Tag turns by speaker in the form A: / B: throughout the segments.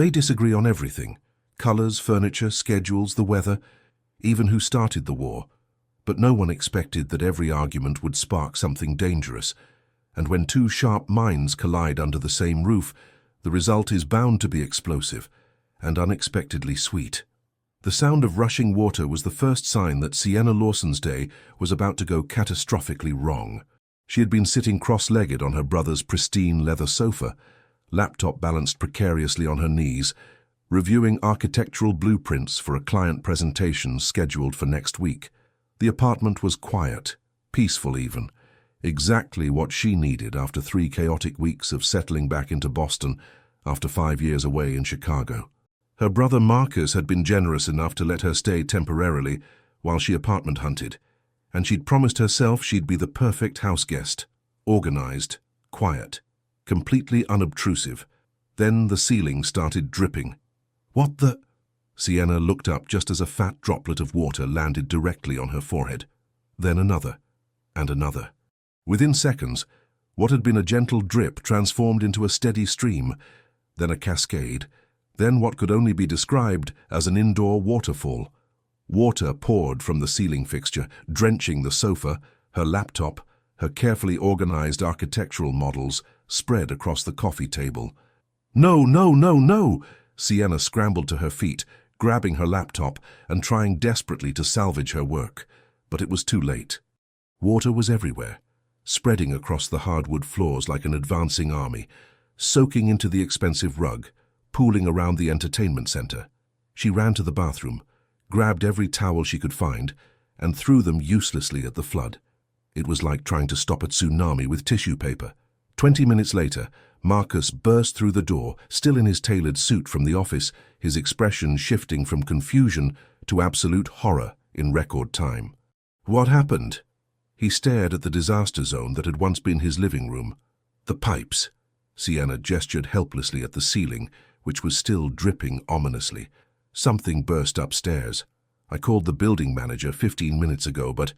A: They disagree on everything: colors, furniture, schedules, the weather, even who started the war. But no one expected that every argument would spark something dangerous. And when two sharp minds collide under the same roof, the result is bound to be explosive and unexpectedly sweet. The sound of rushing water was the first sign that Sienna Lawson's day was about to go catastrophically wrong. She had been sitting cross-legged on her brother's pristine leather sofa, laptop balanced precariously on her knees, reviewing architectural blueprints for a client presentation scheduled for next week. The apartment was quiet, peaceful even, exactly what she needed after 3 chaotic weeks of settling back into Boston after 5 years away in Chicago. Her brother Marcus had been generous enough to let her stay temporarily while she apartment hunted, and she'd promised herself she'd be the perfect house guest: organized, quiet, completely unobtrusive. Then the ceiling started dripping. What the? Sienna looked up just as a fat droplet of water landed directly on her forehead. Then another, and another. Within seconds, what had been a gentle drip transformed into a steady stream, then a cascade, then what could only be described as an indoor waterfall. Water poured from the ceiling fixture, drenching the sofa, her laptop, her carefully organized architectural models spread across the coffee table. No, no, no, no! Sienna scrambled to her feet, grabbing her laptop and trying desperately to salvage her work. But it was too late. Water was everywhere, spreading across the hardwood floors like an advancing army, soaking into the expensive rug, pooling around the entertainment center. She ran to the bathroom, grabbed every towel she could find, and threw them uselessly at the flood. It was like trying to stop a tsunami with tissue paper. 20 minutes later, Marcus burst through the door, still in his tailored suit from the office, his expression shifting from confusion to absolute horror in record time. What happened? He stared at the disaster zone that had once been his living room. The pipes. Sienna gestured helplessly at the ceiling, which was still dripping ominously. Something burst upstairs. I called the building manager 15 minutes ago, but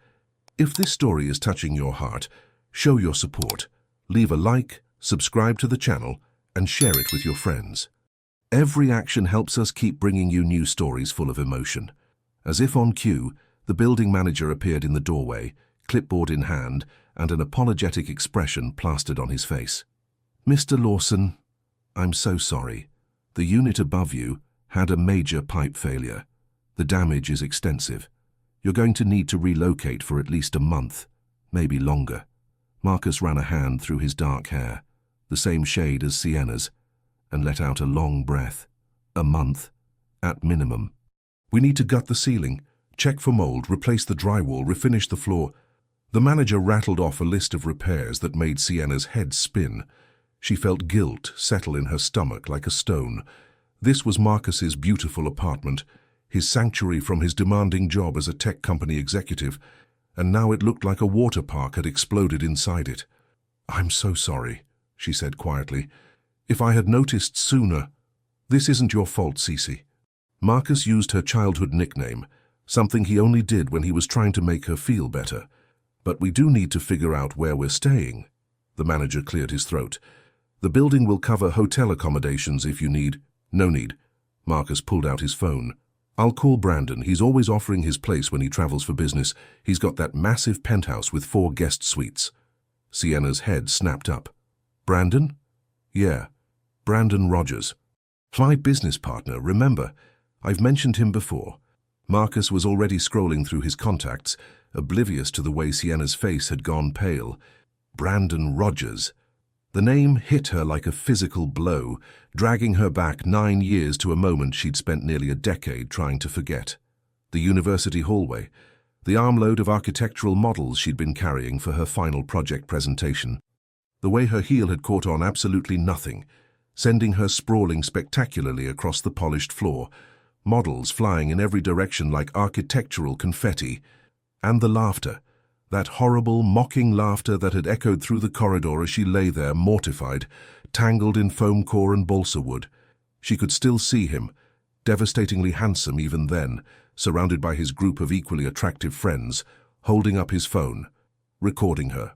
A: if this story is touching your heart, show your support. Leave a like, subscribe to the channel, and share it with your friends. Every action helps us keep bringing you new stories full of emotion. As if on cue, the building manager appeared in the doorway, clipboard in hand, and an apologetic expression plastered on his face. Mr. Lawson, I'm so sorry. The unit above you had a major pipe failure. The damage is extensive. You're going to need to relocate for at least a month, maybe longer. Marcus ran a hand through his dark hair, the same shade as Sienna's, and let out a long breath. A month, at minimum. We need to gut the ceiling, check for mold, replace the drywall, refinish the floor. The manager rattled off a list of repairs that made Sienna's head spin. She felt guilt settle in her stomach like a stone. This was Marcus's beautiful apartment, his sanctuary from his demanding job as a tech company executive, and now it looked like a water park had exploded inside it. I'm so sorry, she said quietly. If I had noticed sooner. This isn't your fault, Cece. Marcus used her childhood nickname, something he only did when he was trying to make her feel better. But we do need to figure out where we're staying. The manager cleared his throat. The building will cover hotel accommodations if you need. No need. Marcus pulled out his phone. I'll call Brandon. He's always offering his place when he travels for business. He's got that massive penthouse with 4 guest suites. Sienna's head snapped up. Brandon? Yeah, Brandon Rogers. My business partner, remember. I've mentioned him before. Marcus was already scrolling through his contacts, oblivious to the way Sienna's face had gone pale. Brandon Rogers. The name hit her like a physical blow, dragging her back 9 years to a moment she'd spent nearly a decade trying to forget. The university hallway, the armload of architectural models she'd been carrying for her final project presentation. The way her heel had caught on absolutely nothing, sending her sprawling spectacularly across the polished floor, models flying in every direction like architectural confetti. And the laughter, that horrible, mocking laughter that had echoed through the corridor as she lay there, mortified, tangled in foam core and balsa wood. She could still see him, devastatingly handsome even then, surrounded by his group of equally attractive friends, holding up his phone, recording her.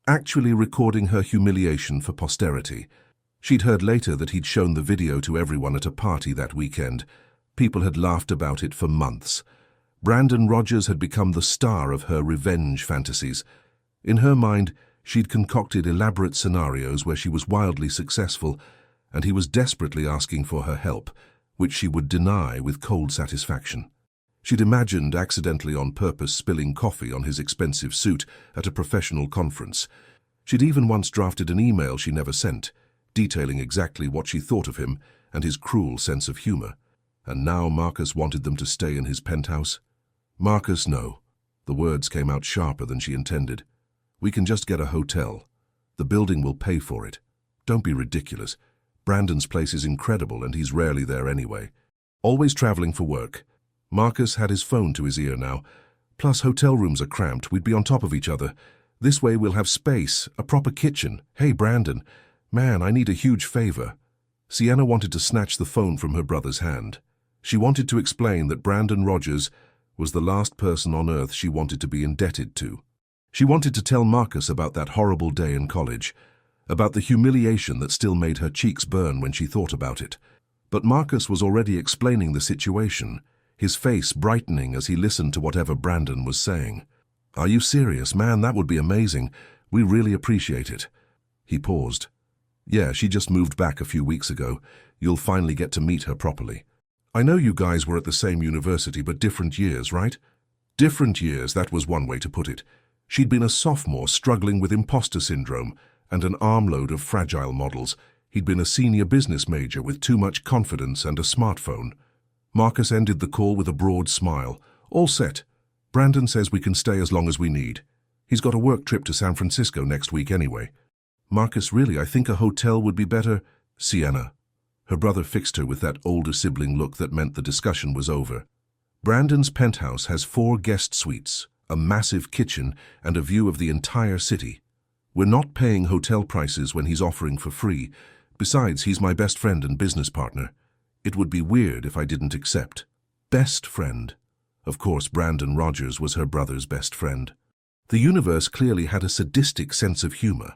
A: Actually recording her humiliation for posterity. She'd heard later that he'd shown the video to everyone at a party that weekend. People had laughed about it for months. Brandon Rogers had become the star of her revenge fantasies. In her mind, she'd concocted elaborate scenarios where she was wildly successful, and he was desperately asking for her help, which she would deny with cold satisfaction. She'd imagined accidentally on purpose spilling coffee on his expensive suit at a professional conference. She'd even once drafted an email she never sent, detailing exactly what she thought of him and his cruel sense of humor. And now Marcus wanted them to stay in his penthouse? Marcus, no. The words came out sharper than she intended. We can just get a hotel. The building will pay for it. Don't be ridiculous. Brandon's place is incredible and he's rarely there anyway. Always traveling for work. Marcus had his phone to his ear now. Plus, hotel rooms are cramped. We'd be on top of each other. This way we'll have space, a proper kitchen. Hey, Brandon. Man, I need a huge favor. Sienna wanted to snatch the phone from her brother's hand. She wanted to explain that Brandon Rogers was the last person on earth she wanted to be indebted to. She wanted to tell Marcus about that horrible day in college, about the humiliation that still made her cheeks burn when she thought about it. But Marcus was already explaining the situation, his face brightening as he listened to whatever Brandon was saying. Are you serious? Man, that would be amazing. We really appreciate it. He paused. Yeah, she just moved back a few weeks ago. You'll finally get to meet her properly. I know you guys were at the same university, but different years, right? Different years, that was one way to put it. She'd been a sophomore struggling with imposter syndrome and an armload of fragile models. He'd been a senior business major with too much confidence and a smartphone. Marcus ended the call with a broad smile. All set. Brandon says we can stay as long as we need. He's got a work trip to San Francisco next week anyway. Marcus, really, I think a hotel would be better. Sienna. Her brother fixed her with that older sibling look that meant the discussion was over. Brandon's penthouse has 4 guest suites, a massive kitchen, and a view of the entire city. We're not paying hotel prices when he's offering for free. Besides, he's my best friend and business partner. It would be weird if I didn't accept. Best friend. Of course, Brandon Rogers was her brother's best friend. The universe clearly had a sadistic sense of humor.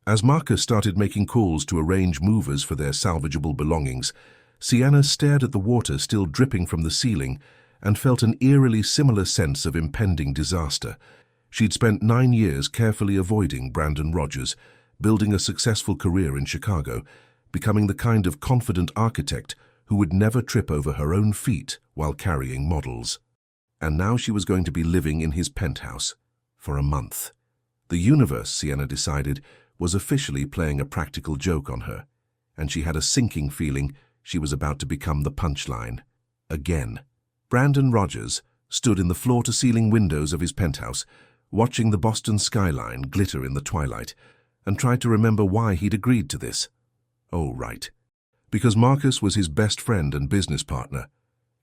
A: As Marcus started making calls to arrange movers for their salvageable belongings, Sienna stared at the water still dripping from the ceiling and felt an eerily similar sense of impending disaster. She'd spent 9 years carefully avoiding Brandon Rogers, building a successful career in Chicago, becoming the kind of confident architect who would never trip over her own feet while carrying models. And now she was going to be living in his penthouse for a month. The universe, Sienna decided, was officially playing a practical joke on her, and she had a sinking feeling she was about to become the punchline. Again. Brandon Rogers stood in the floor-to-ceiling windows of his penthouse, watching the Boston skyline glitter in the twilight, and tried to remember why he'd agreed to this. Oh, right. Because Marcus was his best friend and business partner,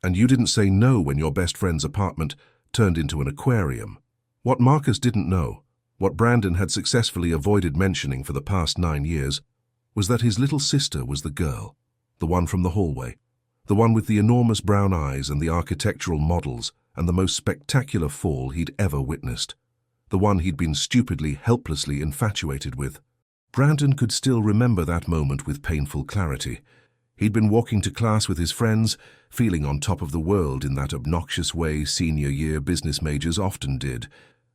A: and you didn't say no when your best friend's apartment turned into an aquarium. What Marcus didn't know, what Brandon had successfully avoided mentioning for the past 9 years, was that his little sister was the girl, the one from the hallway, the one with the enormous brown eyes and the architectural models and the most spectacular fall he'd ever witnessed, the one he'd been stupidly, helplessly infatuated with. Brandon could still remember that moment with painful clarity. He'd been walking to class with his friends, feeling on top of the world in that obnoxious way senior-year business majors often did.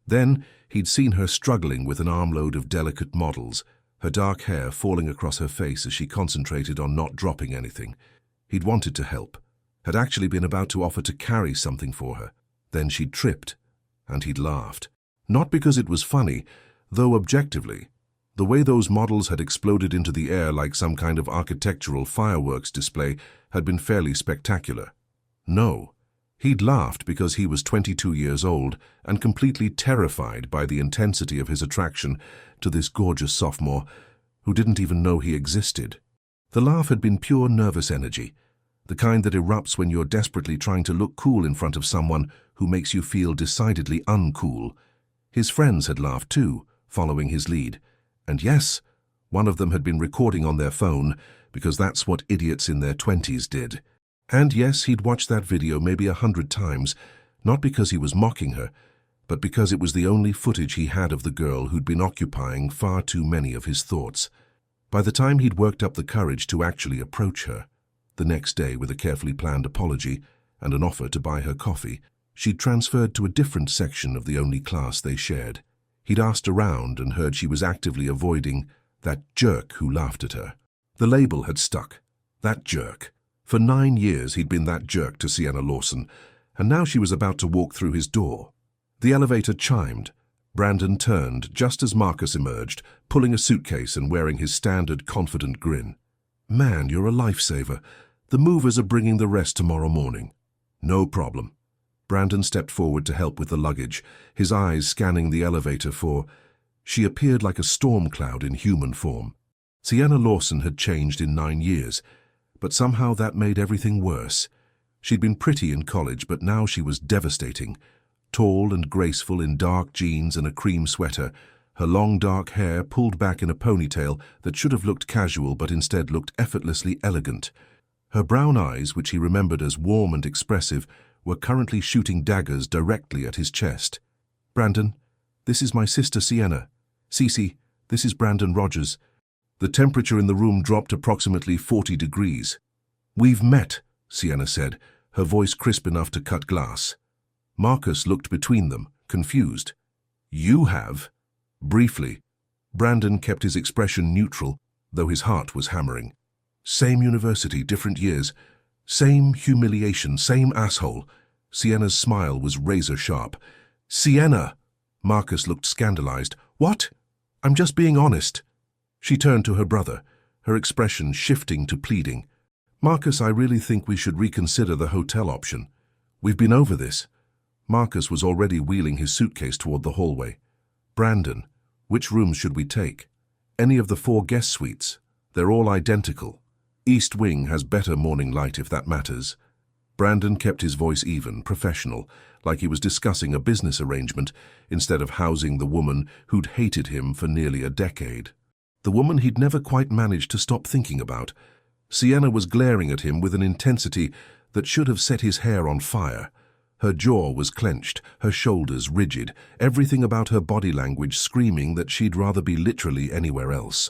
A: Then, he'd seen her struggling with an armload of delicate models, her dark hair falling across her face as she concentrated on not dropping anything. He'd wanted to help, had actually been about to offer to carry something for her. Then she'd tripped, and he'd laughed. Not because it was funny, though objectively, the way those models had exploded into the air like some kind of architectural fireworks display had been fairly spectacular. No. He'd laughed because he was 22 years old and completely terrified by the intensity of his attraction to this gorgeous sophomore who didn't even know he existed. The laugh had been pure nervous energy, the kind that erupts when you're desperately trying to look cool in front of someone who makes you feel decidedly uncool. His friends had laughed too, following his lead. And yes, one of them had been recording on their phone because that's what idiots in their 20s did. And yes, he'd watched that video maybe 100 times, not because he was mocking her, but because it was the only footage he had of the girl who'd been occupying far too many of his thoughts. By the time he'd worked up the courage to actually approach her, the next day with a carefully planned apology and an offer to buy her coffee, she'd transferred to a different section of the only class they shared. He'd asked around and heard she was actively avoiding that jerk who laughed at her. The label had stuck. That jerk. For 9 years he'd been that jerk to Sienna Lawson, and now she was about to walk through his door. The elevator chimed. Brandon turned just as Marcus emerged, pulling a suitcase and wearing his standard confident grin. "Man, you're a lifesaver. The movers are bringing the rest tomorrow morning." "No problem." Brandon stepped forward to help with the luggage, his eyes scanning the elevator for... She appeared like a storm cloud in human form. Sienna Lawson had changed in 9 years, but somehow that made everything worse. She'd been pretty in college, but now she was devastating. Tall and graceful in dark jeans and a cream sweater, her long dark hair pulled back in a ponytail that should have looked casual but instead looked effortlessly elegant. Her brown eyes, which he remembered as warm and expressive, were currently shooting daggers directly at his chest. "Brandon, this is my sister Sienna. Cece, this is Brandon Rogers." The temperature in the room dropped approximately 40 degrees. "We've met," Sienna said, her voice crisp enough to cut glass. Marcus looked between them, confused. "You have?" Briefly. Brandon kept his expression neutral, though his heart was hammering. Same university, different years. Same humiliation, same asshole. Sienna's smile was razor-sharp. "Sienna!" Marcus looked scandalized. "What? I'm just being honest." She turned to her brother, her expression shifting to pleading. "Marcus, I really think we should reconsider the hotel option. We've been over this." Marcus was already wheeling his suitcase toward the hallway. "Brandon, which rooms should we take?" "Any of the 4 guest suites. They're all identical. East Wing has better morning light if that matters." Brandon kept his voice even, professional, like he was discussing a business arrangement instead of housing the woman who'd hated him for nearly a decade. The woman he'd never quite managed to stop thinking about. Sienna was glaring at him with an intensity that should have set his hair on fire. Her jaw was clenched, her shoulders rigid, everything about her body language screaming that she'd rather be literally anywhere else.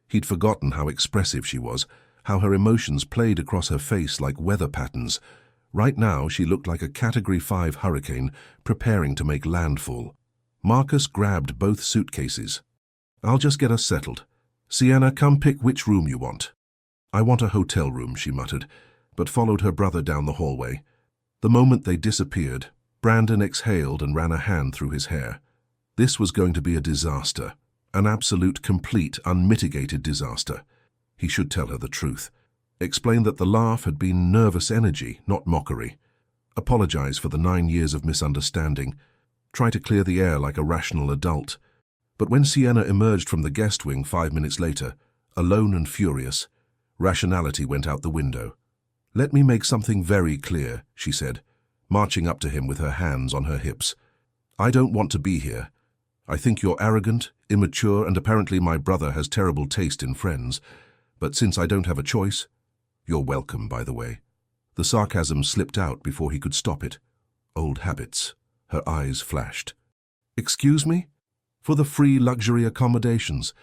A: He'd forgotten how expressive she was, how her emotions played across her face like weather patterns. Right now she looked like a Category 5 hurricane preparing to make landfall. Marcus grabbed both suitcases. "I'll just get us settled. Sienna, come pick which room you want." "I want a hotel room," she muttered, but followed her brother down the hallway. The moment they disappeared, Brandon exhaled and ran a hand through his hair. This was going to be a disaster, an absolute, complete, unmitigated disaster. He should tell her the truth. Explain that the laugh had been nervous energy, not mockery. Apologize for the 9 years of misunderstanding. Try to clear the air like a rational adult. But when Sienna emerged from the guest wing 5 minutes later, alone and furious, rationality went out the window. "Let me make something very clear," she said, marching up to him with her hands on her hips. "I don't want to be here. I think you're arrogant, immature, and apparently my brother has terrible taste in friends. But since I don't have a choice—" "You're welcome, by the way." The sarcasm slipped out before he could stop it. "Old habits." Her eyes flashed. "Excuse me? For the free luxury accommodations.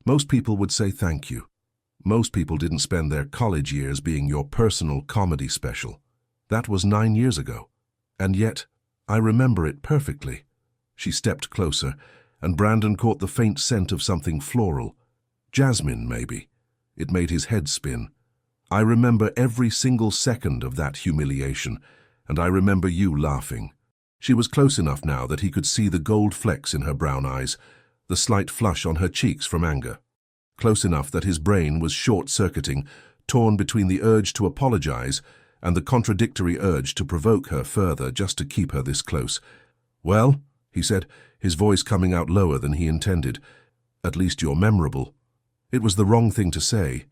A: Most people would say thank you. Most people didn't spend their college years being your personal comedy special. That was 9 years ago. And yet, I remember it perfectly." She stepped closer, and Brandon caught the faint scent of something floral. Jasmine, maybe. It made his head spin. "I remember every single second of that humiliation, and I remember you laughing." She was close enough now that he could see the gold flecks in her brown eyes, the slight flush on her cheeks from anger. Close enough that his brain was short-circuiting, torn between the urge to apologize and the contradictory urge to provoke her further just to keep her this close. "Well," he said, his voice coming out lower than he intended, "at least you're memorable." It was the wrong thing to say.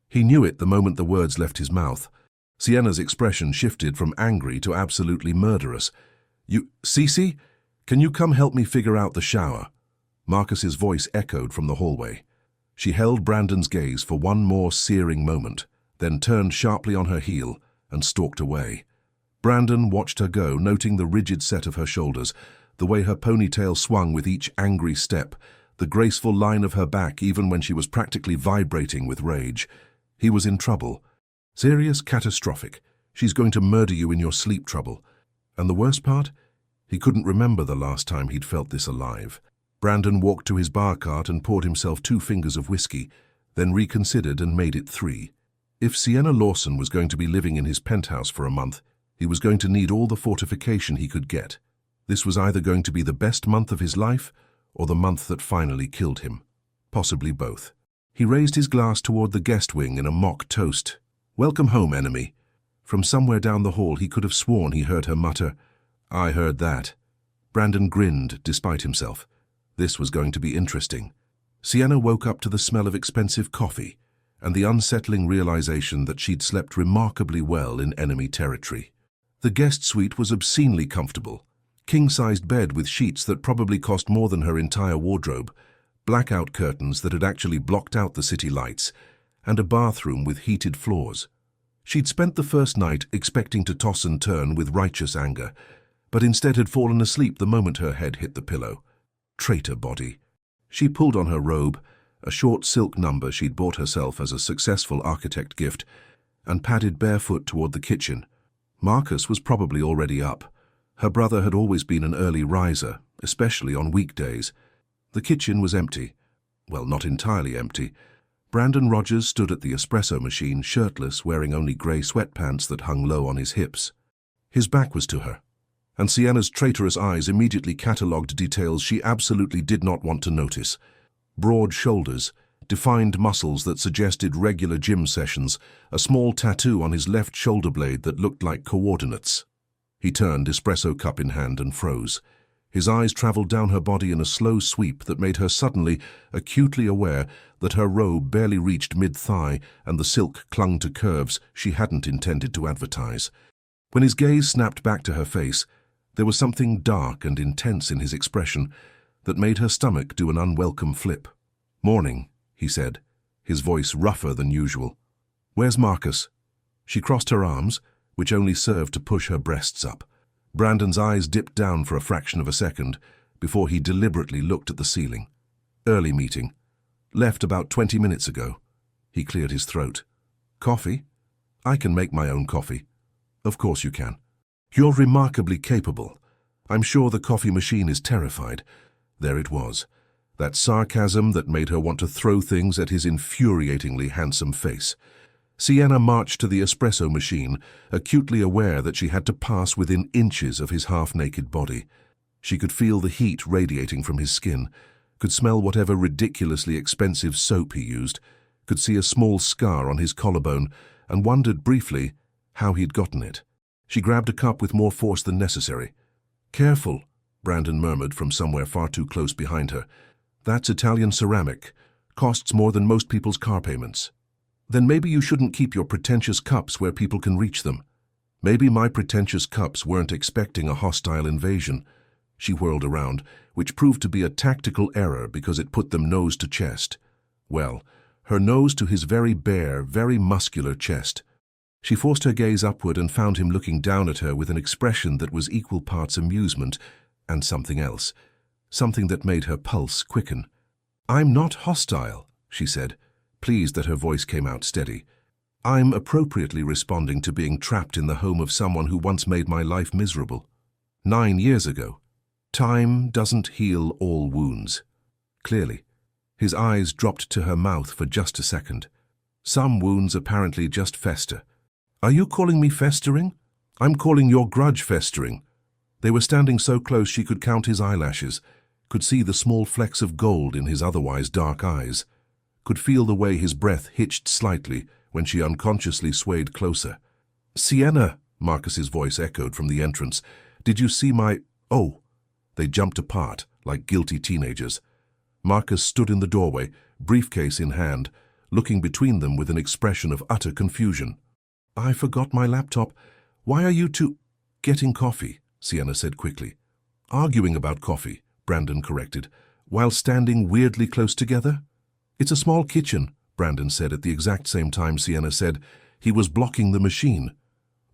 A: He knew it the moment the words left his mouth. Sienna's expression shifted from angry to absolutely murderous. Cece, can you come help me figure out the shower?" Marcus's voice echoed from the hallway. She held Brandon's gaze for one more searing moment, then turned sharply on her heel and stalked away. Brandon watched her go, noting the rigid set of her shoulders, the way her ponytail swung with each angry step, the graceful line of her back even when she was practically vibrating with rage. He was in trouble. Serious, catastrophic. She's going to murder you in your sleep trouble. And the worst part? He couldn't remember the last time he'd felt this alive. Brandon walked to his bar cart and poured himself 2 fingers of whiskey, then reconsidered and made it 3. If Sienna Lawson was going to be living in his penthouse for a month, he was going to need all the fortification he could get. This was either going to be the best month of his life or the month that finally killed him. Possibly both. He raised his glass toward the guest wing in a mock toast. "Welcome home, enemy." From somewhere down the hall he could have sworn he heard her mutter, "I heard that." Brandon grinned despite himself. This was going to be interesting. Sienna woke up to the smell of expensive coffee and the unsettling realization that she'd slept remarkably well in enemy territory. The guest suite was obscenely comfortable. King-sized bed with sheets that probably cost more than her entire wardrobe, blackout curtains that had actually blocked out the city lights, and a bathroom with heated floors. She'd spent the first night expecting to toss and turn with righteous anger, but instead had fallen asleep the moment her head hit the pillow. Traitor body. She pulled on her robe, a short silk number she'd bought herself as a successful architect gift, and padded barefoot toward the kitchen. Marcus was probably already up. Her brother had always been an early riser, especially on weekdays. The kitchen was empty. Well, not entirely empty. Brandon Rogers stood at the espresso machine, shirtless, wearing only grey sweatpants that hung low on his hips. His back was to her, and Sienna's traitorous eyes immediately catalogued details she absolutely did not want to notice. Broad shoulders, defined muscles that suggested regular gym sessions, a small tattoo on his left shoulder blade that looked like coordinates. He turned, espresso cup in hand, and froze. His eyes traveled down her body in a slow sweep that made her suddenly, acutely aware that her robe barely reached mid-thigh and the silk clung to curves she hadn't intended to advertise. When his gaze snapped back to her face, there was something dark and intense in his expression that made her stomach do an unwelcome flip. "Morning," he said, his voice rougher than usual. "Where's Marcus?" She crossed her arms, which only served to push her breasts up. Brandon's eyes dipped down for a fraction of a second before he deliberately looked at the ceiling. "Early meeting. Left about 20 minutes ago." He cleared his throat. "Coffee? I can make my own coffee." "Of course you can. You're remarkably capable. I'm sure the coffee machine is terrified." There it was, that sarcasm that made her want to throw things at his infuriatingly handsome face. Sienna marched to the espresso machine, acutely aware that she had to pass within inches of his half-naked body. She could feel the heat radiating from his skin, could smell whatever ridiculously expensive soap he used, could see a small scar on his collarbone, and wondered briefly how he'd gotten it. She grabbed a cup with more force than necessary. "Careful," Brandon murmured from somewhere far too close behind her. "That's Italian ceramic. Costs more than most people's car payments." "Then maybe you shouldn't keep your pretentious cups where people can reach them." Maybe my pretentious cups weren't expecting a hostile invasion. She whirled around, which proved to be a tactical error because it put them nose to chest. Well, her nose to his very bare, very muscular chest. She forced her gaze upward and found him looking down at her with an expression that was equal parts amusement and something else, something that made her pulse quicken. "I'm not hostile," she said, pleased that her voice came out steady. "I'm appropriately responding to being trapped in the home of someone who once made my life miserable. 9 years ago. Time doesn't heal all wounds." Clearly. His eyes dropped to her mouth for just a second. "Some wounds apparently just fester." "Are you calling me festering?" "I'm calling your grudge festering." They were standing so close she could count his eyelashes, could see the small flecks of gold in his otherwise dark eyes, could feel the way his breath hitched slightly when she unconsciously swayed closer. "Sienna," Marcus's voice echoed from the entrance. "Did you see my—" "Oh." They jumped apart, like guilty teenagers. Marcus stood in the doorway, briefcase in hand, looking between them with an expression of utter confusion. "I forgot my laptop. Why are you two—" "Getting coffee," Sienna said quickly. "Arguing about coffee," Brandon corrected, "while standing weirdly close together?" "It's a small kitchen," Brandon said at the exact same time Sienna said he was blocking the machine.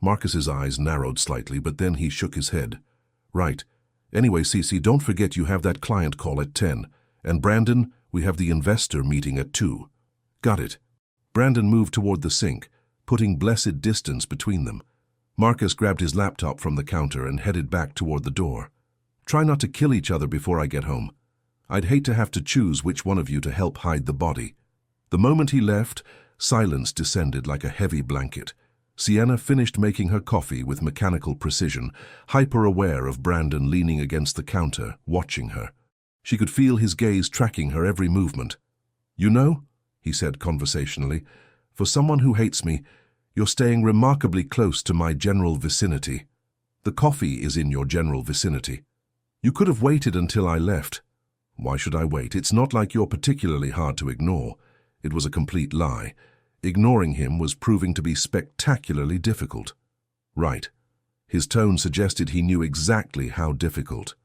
A: Marcus's eyes narrowed slightly, but then he shook his head. "Right. Anyway, Cece, don't forget you have that client call at 10, And Brandon, we have the investor meeting at 2. Got it. Brandon moved toward the sink, putting blessed distance between them. Marcus grabbed his laptop from the counter and headed back toward the door. Try not to kill each other before I get home. I'd hate to have to choose which one of you to help hide the body. The moment he left, silence descended like a heavy blanket. Sienna finished making her coffee with mechanical precision, hyper-aware of Brandon leaning against the counter, watching her. She could feel his gaze tracking her every movement. "You know," he said conversationally, "for someone who hates me, you're staying remarkably close to my general vicinity. The coffee is in your general vicinity. You could have waited until I left." "Why should I wait? It's not like you're particularly hard to ignore." It was a complete lie. Ignoring him was proving to be spectacularly difficult. Right. His tone suggested he knew exactly how difficult.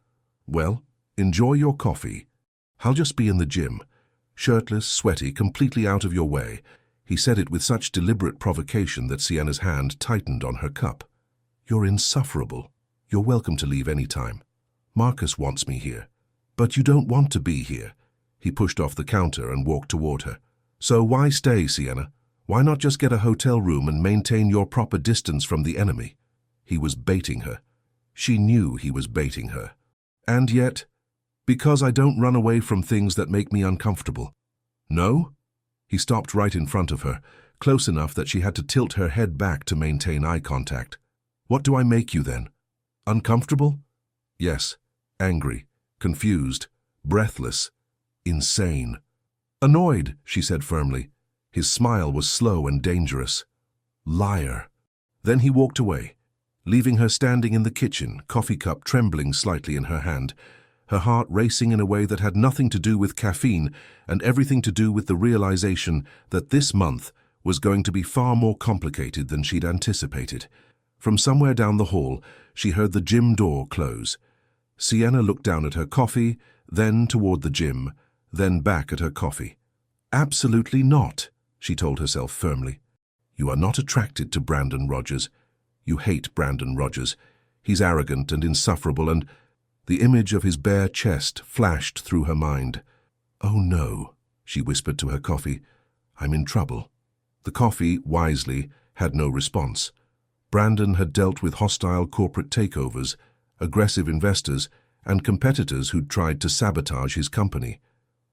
A: "Well, enjoy your coffee. I'll just be in the gym." Shirtless, sweaty, completely out of your way. He said it with such deliberate provocation that Sienna's hand tightened on her cup. "You're insufferable. You're welcome to leave any time. Marcus wants me here. But you don't want to be here." He pushed off the counter and walked toward her. "So why stay, Sienna? Why not just get a hotel room and maintain your proper distance from the enemy?" He was baiting her. She knew he was baiting her. "And yet, because I don't run away from things that make me uncomfortable." "No?" He stopped right in front of her, close enough that she had to tilt her head back to maintain eye contact. "What do I make you then? Uncomfortable?" "Yes. Angry. Confused. Breathless. Insane." "Annoyed," she said firmly. His smile was slow and dangerous. "Liar." Then he walked away, leaving her standing in the kitchen, coffee cup trembling slightly in her hand, her heart racing in a way that had nothing to do with caffeine and everything to do with the realization that this month was going to be far more complicated than she'd anticipated. From somewhere down the hall, she heard the gym door close. Sienna looked down at her coffee, then toward the gym, then back at her coffee. "Absolutely not," she told herself firmly. "You are not attracted to Brandon Rogers. You hate Brandon Rogers. He's arrogant and insufferable, and—" The image of his bare chest flashed through her mind. "Oh no," she whispered to her coffee. "I'm in trouble." The coffee, wisely, had no response. Brandon had dealt with hostile corporate takeovers, aggressive investors, and competitors who'd tried to sabotage his company.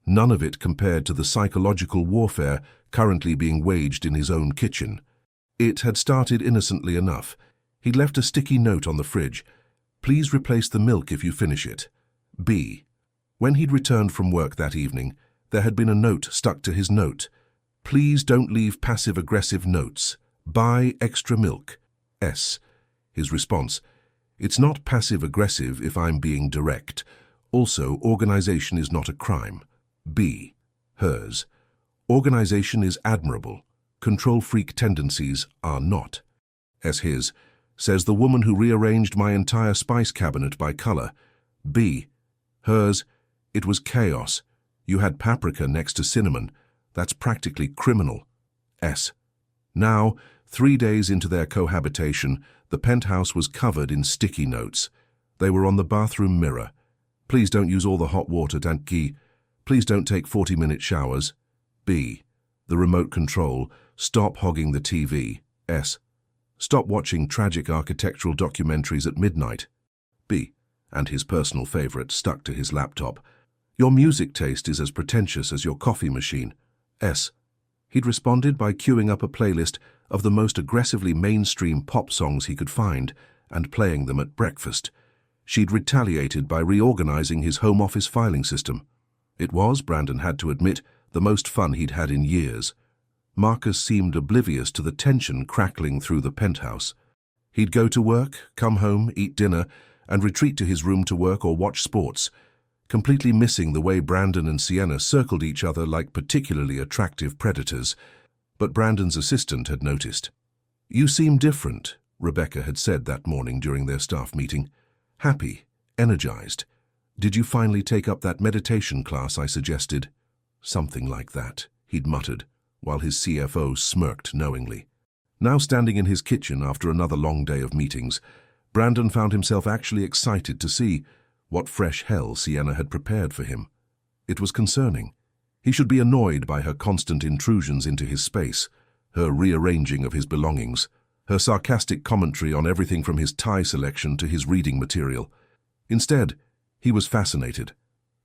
A: None of it compared to the psychological warfare currently being waged in his own kitchen. It had started innocently enough. He'd left a sticky note on the fridge. "Please replace the milk if you finish it. B." When he'd returned from work that evening, there had been a note stuck to his note. "Please don't leave passive-aggressive notes. Buy extra milk. S." His response: "It's not passive-aggressive if I'm being direct. Also, organization is not a crime." B. Hers: "Organization is admirable. Control-freak tendencies are not." S. His: "Says the woman who rearranged my entire spice cabinet by color." B. Hers: "It was chaos. You had paprika next to cinnamon. That's practically criminal." S. Now, 3 days into their cohabitation, the penthouse was covered in sticky notes. They were on the bathroom mirror. "Please don't use all the hot water, Danke. Please don't take 40-minute showers." B. The remote control: "Stop hogging the TV." S. "Stop watching tragic architectural documentaries at midnight." B. And his personal favorite stuck to his laptop: "Your music taste is as pretentious as your coffee machine." S. He'd responded by queuing up a playlist of the most aggressively mainstream pop songs he could find and playing them at breakfast. She'd retaliated by reorganizing his home office filing system. It was, Brandon had to admit, the most fun he'd had in years. Marcus seemed oblivious to the tension crackling through the penthouse. He'd go to work, come home, eat dinner, and retreat to his room to work or watch sports, completely missing the way Brandon and Sienna circled each other like particularly attractive predators. But Brandon's assistant had noticed. "You seem different," Rebecca had said that morning during their staff meeting. "Happy, energized. Did you finally take up that meditation class I suggested?" "Something like that," he'd muttered, while his CFO smirked knowingly. Now standing in his kitchen after another long day of meetings, Brandon found himself actually excited to see what fresh hell Sienna had prepared for him. It was concerning. He should be annoyed by her constant intrusions into his space, her rearranging of his belongings, her sarcastic commentary on everything from his tie selection to his reading material. Instead, he was fascinated.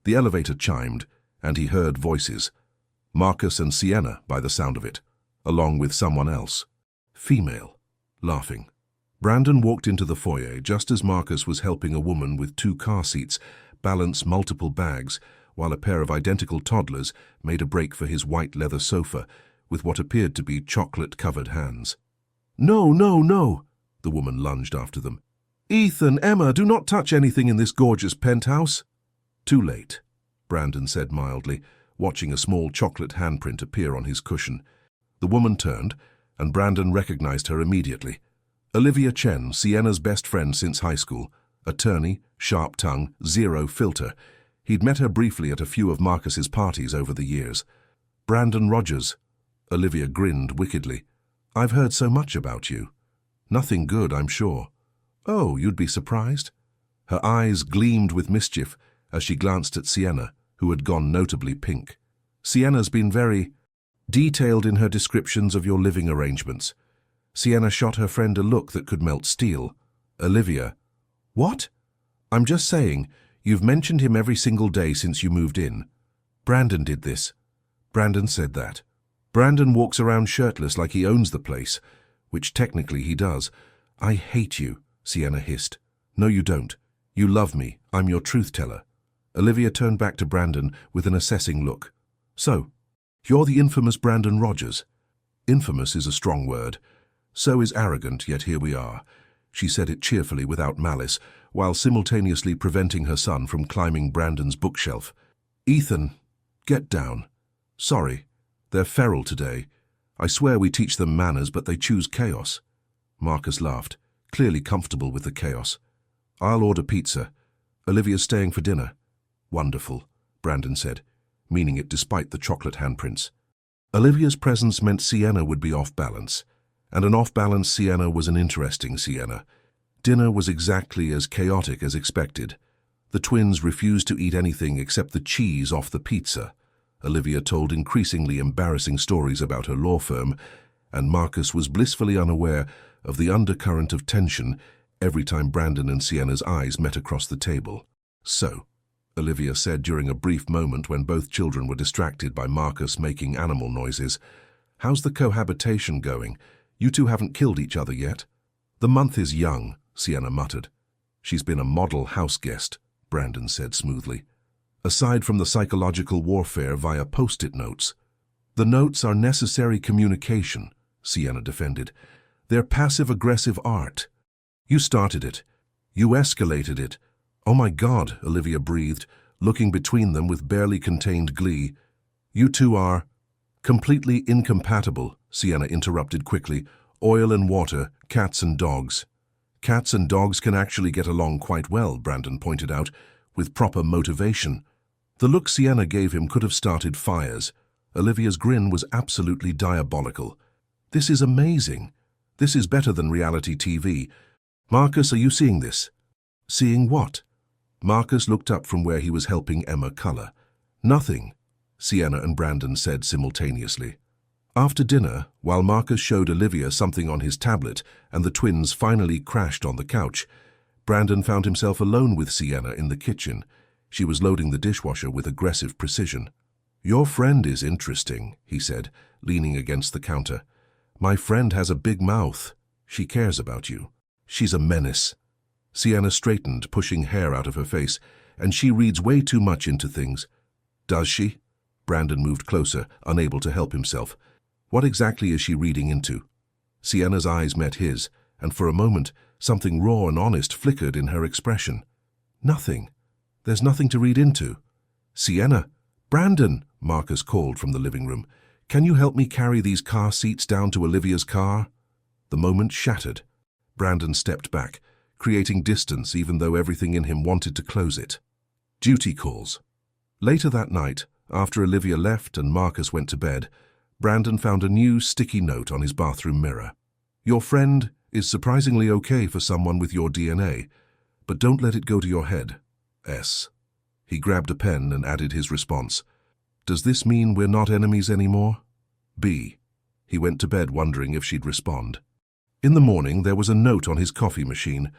A: The elevator chimed, and he heard voices. Marcus and Sienna, by the sound of it, along with someone else. Female, laughing. Brandon walked into the foyer just as Marcus was helping a woman with 2 car seats balance multiple bags, while a pair of identical toddlers made a break for his white leather sofa with what appeared to be chocolate-covered hands. "No, no, no!" the woman lunged after them. "Ethan, Emma, do not touch anything in this gorgeous penthouse." "Too late," Brandon said mildly, watching a small chocolate handprint appear on his cushion. The woman turned, and Brandon recognized her immediately. Olivia Chen, Sienna's best friend since high school. Attorney, sharp tongue, zero filter. He'd met her briefly at a few of Marcus's parties over the years. "Brandon Rogers." Olivia grinned wickedly. "I've heard so much about you." "Nothing good, I'm sure." "Oh, you'd be surprised?" Her eyes gleamed with mischief as she glanced at Sienna, who had gone notably pink. "Sienna's been very detailed in her descriptions of your living arrangements." Sienna shot her friend a look that could melt steel. Olivia: "What?" "I'm just saying, you've mentioned him every single day since you moved in." "Brandon did this." Brandon said that. "Brandon walks around shirtless like he owns the place," which technically he does. "I hate you," Sienna hissed. "No, you don't. You love me. I'm your truth-teller." Olivia turned back to Brandon with an assessing look. "So, you're the infamous Brandon Rogers." "Infamous is a strong word. So is arrogant, yet here we are." She said it cheerfully without malice, while simultaneously preventing her son from climbing Brandon's bookshelf. "Ethan, get down. Sorry, they're feral today. I swear we teach them manners, but they choose chaos." Marcus laughed, clearly comfortable with the chaos. "I'll order pizza. Olivia's staying for dinner." "Wonderful," Brandon said, meaning it despite the chocolate handprints. Olivia's presence meant Sienna would be off balance, and an off-balance Sienna was an interesting Sienna. Dinner was exactly as chaotic as expected. The twins refused to eat anything except the cheese off the pizza. Olivia told increasingly embarrassing stories about her law firm, and Marcus was blissfully unaware of the undercurrent of tension every time Brandon and Sienna's eyes met across the table. "So," Olivia said during a brief moment when both children were distracted by Marcus making animal noises, "how's the cohabitation going? You two haven't killed each other yet?" "The month is young," Sienna muttered. "She's been a model house guest," Brandon said smoothly. "Aside from the psychological warfare via post-it notes." "The notes are necessary communication," Sienna defended. "They're passive-aggressive art. You started it. You escalated it." "Oh my God," Olivia breathed, looking between them with barely contained glee. "You two are completely incompatible," Sienna interrupted quickly. "Oil and water, cats and dogs." "Cats and dogs can actually get along quite well," Brandon pointed out, "with proper motivation." The look Sienna gave him could have started fires. Olivia's grin was absolutely diabolical. "This is amazing. This is better than reality TV. Marcus, are you seeing this?" "Seeing what?" Marcus looked up from where he was helping Emma color. "Nothing," Sienna and Brandon said simultaneously. After dinner, while Marcus showed Olivia something on his tablet and the twins finally crashed on the couch, Brandon found himself alone with Sienna in the kitchen. She was loading the dishwasher with aggressive precision. "Your friend is interesting," he said, leaning against the counter. "My friend has a big mouth. She cares about you. She's a menace." Sienna straightened, pushing hair out of her face, "and she reads way too much into things." "Does she?" Brandon moved closer, unable to help himself. "What exactly is she reading into?" Sienna's eyes met his, and for a moment, something raw and honest flickered in her expression. "Nothing. There's nothing to read into." "Sienna!" "Brandon!" Marcus called from the living room. "Can you help me carry these car seats down to Olivia's car?" The moment shattered. Brandon stepped back, creating distance even though everything in him wanted to close it. Duty calls. Later that night, after Olivia left and Marcus went to bed, Brandon found a new sticky note on his bathroom mirror. "Your friend is surprisingly okay for someone with your DNA, but don't let it go to your head. S." He grabbed a pen and added his response. Does this mean we're not enemies anymore? B. He went to bed wondering if she'd respond. In the morning, there was a note on his coffee machine.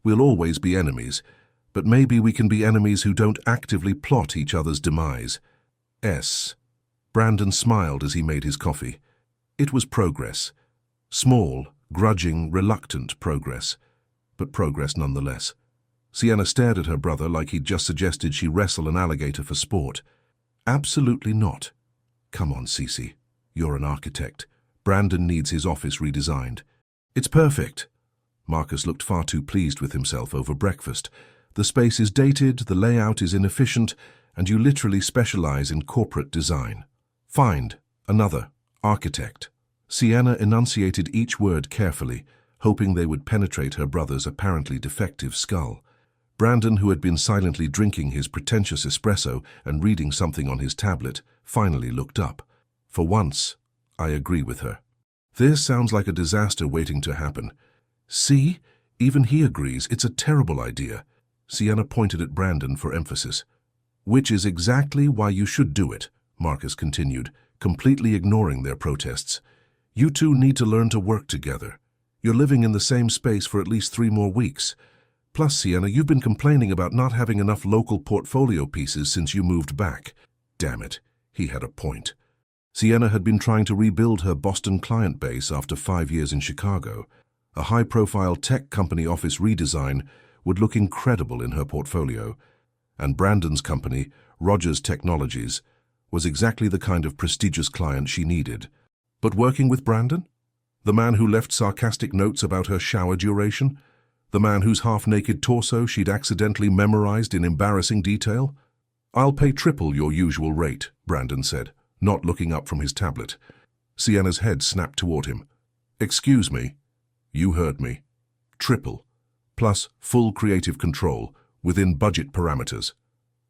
A: We'll always be enemies, but maybe we can be enemies who don't actively plot each other's demise. S. Brandon smiled as he made his coffee. It was progress. Small, grudging, reluctant progress, but progress nonetheless. Sienna stared at her brother like he'd just suggested she wrestle an alligator for sport. Absolutely not. Come on, Cece. You're an architect. Brandon needs his office redesigned. It's perfect. Marcus looked far too pleased with himself over breakfast. The space is dated, the layout is inefficient, and you literally specialize in corporate design. Find another architect. Sienna enunciated each word carefully, hoping they would penetrate her brother's apparently defective skull. Brandon, who had been silently drinking his pretentious espresso and reading something on his tablet, finally looked up. For once, I agree with her. This sounds like a disaster waiting to happen. See? Even he agrees it's a terrible idea. Sienna pointed at Brandon for emphasis. Which is exactly why you should do it, Marcus continued, completely ignoring their protests. You two need to learn to work together. You're living in the same space for at least 3 more weeks. Plus, Sienna, you've been complaining about not having enough local portfolio pieces since you moved back. Damn it, he had a point. Sienna had been trying to rebuild her Boston client base after 5 years in Chicago. A high-profile tech company office redesign would look incredible in her portfolio, and Brandon's company, Rogers Technologies, was exactly the kind of prestigious client she needed. But working with Brandon? The man who left sarcastic notes about her shower duration? The man whose half-naked torso she'd accidentally memorized in embarrassing detail? I'll pay triple your usual rate, Brandon said, not looking up from his tablet. Sienna's head snapped toward him. Excuse me. You heard me. Triple. Plus full creative control, within budget parameters.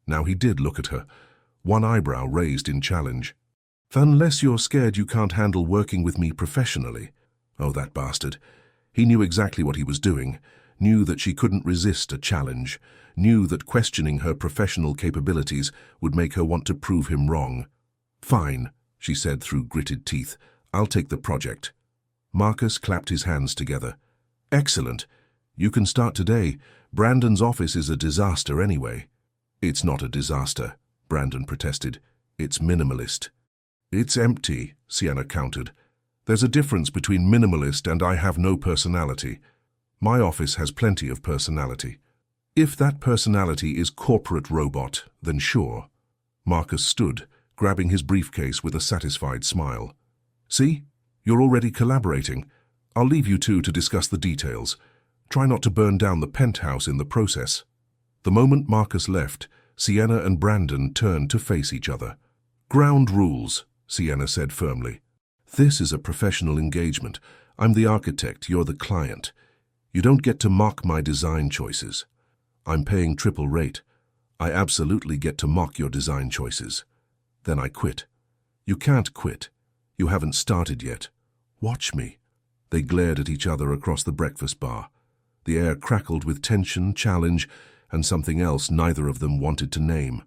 A: Now he did look at her, one eyebrow raised in challenge. Unless you're scared you can't handle working with me professionally. Oh, that bastard. He knew exactly what he was doing, knew that she couldn't resist a challenge, knew that questioning her professional capabilities would make her want to prove him wrong. Fine, she said through gritted teeth. I'll take the project. Marcus clapped his hands together. Excellent. You can start today. Brandon's office is a disaster anyway. It's not a disaster, Brandon protested. It's minimalist. It's empty, Sienna countered. There's a difference between minimalist and I have no personality. My office has plenty of personality. If that personality is corporate robot, then sure. Marcus stood, grabbing his briefcase with a satisfied smile. See? You're already collaborating. I'll leave you two to discuss the details. Try not to burn down the penthouse in the process. The moment Marcus left, Sienna and Brandon turned to face each other. Ground rules, Sienna said firmly. This is a professional engagement. I'm the architect, you're the client. You don't get to mock my design choices. I'm paying triple rate. I absolutely get to mock your design choices. Then I quit. You can't quit. You haven't started yet. Watch me. They glared at each other across the breakfast bar. The air crackled with tension, challenge, and something else neither of them wanted to name.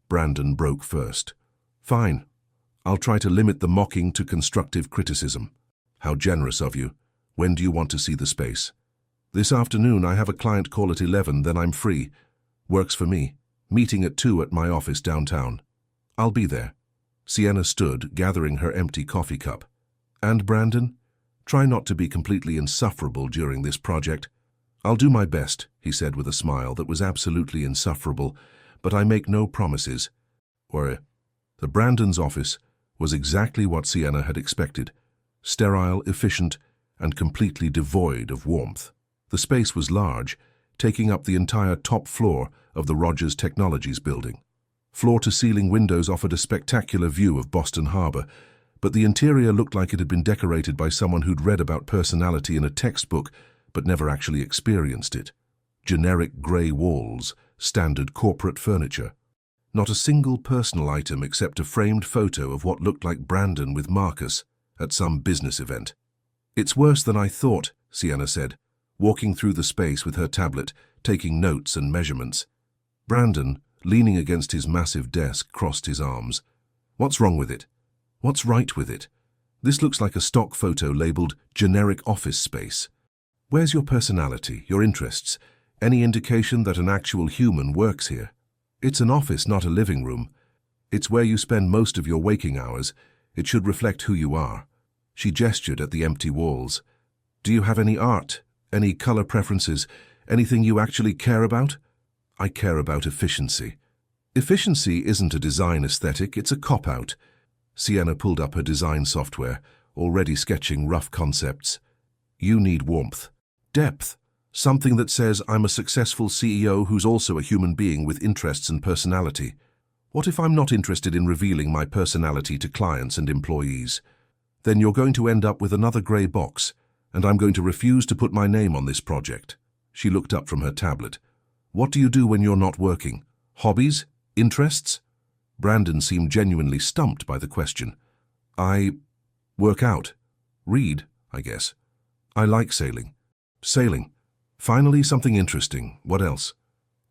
A: Brandon broke first. Fine. I'll try to limit the mocking to constructive criticism. How generous of you. When do you want to see the space? This afternoon I have a client call at 11, then I'm free. Works for me. Meeting at 2 at my office downtown. I'll be there. Sienna stood, gathering her empty coffee cup. And Brandon? Try not to be completely insufferable during this project. I'll do my best, he said with a smile that was absolutely insufferable, but I make no promises. The Brandon's office was exactly what Sienna had expected. Sterile, efficient, and completely devoid of warmth. The space was large, taking up the entire top floor of the Rogers Technologies building. Floor-to-ceiling windows offered a spectacular view of Boston Harbor, but the interior looked like it had been decorated by someone who'd read about personality in a textbook but never actually experienced it. Generic grey walls, standard corporate furniture. Not a single personal item except a framed photo of what looked like Brandon with Marcus at some business event. It's worse than I thought, Sienna said, walking through the space with her tablet, taking notes and measurements. Brandon, leaning against his massive desk, crossed his arms. What's wrong with it? What's right with it? This looks like a stock photo labeled generic office space. Where's your personality, your interests? Any indication that an actual human works here? It's an office, not a living room. It's where you spend most of your waking hours. It should reflect who you are. She gestured at the empty walls. Do you have any art? Any color preferences? Anything you actually care about? I care about efficiency. Efficiency isn't a design aesthetic, it's a cop-out. Sienna pulled up her design software, already sketching rough concepts. You need warmth. Depth. Something that says I'm a successful CEO who's also a human being with interests and personality. What if I'm not interested in revealing my personality to clients and employees? Then you're going to end up with another grey box, and I'm going to refuse to put my name on this project. She looked up from her tablet. What do you do when you're not working? Hobbies? Interests? Brandon seemed genuinely stumped by the question. I work out. Read, I guess. I like sailing. Sailing. Finally, something interesting. What else?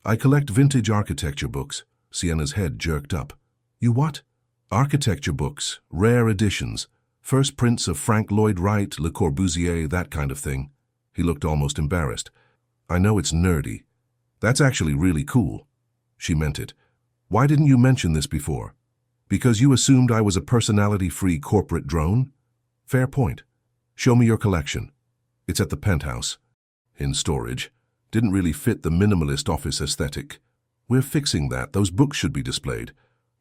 A: I collect vintage architecture books. Sienna's head jerked up. You what? Architecture books, rare editions, first prints of Frank Lloyd Wright, Le Corbusier, that kind of thing. He looked almost embarrassed. I know it's nerdy. That's actually really cool. She meant it. Why didn't you mention this before? Because you assumed I was a personality-free corporate drone? Fair point. Show me your collection. It's at the penthouse. In storage. Didn't really fit the minimalist office aesthetic. We're fixing that. Those books should be displayed,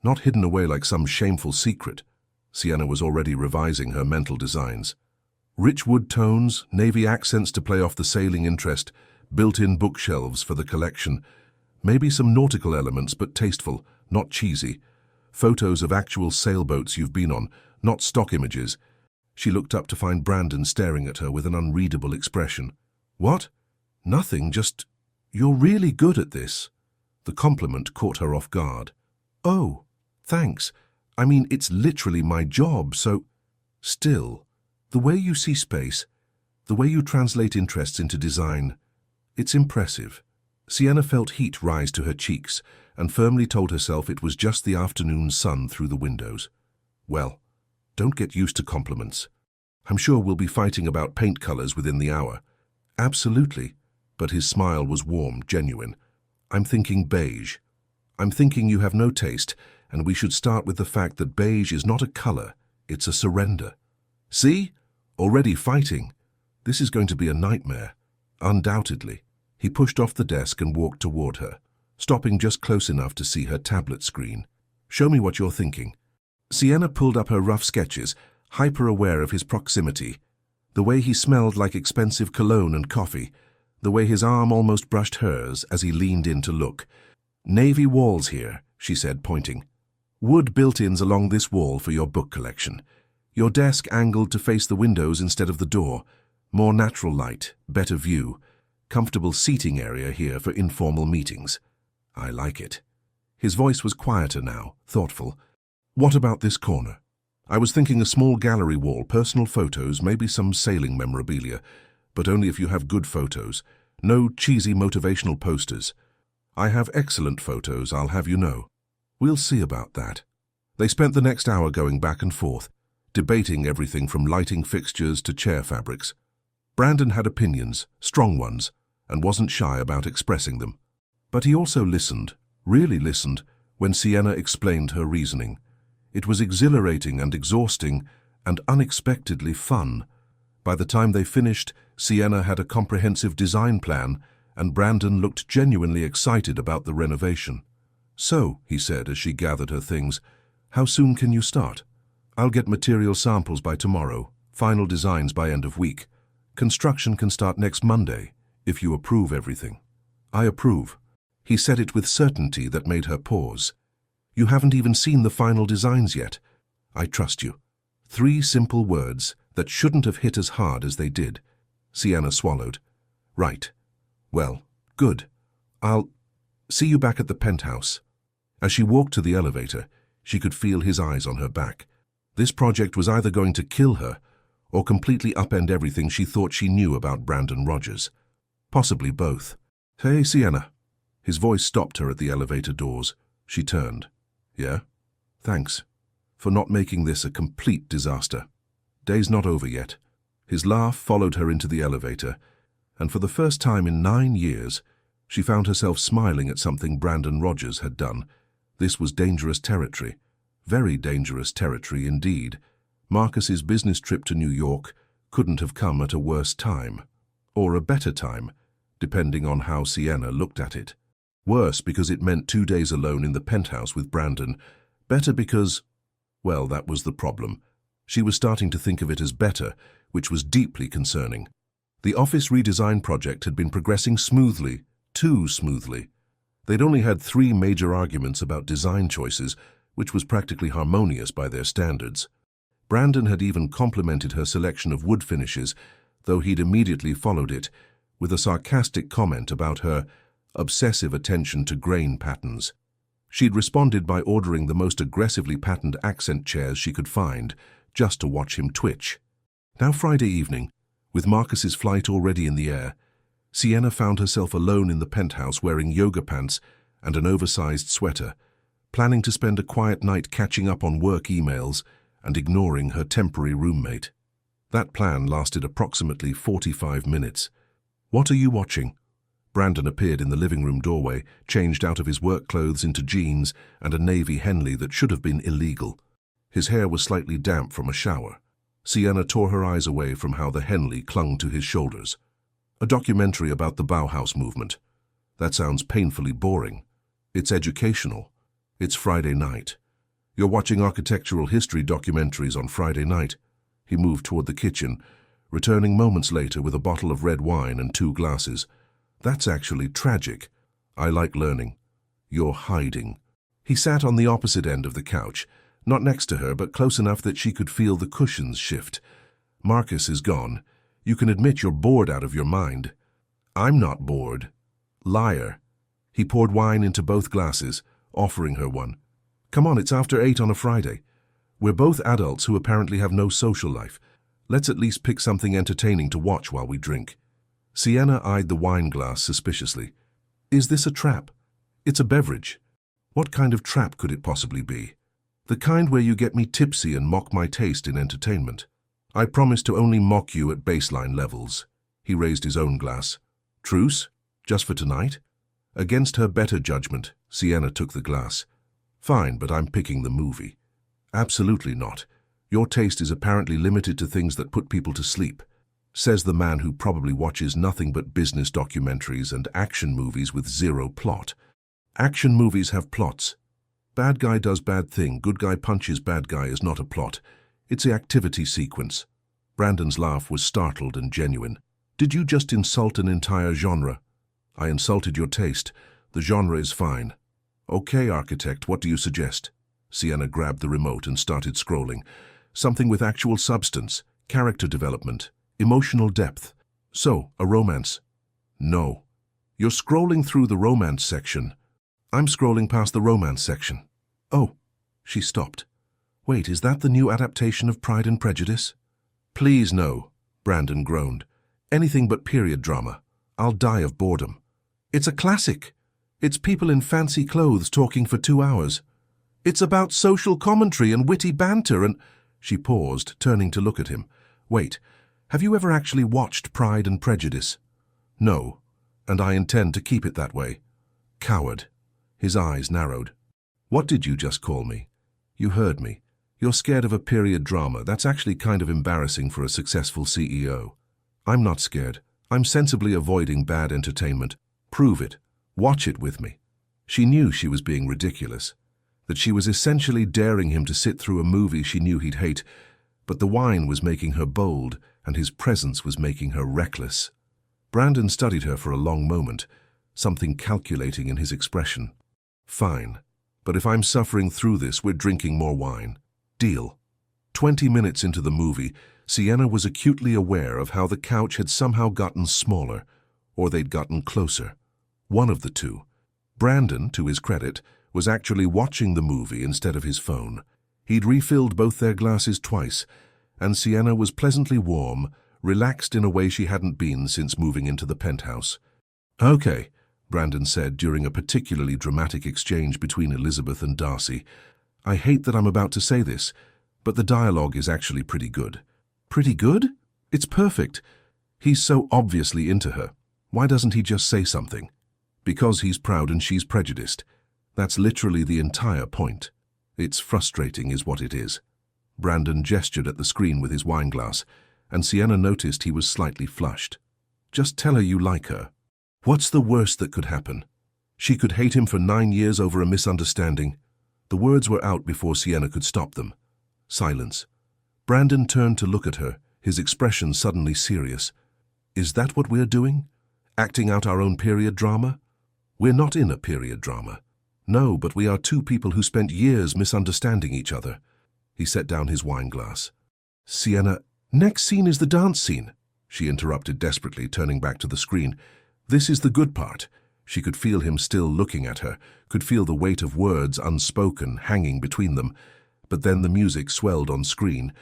A: not hidden away like some shameful secret. Sienna was already revising her mental designs. Rich wood tones, navy accents to play off the sailing interest, built-in bookshelves for the collection. Maybe some nautical elements, but tasteful, not cheesy. Photos of actual sailboats you've been on, not stock images. She looked up to find Brandon staring at her with an unreadable expression. What? Nothing, just, you're really good at this. The compliment caught her off guard. Oh, thanks. I mean, it's literally my job, so... Still, the way you see space, the way you translate interests into design, it's impressive. Sienna felt heat rise to her cheeks and firmly told herself it was just the afternoon sun through the windows. Well, don't get used to compliments. I'm sure we'll be fighting about paint colors within the hour. Absolutely, but his smile was warm, genuine. I'm thinking beige. I'm thinking you have no taste, and we should start with the fact that beige is not a color, it's a surrender. See? Already fighting. This is going to be a nightmare. Undoubtedly. He pushed off the desk and walked toward her, stopping just close enough to see her tablet screen. Show me what you're thinking. Sienna pulled up her rough sketches, hyper-aware of his proximity. The way he smelled like expensive cologne and coffee, the way his arm almost brushed hers as he leaned in to look. Navy walls here, she said, pointing. Wood built-ins along this wall for your book collection. Your desk angled to face the windows instead of the door. More natural light, better view. Comfortable seating area here for informal meetings. I like it. His voice was quieter now, thoughtful. What about this corner? I was thinking a small gallery wall, personal photos, maybe some sailing memorabilia, but only if you have good photos. No cheesy motivational posters. I have excellent photos, I'll have you know. We'll see about that. They spent the next hour going back and forth, debating everything from lighting fixtures to chair fabrics. Brandon had opinions, strong ones, and wasn't shy about expressing them. But he also listened, really listened, when Sienna explained her reasoning. It was exhilarating and exhausting and unexpectedly fun. By the time they finished, Sienna had a comprehensive design plan, and Brandon looked genuinely excited about the renovation. So, he said as she gathered her things, how soon can you start? I'll get material samples by tomorrow, final designs by end of week. Construction can start next Monday, if you approve everything. I approve. He said it with certainty that made her pause. You haven't even seen the final designs yet. I trust you. 3 simple words that shouldn't have hit as hard as they did. Sienna swallowed. Right. Well, good. I'll see you back at the penthouse. As she walked to the elevator, she could feel his eyes on her back. This project was either going to kill her or completely upend everything she thought she knew about Brandon Rogers. Possibly both. Hey, Sienna. His voice stopped her at the elevator doors. She turned. Yeah? Thanks. For not making this a complete disaster. Day's not over yet. His laugh followed her into the elevator, and for the first time in 9 years, she found herself smiling at something Brandon Rogers had done. This was dangerous territory. Very dangerous territory indeed. Marcus's business trip to New York couldn't have come at a worse time. Or a better time, depending on how Sienna looked at it. Worse because it meant 2 days alone in the penthouse with Brandon. Better because, well, that was the problem. She was starting to think of it as better, which was deeply concerning. The office redesign project had been progressing smoothly, too smoothly. They'd only had 3 major arguments about design choices, which was practically harmonious by their standards. Brandon had even complimented her selection of wood finishes, though he'd immediately followed it with a sarcastic comment about her obsessive attention to grain patterns. She'd responded by ordering the most aggressively patterned accent chairs she could find, just to watch him twitch. Now Friday evening, with Marcus's flight already in the air, Sienna found herself alone in the penthouse wearing yoga pants and an oversized sweater, planning to spend a quiet night catching up on work emails and ignoring her temporary roommate. That plan lasted approximately 45 minutes. What are you watching? Brandon appeared in the living room doorway, changed out of his work clothes into jeans and a navy Henley that should have been illegal. His hair was slightly damp from a shower. Sienna tore her eyes away from how the Henley clung to his shoulders. A documentary about the Bauhaus movement. That sounds painfully boring. It's educational. It's Friday night. You're watching architectural history documentaries on Friday night. He moved toward the kitchen, returning moments later with a bottle of red wine and 2 glasses. That's actually tragic. I like learning. You're hiding. He sat on the opposite end of the couch, not next to her, but close enough that she could feel the cushions shift. Marcus is gone. You can admit you're bored out of your mind. I'm not bored. Liar. He poured wine into both glasses, offering her one. Come on, it's after 8 on a Friday. We're both adults who apparently have no social life. Let's at least pick something entertaining to watch while we drink. Sienna eyed the wine glass suspiciously. Is this a trap? It's a beverage. What kind of trap could it possibly be? The kind where you get me tipsy and mock my taste in entertainment. I promise to only mock you at baseline levels. He raised his own glass. Truce? Just for tonight? Against her better judgment, Sienna took the glass. Fine, but I'm picking the movie. Absolutely not. Your taste is apparently limited to things that put people to sleep. Says the man who probably watches nothing but business documentaries and action movies with 0 plot. Action movies have plots. Bad guy does bad thing, good guy punches bad guy is not a plot. It's the activity sequence. Brandon's laugh was startled and genuine. Did you just insult an entire genre? I insulted your taste. The genre is fine. Okay, architect, what do you suggest? Sienna grabbed the remote and started scrolling. Something with actual substance, character development, emotional depth. So, a romance. No. You're scrolling through the romance section. I'm scrolling past the romance section. Oh, she stopped. Wait, is that the new adaptation of Pride and Prejudice? Please no, Brandon groaned. Anything but period drama. I'll die of boredom. It's a classic. It's people in fancy clothes talking for 2 hours. It's about social commentary and witty banter and... She paused, turning to look at him. Wait, have you ever actually watched Pride and Prejudice? No, and I intend to keep it that way. Coward. His eyes narrowed. What did you just call me? You heard me. You're scared of a period drama. That's actually kind of embarrassing for a successful CEO. I'm not scared. I'm sensibly avoiding bad entertainment. Prove it. Watch it with me. She knew she was being ridiculous, that she was essentially daring him to sit through a movie she knew he'd hate, but the wine was making her bold and his presence was making her reckless. Brandon studied her for a long moment, something calculating in his expression. Fine, but if I'm suffering through this, we're drinking more wine. Deal. 20 minutes into the movie, Sienna was acutely aware of how the couch had somehow gotten smaller, or they'd gotten closer. One of the two. Brandon, to his credit, was actually watching the movie instead of his phone. He'd refilled both their glasses twice, and Sienna was pleasantly warm, relaxed in a way she hadn't been since moving into the penthouse. Okay, Brandon said during a particularly dramatic exchange between Elizabeth and Darcy. I hate that I'm about to say this, but the dialogue is actually pretty good. Pretty good? It's perfect. He's so obviously into her. Why doesn't he just say something? Because he's proud and she's prejudiced. That's literally the entire point. It's frustrating is what it is. Brandon gestured at the screen with his wineglass, and Sienna noticed he was slightly flushed. Just tell her you like her. What's the worst that could happen? She could hate him for 9 years over a misunderstanding. The words were out before Sienna could stop them. Silence. Brandon turned to look at her, his expression suddenly serious. Is that what we're doing? Acting out our own period drama? We're not in a period drama. No, but we are two people who spent years misunderstanding each other. He set down his wineglass. Sienna, next scene is the dance scene, she interrupted desperately, turning back to the screen. This is the good part. She could feel him still looking at her, could feel the weight of words unspoken hanging between them. But then the music swelled on screen,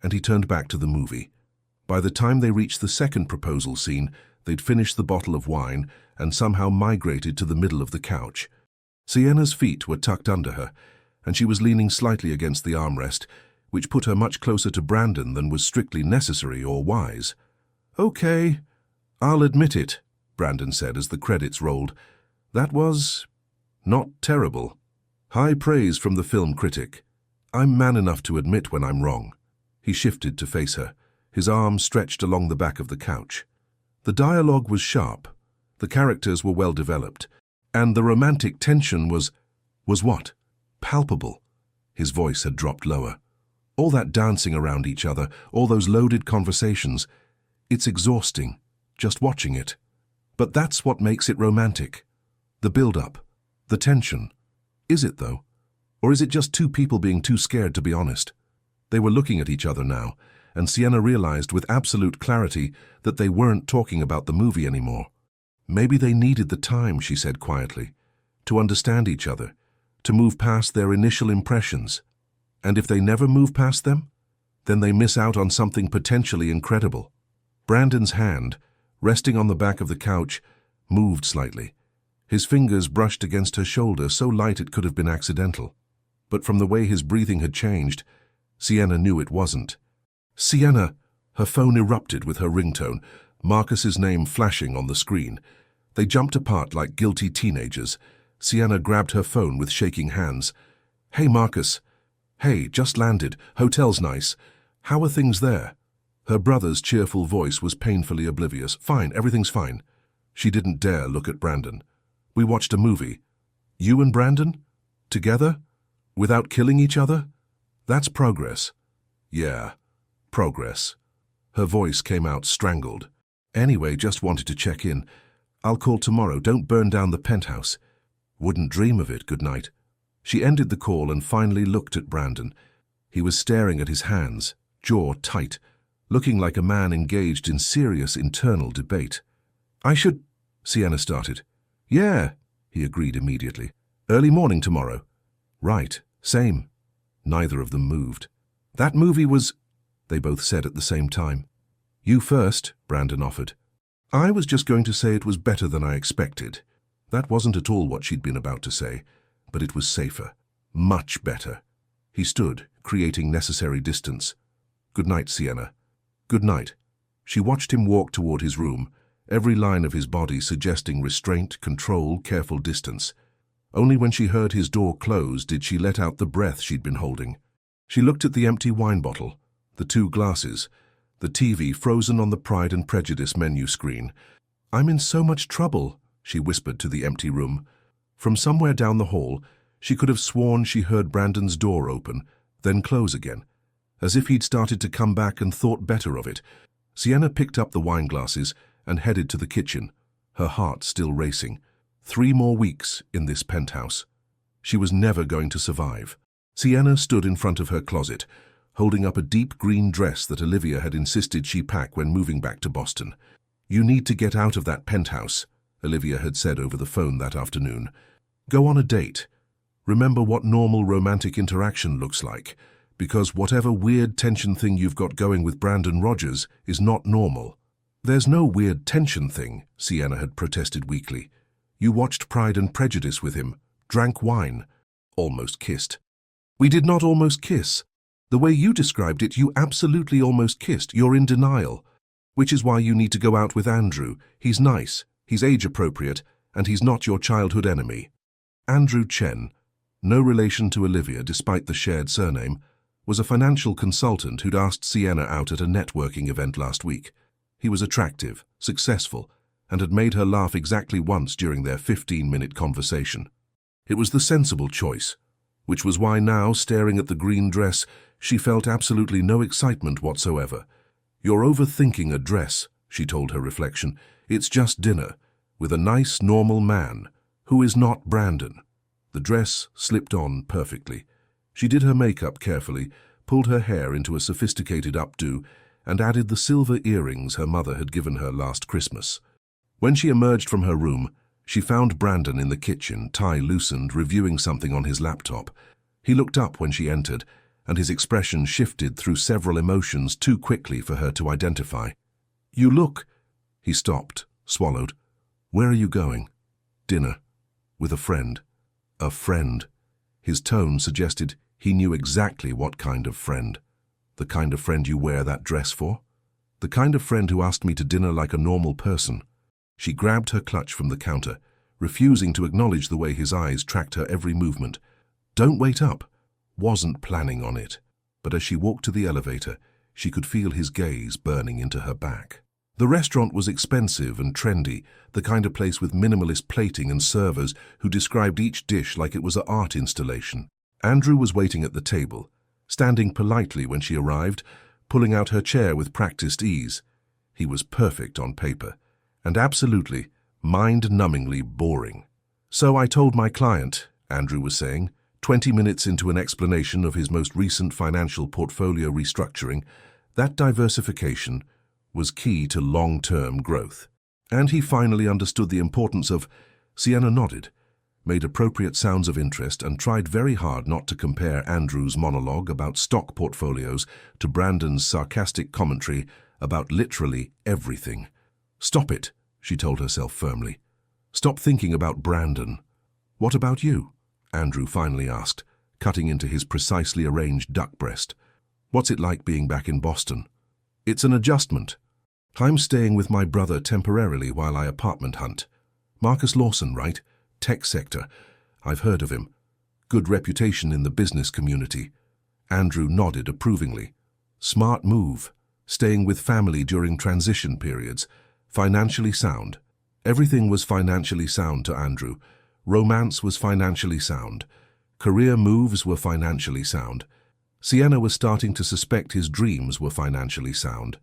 A: and he turned back to the movie. By the time they reached the second proposal scene, they'd finished the bottle of wine and somehow migrated to the middle of the couch. Sienna's feet were tucked under her, and she was leaning slightly against the armrest, which put her much closer to Brandon than was strictly necessary or wise. Okay, I'll admit it, Brandon said as the credits rolled. That was not terrible. High praise from the film critic. I'm man enough to admit when I'm wrong. He shifted to face her, his arm stretched along the back of the couch. The dialogue was sharp, the characters were well developed, and the romantic tension was what? Palpable. His voice had dropped lower. All that dancing around each other, all those loaded conversations, it's exhausting, just watching it. But that's what makes it romantic. The build-up, the tension. Is it, though? Or is it just two people being too scared to be honest? They were looking at each other now, and Sienna realized with absolute clarity that they weren't talking about the movie anymore. Maybe they needed the time, she said quietly, to understand each other, to move past their initial impressions. And if they never move past them, then they miss out on something potentially incredible. Brandon's hand, resting on the back of the couch, moved slightly. His fingers brushed against her shoulder, so light it could have been accidental. But from the way his breathing had changed, Sienna knew it wasn't. Sienna! Her phone erupted with her ringtone, Marcus's name flashing on the screen. They jumped apart like guilty teenagers. Sienna grabbed her phone with shaking hands. Hey, Marcus. Hey, just landed. Hotel's nice. How are things there? Her brother's cheerful voice was painfully oblivious. Fine, everything's fine. She didn't dare look at Brandon. We watched a movie. You and Brandon? Together? Without killing each other? That's progress. Yeah, progress. Her voice came out strangled. Anyway, just wanted to check in. I'll call tomorrow. Don't burn down the penthouse. Wouldn't dream of it. Good night. She ended the call and finally looked at Brandon. He was staring at his hands, jaw tight, looking like a man engaged in serious internal debate. I should... Sienna started. Yeah, he agreed immediately. Early morning tomorrow. Right, same. Neither of them moved. That movie was... They both said at the same time. You first, Brandon offered. I was just going to say it was better than I expected. That wasn't at all what she'd been about to say, but it was safer. Much better. He stood, creating necessary distance. Good night, Sienna. Good night. She watched him walk toward his room, every line of his body suggesting restraint, control, careful distance. Only when she heard his door close did she let out the breath she'd been holding. She looked at the empty wine bottle, the 2 glasses, the TV frozen on the Pride and Prejudice menu screen. I'm in so much trouble, she whispered to the empty room. From somewhere down the hall, she could have sworn she heard Brandon's door open, then close again, as if he'd started to come back and thought better of it. Sienna picked up the wine glasses and headed to the kitchen, her heart still racing. 3 more weeks in this penthouse. She was never going to survive. Sienna stood in front of her closet, holding up a deep green dress that Olivia had insisted she pack when moving back to Boston. You need to get out of that penthouse, Olivia had said over the phone that afternoon. Go on a date. Remember what normal romantic interaction looks like, because whatever weird tension thing you've got going with Brandon Rogers is not normal. There's no weird tension thing, Sienna had protested weakly. You watched Pride and Prejudice with him, drank wine, almost kissed. We did not almost kiss. The way you described it, you absolutely almost kissed. You're in denial. Which is why you need to go out with Andrew. He's nice, he's age-appropriate, and he's not your childhood enemy. Andrew Chen, no relation to Olivia despite the shared surname, was a financial consultant who'd asked Sienna out at a networking event last week. He was attractive, successful, and had made her laugh exactly once during their 15-minute conversation. It was the sensible choice, which was why now, staring at the green dress, she felt absolutely no excitement whatsoever. You're overthinking a dress, she told her reflection. It's just dinner, with a nice, normal man, who is not Brandon. The dress slipped on perfectly. She did her makeup carefully, pulled her hair into a sophisticated updo, and added the silver earrings her mother had given her last Christmas. When she emerged from her room, she found Brandon in the kitchen, tie loosened, reviewing something on his laptop. He looked up when she entered, and his expression shifted through several emotions too quickly for her to identify. "You look—" He stopped, swallowed. "Where are you going?" "Dinner. With a friend." "A friend." His tone suggested he knew exactly what kind of friend. "The kind of friend you wear that dress for?" "The kind of friend who asked me to dinner like a normal person." She grabbed her clutch from the counter, refusing to acknowledge the way his eyes tracked her every movement. "Don't wait up." Wasn't planning on it, but as she walked to the elevator, she could feel his gaze burning into her back. The restaurant was expensive and trendy, the kind of place with minimalist plating and servers who described each dish like it was an art installation. Andrew was waiting at the table, standing politely when she arrived, pulling out her chair with practiced ease. He was perfect on paper, and absolutely, mind-numbingly boring. "So I told my client," Andrew was saying, 20 minutes into an explanation of his most recent financial portfolio restructuring, that diversification was key to long-term growth. And he finally understood the importance of— Sienna nodded, made appropriate sounds of interest, and tried very hard not to compare Andrew's monologue about stock portfolios to Brandon's sarcastic commentary about literally everything. "Stop it," she told herself firmly. "Stop thinking about Brandon." "What about you?" Andrew finally asked, cutting into his precisely arranged duck breast. "What's it like being back in Boston?" "It's an adjustment. I'm staying with my brother temporarily while I apartment hunt. Marcus Lawson, right? Tech sector. I've heard of him. Good reputation in the business community." Andrew nodded approvingly. "Smart move. Staying with family during transition periods. Financially sound." Everything was financially sound to Andrew. Romance was financially sound. Career moves were financially sound. Sienna was starting to suspect his dreams were financially sound.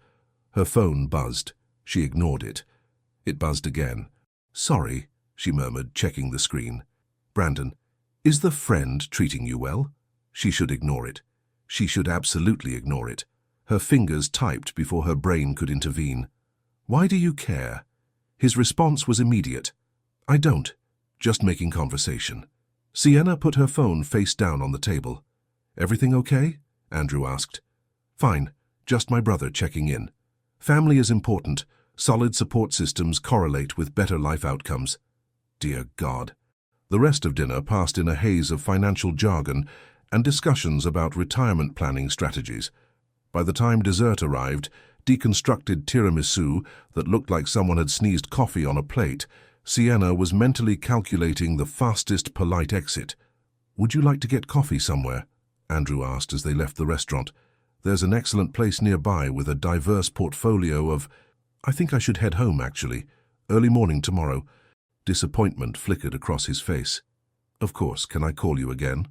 A: Her phone buzzed. She ignored it. It buzzed again. "Sorry," she murmured, checking the screen. "Brandon, is the friend treating you well?" She should ignore it. She should absolutely ignore it. Her fingers typed before her brain could intervene. "Why do you care?" His response was immediate. "I don't. Just making conversation." Sienna put her phone face down on the table. "Everything okay?" Andrew asked. "Fine. Just my brother checking in. Family is important. Solid support systems correlate with better life outcomes." Dear God. The rest of dinner passed in a haze of financial jargon and discussions about retirement planning strategies. By the time dessert arrived, deconstructed tiramisu that looked like someone had sneezed coffee on a plate, Sienna was mentally calculating the fastest polite exit. "Would you like to get coffee somewhere?" Andrew asked as they left the restaurant. "There's an excellent place nearby with a diverse portfolio of—" "I think I should head home, actually. Early morning tomorrow." Disappointment flickered across his face. "Of course, can I call you again?"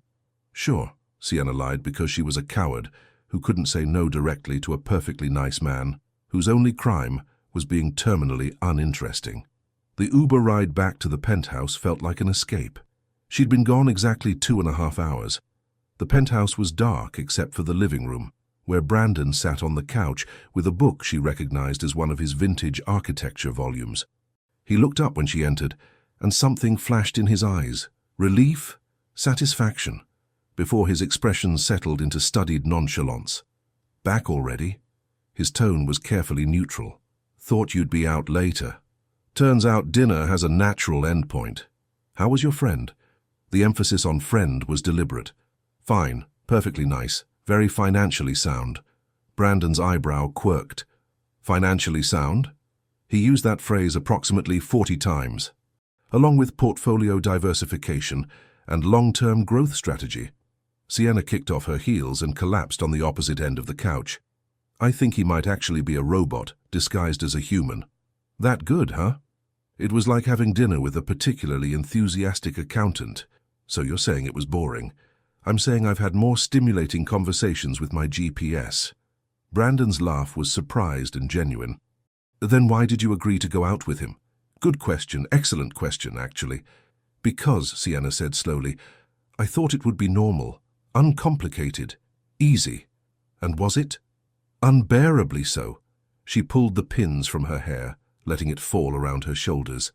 A: "Sure," Sienna lied because she was a coward who couldn't say no directly to a perfectly nice man, whose only crime was being terminally uninteresting. The Uber ride back to the penthouse felt like an escape. She'd been gone exactly 2.5 hours. The penthouse was dark except for the living room, where Brandon sat on the couch with a book she recognized as one of his vintage architecture volumes. He looked up when she entered, and something flashed in his eyes. Relief? Satisfaction? Before his expression settled into studied nonchalance. "Back already?" His tone was carefully neutral. "Thought you'd be out later." Turns out dinner has a natural endpoint. How was your friend? The emphasis on friend was deliberate. Fine, perfectly nice, very financially sound. Brandon's eyebrow quirked. Financially sound? He used that phrase approximately 40 times, along with portfolio diversification and long-term growth strategy. Sienna kicked off her heels and collapsed on the opposite end of the couch. I think he might actually be a robot, disguised as a human. That good, huh? It was like having dinner with a particularly enthusiastic accountant. So you're saying it was boring. I'm saying I've had more stimulating conversations with my GPS. Brandon's laugh was surprised and genuine. Then why did you agree to go out with him? Good question, excellent question, actually. Because, Sienna said slowly, I thought it would be normal, uncomplicated, easy. And was it? Unbearably so. She pulled the pins from her hair, letting it fall around her shoulders.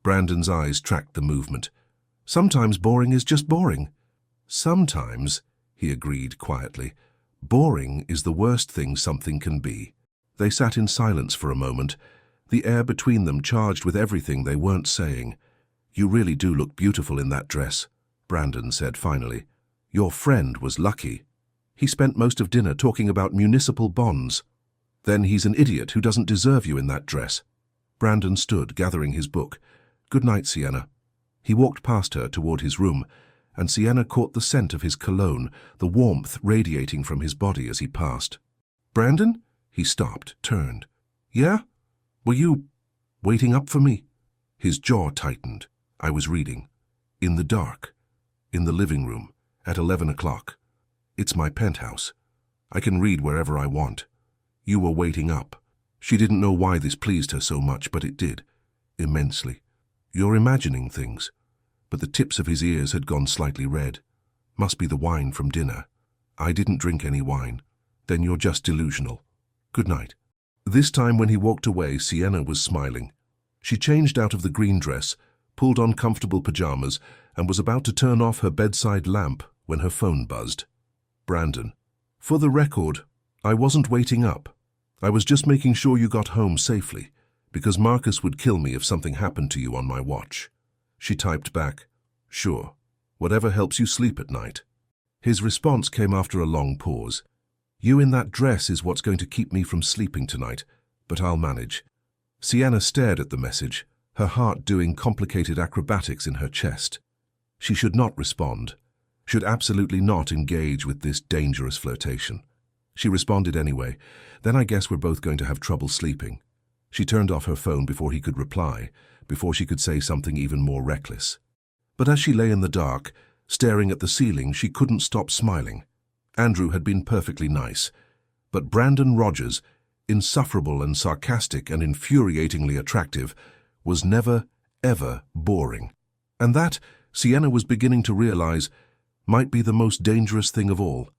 A: Brandon's eyes tracked the movement. Sometimes boring is just boring. Sometimes, he agreed quietly, boring is the worst thing something can be. They sat in silence for a moment, the air between them charged with everything they weren't saying. You really do look beautiful in that dress, Brandon said finally. Your friend was lucky. He spent most of dinner talking about municipal bonds. Then he's an idiot who doesn't deserve you in that dress. Brandon stood, gathering his book. Good night, Sienna. He walked past her toward his room, and Sienna caught the scent of his cologne, the warmth radiating from his body as he passed. Brandon? He stopped, turned. Yeah? Were you waiting up for me? His jaw tightened. I was reading. In the dark. In the living room. At 11 o'clock. It's my penthouse. I can read wherever I want. You were waiting up. She didn't know why this pleased her so much, but it did. Immensely. You're imagining things. But the tips of his ears had gone slightly red. Must be the wine from dinner. I didn't drink any wine. Then you're just delusional. Good night. This time when he walked away, Sienna was smiling. She changed out of the green dress, pulled on comfortable pajamas, and was about to turn off her bedside lamp when her phone buzzed. Brandon. For the record, I wasn't waiting up. I was just making sure you got home safely, because Marcus would kill me if something happened to you on my watch. She typed back, Sure, whatever helps you sleep at night. His response came after a long pause. You in that dress is what's going to keep me from sleeping tonight, but I'll manage. Sienna stared at the message, her heart doing complicated acrobatics in her chest. She should not respond, should absolutely not engage with this dangerous flirtation. She responded anyway. Then I guess we're both going to have trouble sleeping. She turned off her phone before he could reply, before she could say something even more reckless. But as she lay in the dark, staring at the ceiling, she couldn't stop smiling. Andrew had been perfectly nice, but Brandon Rogers, insufferable and sarcastic and infuriatingly attractive, was never, ever boring. And that, Sienna was beginning to realize, might be the most dangerous thing of all.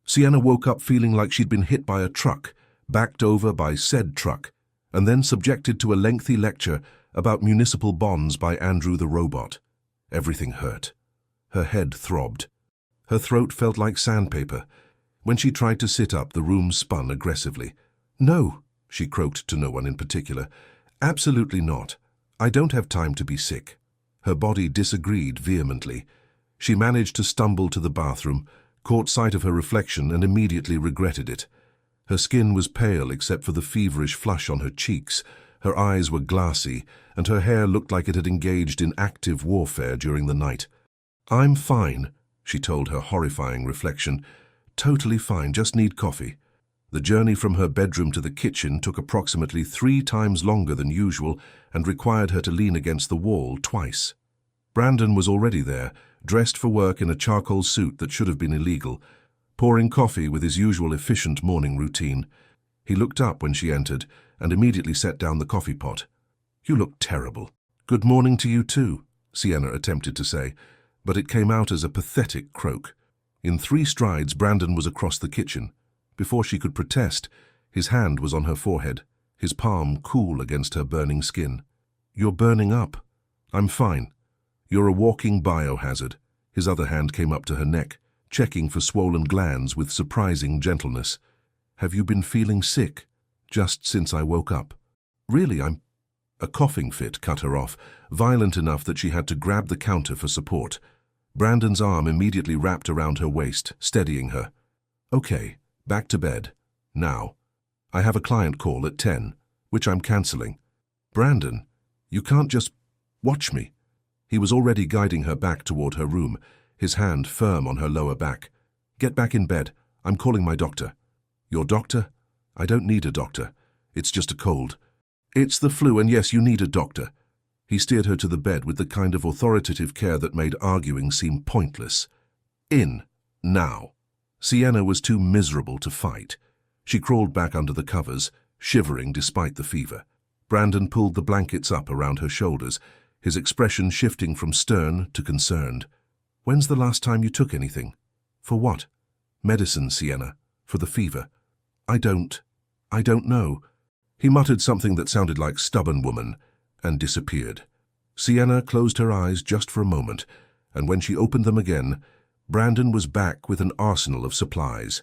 A: Sienna woke up feeling like she'd been hit by a truck, backed over by said truck, and then subjected to a lengthy lecture about municipal bonds by Andrew the robot. Everything hurt. Her head throbbed. Her throat felt like sandpaper. When she tried to sit up, the room spun aggressively. No, she croaked to no one in particular. Absolutely not. I don't have time to be sick. Her body disagreed vehemently. She managed to stumble to the bathroom, caught sight of her reflection and immediately regretted it. Her skin was pale except for the feverish flush on her cheeks. Her eyes were glassy, and her hair looked like it had engaged in active warfare during the night. I'm fine, she told her horrifying reflection. Totally fine, just need coffee. The journey from her bedroom to the kitchen took approximately 3 times longer than usual and required her to lean against the wall twice. Brandon was already there, dressed for work in a charcoal suit that should have been illegal, pouring coffee with his usual efficient morning routine. He looked up when she entered and immediately set down the coffee pot. You look terrible. Good morning to you too, Sienna attempted to say, but it came out as a pathetic croak. In 3 strides, Brandon was across the kitchen. Before she could protest, his hand was on her forehead, his palm cool against her burning skin. You're burning up. I'm fine. You're a walking biohazard. His other hand came up to her neck, checking for swollen glands with surprising gentleness. Have you been feeling sick? Just since I woke up. Really, I'm A coughing fit cut her off, violent enough that she had to grab the counter for support. Brandon's arm immediately wrapped around her waist, steadying her. Okay, back to bed. Now. I have a client call at 10, which I'm cancelling. Brandon, you can't just watch me. He was already guiding her back toward her room, his hand firm on her lower back. Get back in bed. I'm calling my doctor. Your doctor? I don't need a doctor. It's just a cold. It's the flu, and yes, you need a doctor. He steered her to the bed with the kind of authoritative care that made arguing seem pointless. In. Now. Sienna was too miserable to fight. She crawled back under the covers, shivering despite the fever. Brandon pulled the blankets up around her shoulders, his expression shifting from stern to concerned. When's the last time you took anything? For what? Medicine, Sienna. For the fever. I don't know. He muttered something that sounded like stubborn woman and disappeared. Sienna closed her eyes just for a moment, and when she opened them again, Brandon was back with an arsenal of supplies.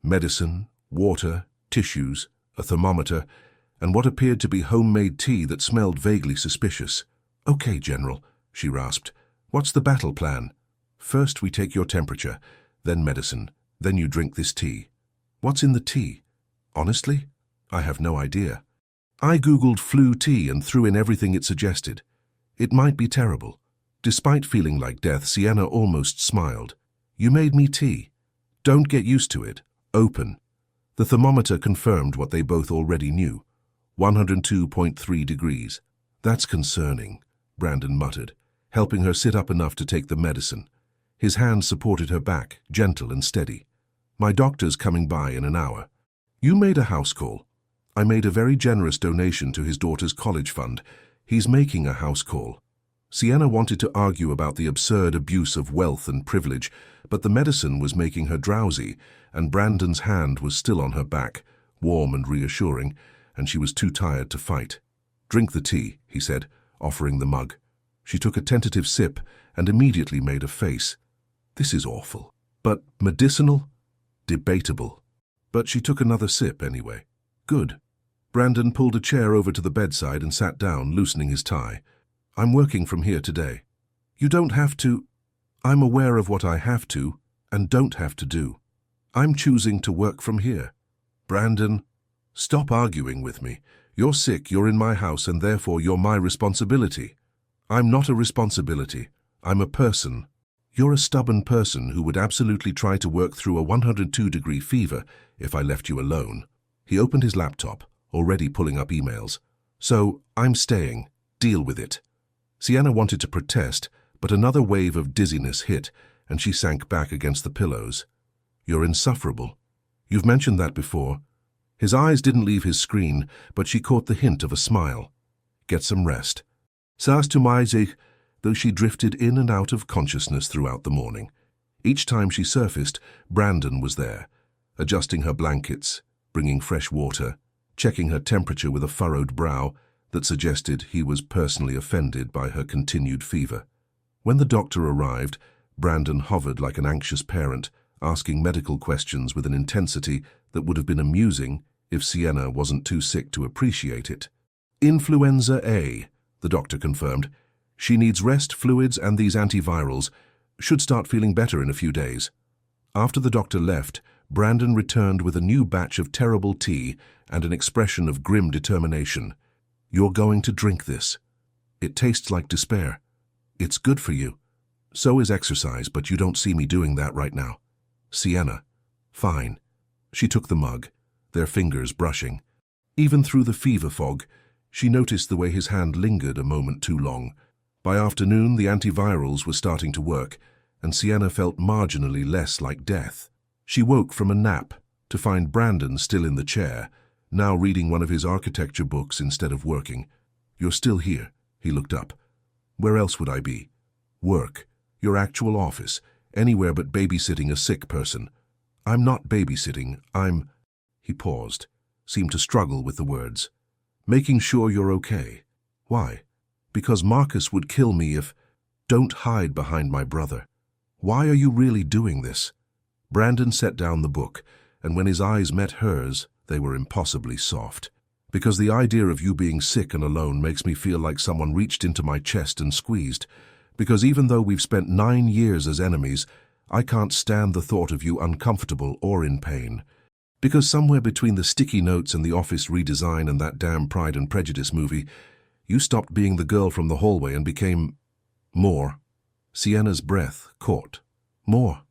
A: Medicine, water, tissues, a thermometer, and what appeared to be homemade tea that smelled vaguely suspicious. Okay, General, she rasped. What's the battle plan? First we take your temperature, then medicine, then you drink this tea. What's in the tea? Honestly? I have no idea. I googled flu tea and threw in everything it suggested. It might be terrible. Despite feeling like death, Sienna almost smiled. You made me tea. Don't get used to it. Open. The thermometer confirmed what they both already knew. 102.3 degrees. That's concerning, Brandon muttered, helping her sit up enough to take the medicine. His hand supported her back, gentle and steady. My doctor's coming by in an hour. You made a house call. I made a very generous donation to his daughter's college fund. He's making a house call. Sienna wanted to argue about the absurd abuse of wealth and privilege, but the medicine was making her drowsy, and Brandon's hand was still on her back, warm and reassuring, and she was too tired to fight. Drink the tea, he said, offering the mug. She took a tentative sip and immediately made a face. This is awful. But medicinal? Debatable. But she took another sip anyway. Good. Brandon pulled a chair over to the bedside and sat down, loosening his tie. I'm working from here today. You don't have to. I'm aware of what I have to and don't have to do. I'm choosing to work from here. Brandon, stop arguing with me. You're sick, you're in my house, and therefore you're my responsibility. I'm not a responsibility. I'm a person. You're a stubborn person who would absolutely try to work through a 102-degree fever if I left you alone. He opened his laptop, already pulling up emails. So, I'm staying. Deal with it. Sienna wanted to protest, but another wave of dizziness hit, and she sank back against the pillows. You're insufferable. You've mentioned that before. His eyes didn't leave his screen, but she caught the hint of a smile. Get some rest. Saß zu mir, though she drifted in and out of consciousness throughout the morning. Each time she surfaced, Brandon was there, adjusting her blankets, bringing fresh water, checking her temperature with a furrowed brow that suggested he was personally offended by her continued fever. When the doctor arrived, Brandon hovered like an anxious parent, asking medical questions with an intensity that would have been amusing if Sienna wasn't too sick to appreciate it. Influenza A, the doctor confirmed. She needs rest, fluids, and these antivirals. Should start feeling better in a few days. After the doctor left, Brandon returned with a new batch of terrible tea and an expression of grim determination. You're going to drink this. It tastes like despair. It's good for you. So is exercise, but you don't see me doing that right now. Sienna. Fine. She took the mug, their fingers brushing. Even through the fever fog, she noticed the way his hand lingered a moment too long. By afternoon, the antivirals were starting to work, and Sienna felt marginally less like death. She woke from a nap to find Brandon still in the chair, now reading one of his architecture books instead of working. You're still here, he looked up. Where else would I be? Work. Your actual office. Anywhere but babysitting a sick person. I'm not babysitting, I'm... He paused, seemed to struggle with the words. Making sure you're okay. Why? Because Marcus would kill me if... Don't hide behind my brother. Why are you really doing this? Brandon set down the book, and when his eyes met hers, they were impossibly soft. Because the idea of you being sick and alone makes me feel like someone reached into my chest and squeezed. Because even though we've spent 9 years as enemies, I can't stand the thought of you uncomfortable or in pain. Because somewhere between the sticky notes and the office redesign and that damn Pride and Prejudice movie, you stopped being the girl from the hallway and became more. Sienna's breath caught. More.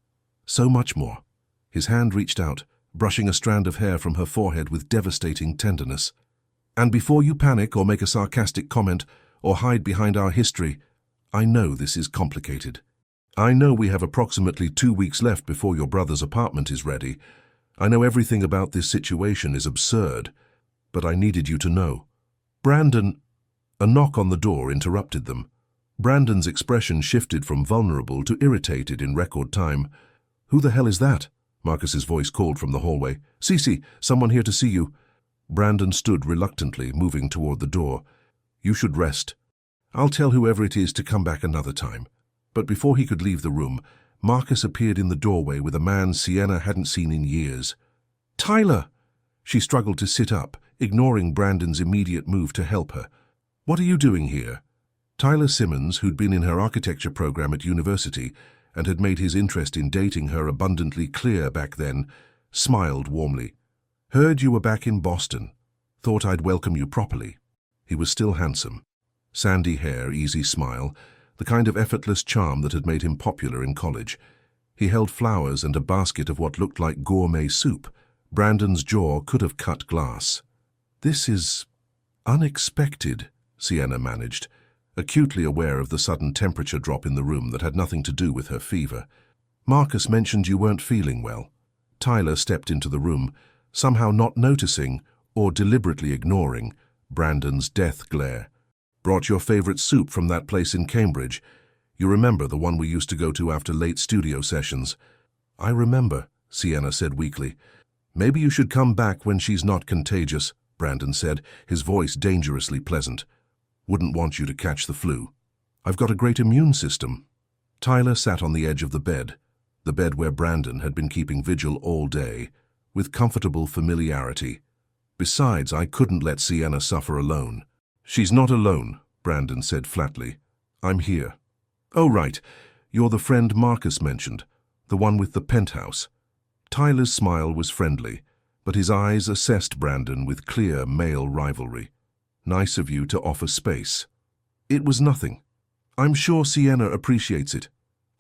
A: So much more. His hand reached out, brushing a strand of hair from her forehead with devastating tenderness. And before you panic or make a sarcastic comment or hide behind our history, I know this is complicated. I know we have approximately 2 weeks left before your brother's apartment is ready. I know everything about this situation is absurd, but I needed you to know. Brandon... A knock on the door interrupted them. Brandon's expression shifted from vulnerable to irritated in record time. "Who the hell is that?" Marcus's voice called from the hallway. "Cece, someone here to see you." Brandon stood reluctantly, moving toward the door. "You should rest. I'll tell whoever it is to come back another time." But before he could leave the room, Marcus appeared in the doorway with a man Sienna hadn't seen in years. "Tyler!" She struggled to sit up, ignoring Brandon's immediate move to help her. "What are you doing here?" Tyler Simmons, who'd been in her architecture program at university and had made his interest in dating her abundantly clear back then, smiled warmly. "Heard you were back in Boston. Thought I'd welcome you properly." He was still handsome. Sandy hair, easy smile, the kind of effortless charm that had made him popular in college. He held flowers and a basket of what looked like gourmet soup. Brandon's jaw could have cut glass. "This is unexpected," Sienna managed, acutely aware of the sudden temperature drop in the room that had nothing to do with her fever. "Marcus mentioned you weren't feeling well." Tyler stepped into the room, somehow not noticing, or deliberately ignoring, Brandon's death glare. "Brought your favorite soup from that place in Cambridge. You remember, the one we used to go to after late studio sessions?" "I remember," Sienna said weakly. "Maybe you should come back when she's not contagious," Brandon said, his voice dangerously pleasant. "Wouldn't want you to catch the flu. I've got a great immune system." Tyler sat on the edge of the bed where Brandon had been keeping vigil all day, with comfortable familiarity. "Besides, I couldn't let Sienna suffer alone." "She's not alone," Brandon said flatly. "I'm here." "Oh, right. You're the friend Marcus mentioned, the one with the penthouse." Tyler's smile was friendly, but his eyes assessed Brandon with clear male rivalry. "Nice of you to offer space." "It was nothing. I'm sure Sienna appreciates it."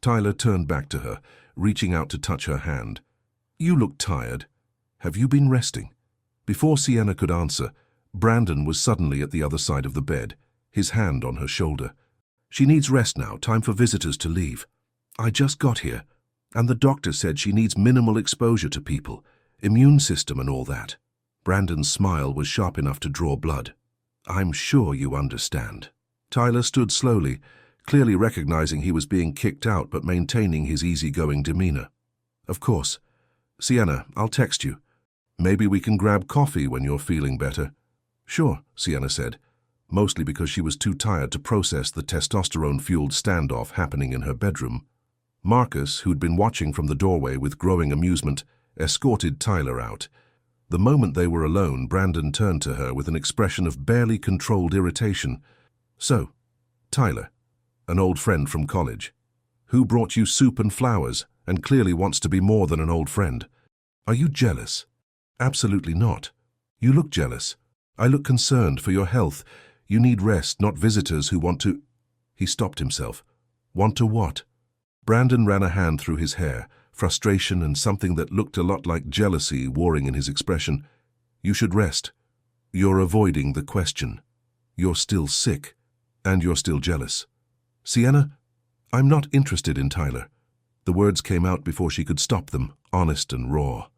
A: Tyler turned back to her, reaching out to touch her hand. "You look tired. Have you been resting?" Before Sienna could answer, Brandon was suddenly at the other side of the bed, his hand on her shoulder. "She needs rest now, time for visitors to leave. I just got here, and the doctor said she needs minimal exposure to people, immune system and all that." Brandon's smile was sharp enough to draw blood. "I'm sure you understand." Tyler stood slowly, clearly recognizing he was being kicked out but maintaining his easygoing demeanor. "Of course. Sienna, I'll text you. Maybe we can grab coffee when you're feeling better." "Sure," Sienna said, mostly because she was too tired to process the testosterone-fueled standoff happening in her bedroom. Marcus, who'd been watching from the doorway with growing amusement, escorted Tyler out. The moment they were alone, Brandon turned to her with an expression of barely controlled irritation. "So, Tyler, an old friend from college. Who brought you soup and flowers and clearly wants to be more than an old friend? Are you jealous?" "Absolutely not. You look jealous. I look concerned for your health. You need rest, not visitors who want to—" He stopped himself. "Want to what?" Brandon ran a hand through his hair, frustration and something that looked a lot like jealousy warring in his expression. "You should rest. You're avoiding the question. You're still sick, and you're still jealous." "Sienna, I'm not interested in Tyler." The words came out before she could stop them, honest and raw.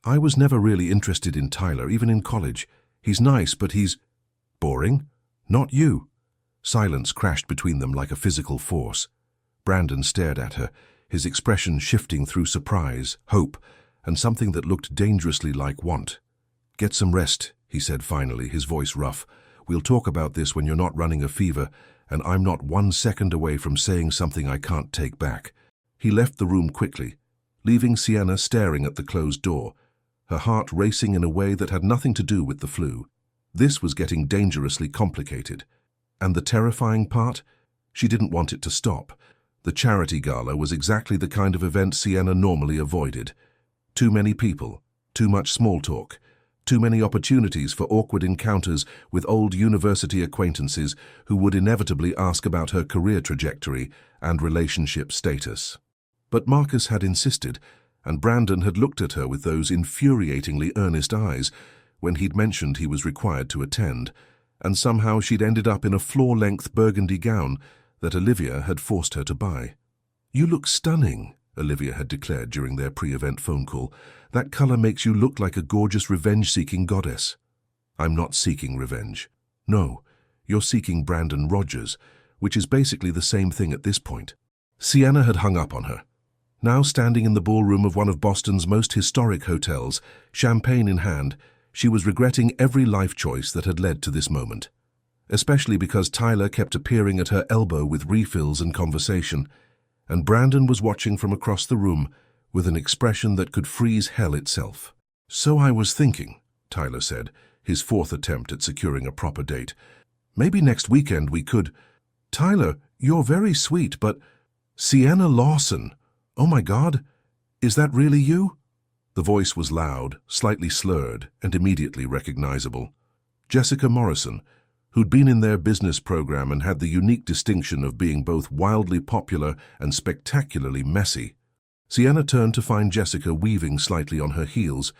A: "I was never really interested in Tyler, even in college. He's nice, but he's boring. Not you." Silence crashed between them like a physical force. Brandon stared at her, his expression shifting through surprise, hope, and something that looked dangerously like want. "Get some rest," he said finally, his voice rough. "We'll talk about this when you're not running a fever, and I'm not 1 second away from saying something I can't take back." He left the room quickly, leaving Sienna staring at the closed door, her heart racing in a way that had nothing to do with the flu. This was getting dangerously complicated. And the terrifying part? She didn't want it to stop. The charity gala was exactly the kind of event Sienna normally avoided. Too many people, too much small talk, too many opportunities for awkward encounters with old university acquaintances who would inevitably ask about her career trajectory and relationship status. But Marcus had insisted, and Brandon had looked at her with those infuriatingly earnest eyes when he'd mentioned he was required to attend, and somehow she'd ended up in a floor-length burgundy gown that Olivia had forced her to buy. "You look stunning," Olivia had declared during their pre-event phone call. "That color makes you look like a gorgeous revenge-seeking goddess." "I'm not seeking revenge. No, you're seeking Brandon Rogers, which is basically the same thing at this point." Sienna had hung up on her. Now standing in the ballroom of one of Boston's most historic hotels, champagne in hand, she was regretting every life choice that had led to this moment. Especially because Tyler kept appearing at her elbow with refills and conversation, and Brandon was watching from across the room with an expression that could freeze hell itself. "So I was thinking," Tyler said, his fourth attempt at securing a proper date. "Maybe next weekend we could—" "Tyler, you're very sweet, but—" "Sienna Lawson! Oh my God! Is that really you?" The voice was loud, slightly slurred, and immediately recognizable. Jessica Morrison, who'd been in their business program and had the unique distinction of being both wildly popular and spectacularly messy. Sienna turned to find Jessica weaving slightly on her heels,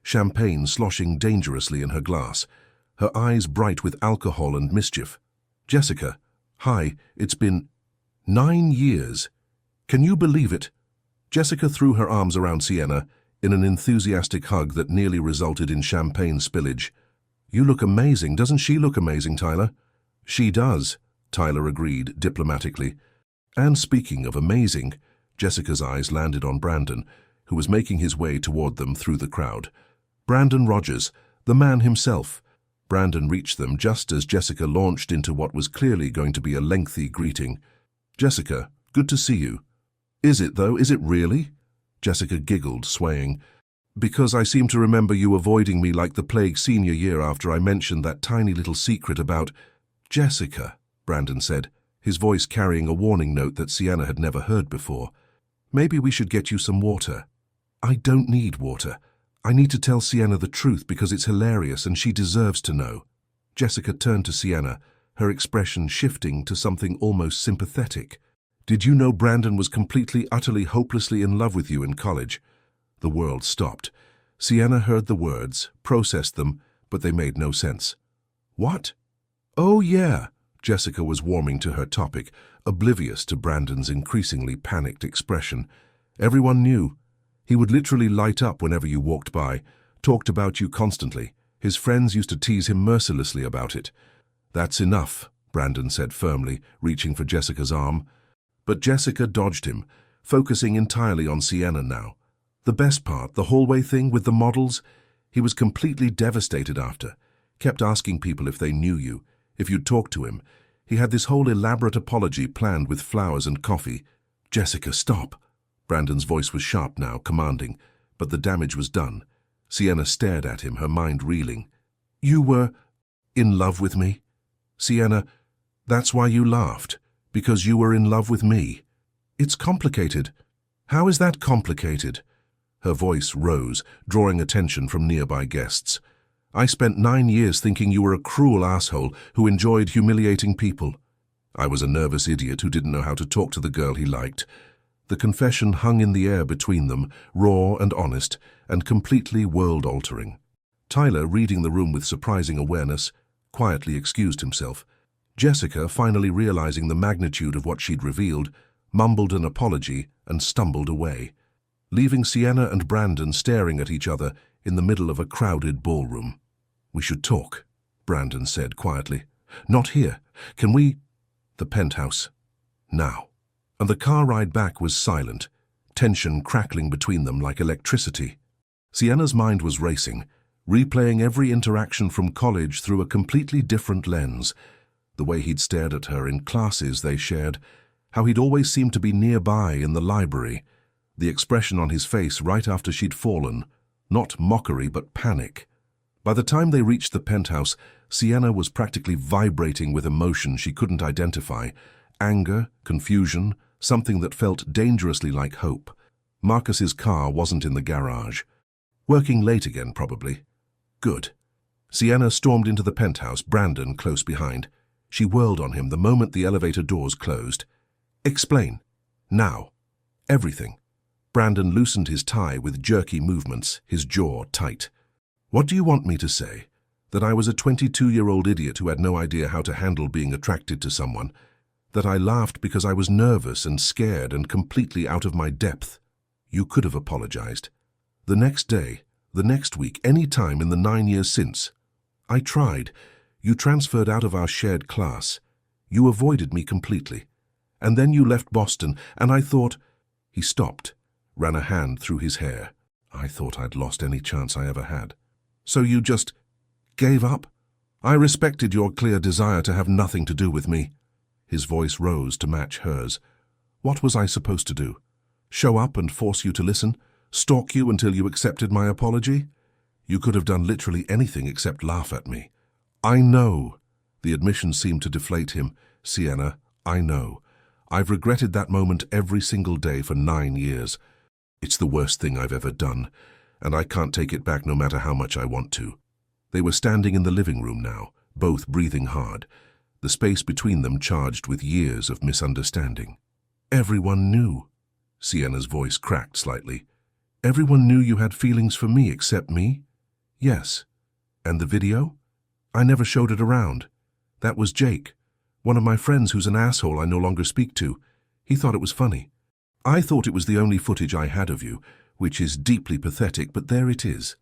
A: champagne sloshing dangerously in her glass, her eyes bright with alcohol and mischief. "Jessica, hi, it's been 9 years. Can you believe it?" Jessica threw her arms around Sienna in an enthusiastic hug that nearly resulted in champagne spillage. "You look amazing. Doesn't she look amazing, Tyler?" "She does," Tyler agreed diplomatically. "And speaking of amazing," Jessica's eyes landed on Brandon, who was making his way toward them through the crowd. Brandon Rogers, the man himself. Brandon reached them just as Jessica launched into what was clearly going to be a lengthy greeting. "Jessica, good to see you." "Is it, though? Is it really?" Jessica giggled, swaying. "Because I seem to remember you avoiding me like the plague senior year after I mentioned that tiny little secret about—" "Jessica," Brandon said, his voice carrying a warning note that Sienna had never heard before. "Maybe we should get you some water." "I don't need water. I need to tell Sienna the truth because it's hilarious and she deserves to know." Jessica turned to Sienna, her expression shifting to something almost sympathetic. "Did you know Brandon was completely, utterly, hopelessly in love with you in college?" The world stopped. Sienna heard the words, processed them, but they made no sense. "What?" "Oh, yeah." Jessica was warming to her topic, oblivious to Brandon's increasingly panicked expression. "Everyone knew. He would literally light up whenever you walked by, talked about you constantly. His friends used to tease him mercilessly about it." "That's enough," Brandon said firmly, reaching for Jessica's arm. But Jessica dodged him, focusing entirely on Sienna now. The best part, the hallway thing with the models, he was completely devastated after. Kept asking people if they knew you, if you'd talked to him. He had this whole elaborate apology planned with flowers and coffee. "Jessica, stop." Brandon's voice was sharp now, commanding, but the damage was done. Sienna stared at him, her mind reeling. "You were in love with me?" "Sienna, that's why you laughed, because you were in love with me." "It's complicated." "How is that complicated?" Her voice rose, drawing attention from nearby guests. "I spent 9 years thinking you were a cruel asshole who enjoyed humiliating people." "I was a nervous idiot who didn't know how to talk to the girl he liked." The confession hung in the air between them, raw and honest, and completely world-altering. Tyler, reading the room with surprising awareness, quietly excused himself. Jessica, finally realizing the magnitude of what she'd revealed, mumbled an apology and stumbled away, leaving Sienna and Brandon staring at each other in the middle of a crowded ballroom. "We should talk," Brandon said quietly. "Not here. Can we—" "The penthouse. Now." And the car ride back was silent, tension crackling between them like electricity. Sienna's mind was racing, replaying every interaction from college through a completely different lens. The way he'd stared at her in classes they shared, how he'd always seemed to be nearby in the library, the expression on his face right after she'd fallen, not mockery but panic. By the time they reached the penthouse, Sienna was practically vibrating with emotion she couldn't identify. Anger, confusion, something that felt dangerously like hope. Marcus's car wasn't in the garage. Working late again, probably. Good. Sienna stormed into the penthouse, Brandon close behind. She whirled on him the moment the elevator doors closed. Explain. Now. Everything. Brandon loosened his tie with jerky movements, his jaw tight. What do you want me to say? That I was a 22-year-old idiot who had no idea how to handle being attracted to someone? That I laughed because I was nervous and scared and completely out of my depth? You could have apologized. The next day, the next week, any time in the 9 years since. I tried. You transferred out of our shared class. You avoided me completely. And then you left Boston, and I thought... He stopped, ran a hand through his hair. I thought I'd lost any chance I ever had. So you just gave up? I respected your clear desire to have nothing to do with me. His voice rose to match hers. What was I supposed to do? Show up and force you to listen? Stalk you until you accepted my apology? You could have done literally anything except laugh at me. I know. The admission seemed to deflate him. Sienna, I know. I've regretted that moment every single day for 9 years. It's the worst thing I've ever done, and I can't take it back no matter how much I want to. They were standing in the living room now, both breathing hard, the space between them charged with years of misunderstanding. Everyone knew. Sienna's voice cracked slightly. Everyone knew you had feelings for me except me? Yes. And the video? I never showed it around. That was Jake, one of my friends who's an asshole I no longer speak to. He thought it was funny. I thought it was the only footage I had of you, which is deeply pathetic, but there it is.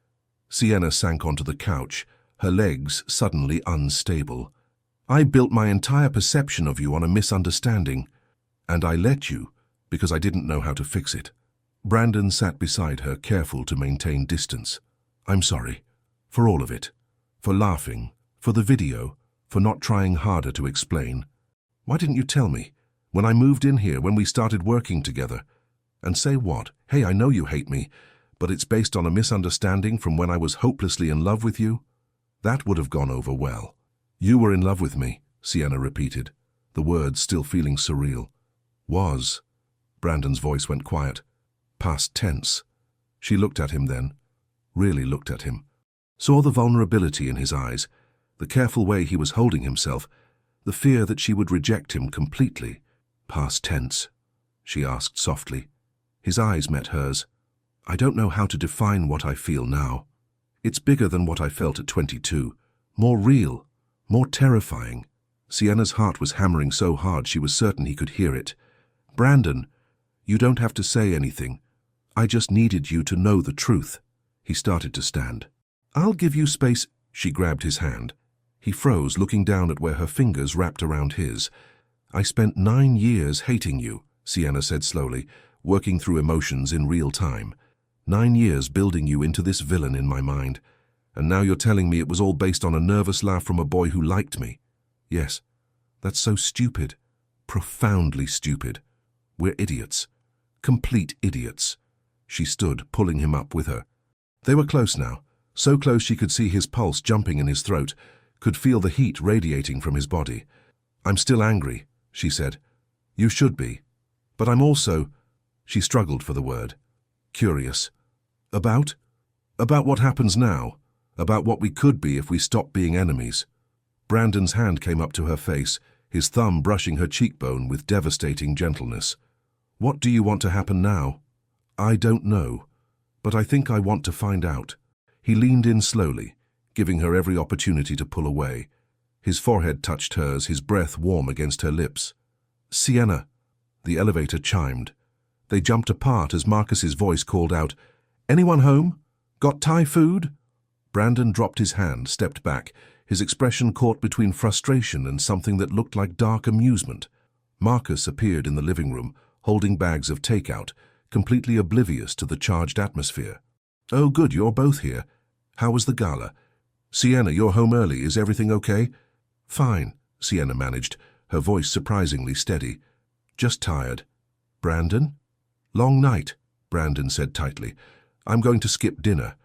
A: Sienna sank onto the couch, her legs suddenly unstable. I built my entire perception of you on a misunderstanding, and I let you because I didn't know how to fix it. Brandon sat beside her, careful to maintain distance. I'm sorry. For all of it. For laughing. For the video. For not trying harder to explain. Why didn't you tell me? When I moved in here, when we started working together. And say what? Hey, I know you hate me, but it's based on a misunderstanding from when I was hopelessly in love with you? That would have gone over well. You were in love with me, Sienna repeated, the words still feeling surreal. Was. Brandon's voice went quiet. Past tense. She looked at him then. Really looked at him. Saw the vulnerability in his eyes, the careful way he was holding himself, the fear that she would reject him completely. Past tense, she asked softly. His eyes met hers. I don't know how to define what I feel now. It's bigger than what I felt at 22. More real. More terrifying. Sienna's heart was hammering so hard she was certain he could hear it. Brandon, you don't have to say anything. I just needed you to know the truth. He started to stand. I'll give you space. She grabbed his hand. He froze, looking down at where her fingers wrapped around his. I spent 9 years hating you, Sienna said slowly, working through emotions in real time. 9 years building you into this villain in my mind. And now you're telling me it was all based on a nervous laugh from a boy who liked me. Yes, that's so stupid. Profoundly stupid. We're idiots. Complete idiots. She stood, pulling him up with her. They were close now, so close she could see his pulse jumping in his throat, could feel the heat radiating from his body. I'm still angry, she said. You should be. But I'm also... She struggled for the word. Curious. About? About what happens now. About what we could be if we stopped being enemies. Brandon's hand came up to her face, his thumb brushing her cheekbone with devastating gentleness. What do you want to happen now? I don't know, but I think I want to find out. He leaned in slowly, giving her every opportunity to pull away. His forehead touched hers, his breath warm against her lips. Sienna. The elevator chimed. They jumped apart as Marcus's voice called out, Anyone home? Got Thai food? Brandon dropped his hand, stepped back, his expression caught between frustration and something that looked like dark amusement. Marcus appeared in the living room, holding bags of takeout, completely oblivious to the charged atmosphere. Oh, good, you're both here. How was the gala? Sienna, you're home early. Is everything okay? Fine, Sienna managed, her voice surprisingly steady. Just tired. Brandon? Long night, Brandon said tightly. I'm going to skip dinner.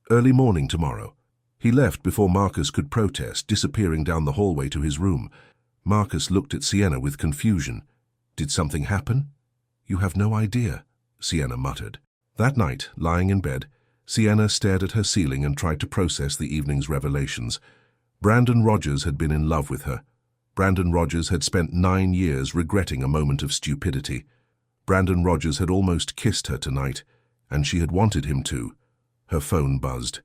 A: Early morning tomorrow. He left before Marcus could protest, disappearing down the hallway to his room. Marcus looked at Sienna with confusion. "Did something happen?" "You have no idea," Sienna muttered. That night, lying in bed, Sienna stared at her ceiling and tried to process the evening's revelations. Brandon Rogers had been in love with her. Brandon Rogers had spent 9 years regretting a moment of stupidity. Brandon Rogers had almost kissed her tonight, and she had wanted him to. Her phone buzzed.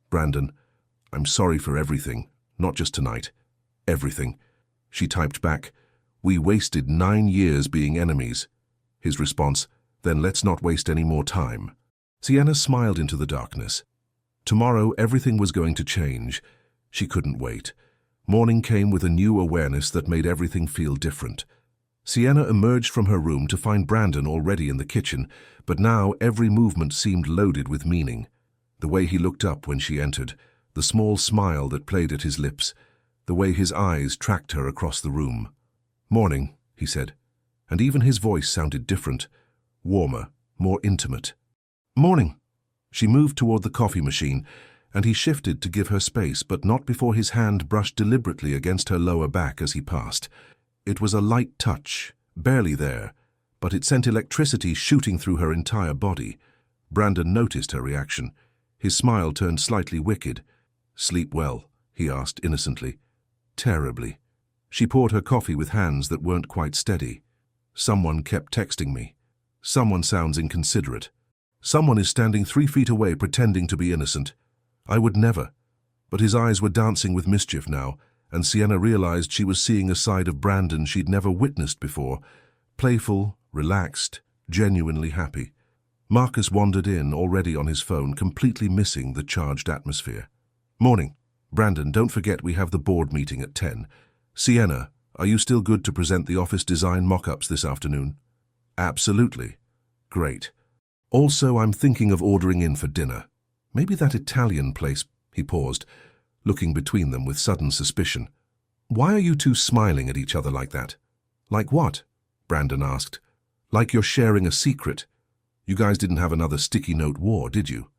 A: "Brandon, I'm sorry for everything, not just tonight. Everything." She typed back, "We wasted 9 years being enemies." His response, "Then let's not waste any more time." Sienna smiled into the darkness. Tomorrow everything was going to change. She couldn't wait. Morning came with a new awareness that made everything feel different. Sienna emerged from her room to find Brandon already in the kitchen, but now every movement seemed loaded with meaning. The way he looked up when she entered, the small smile that played at his lips, the way his eyes tracked her across the room. "Morning," he said, and even his voice sounded different, warmer, more intimate. "Morning." She moved toward the coffee machine, and he shifted to give her space, but not before his hand brushed deliberately against her lower back as he passed. It was a light touch, barely there, but it sent electricity shooting through her entire body. Brandon noticed her reaction. His smile turned slightly wicked. "Sleep well?" he asked innocently. "Terribly." She poured her coffee with hands that weren't quite steady. "Someone kept texting me. Someone sounds inconsiderate. Someone is standing 3 feet away pretending to be innocent. I would never." But his eyes were dancing with mischief now, and Sienna realized she was seeing a side of Brandon she'd never witnessed before. Playful, relaxed, genuinely happy. Marcus wandered in, already on his phone, completely missing the charged atmosphere. "Morning. Brandon, don't forget we have the board meeting at 10. Sienna, are you still good to present the office design mock-ups this afternoon?" "Absolutely." "Great. Also, I'm thinking of ordering in for dinner. Maybe that Italian place." He paused, looking between them with sudden suspicion. "Why are you two smiling at each other like that?" "Like what?" Brandon asked. "Like you're sharing a secret. You guys didn't have another sticky note war, did you?"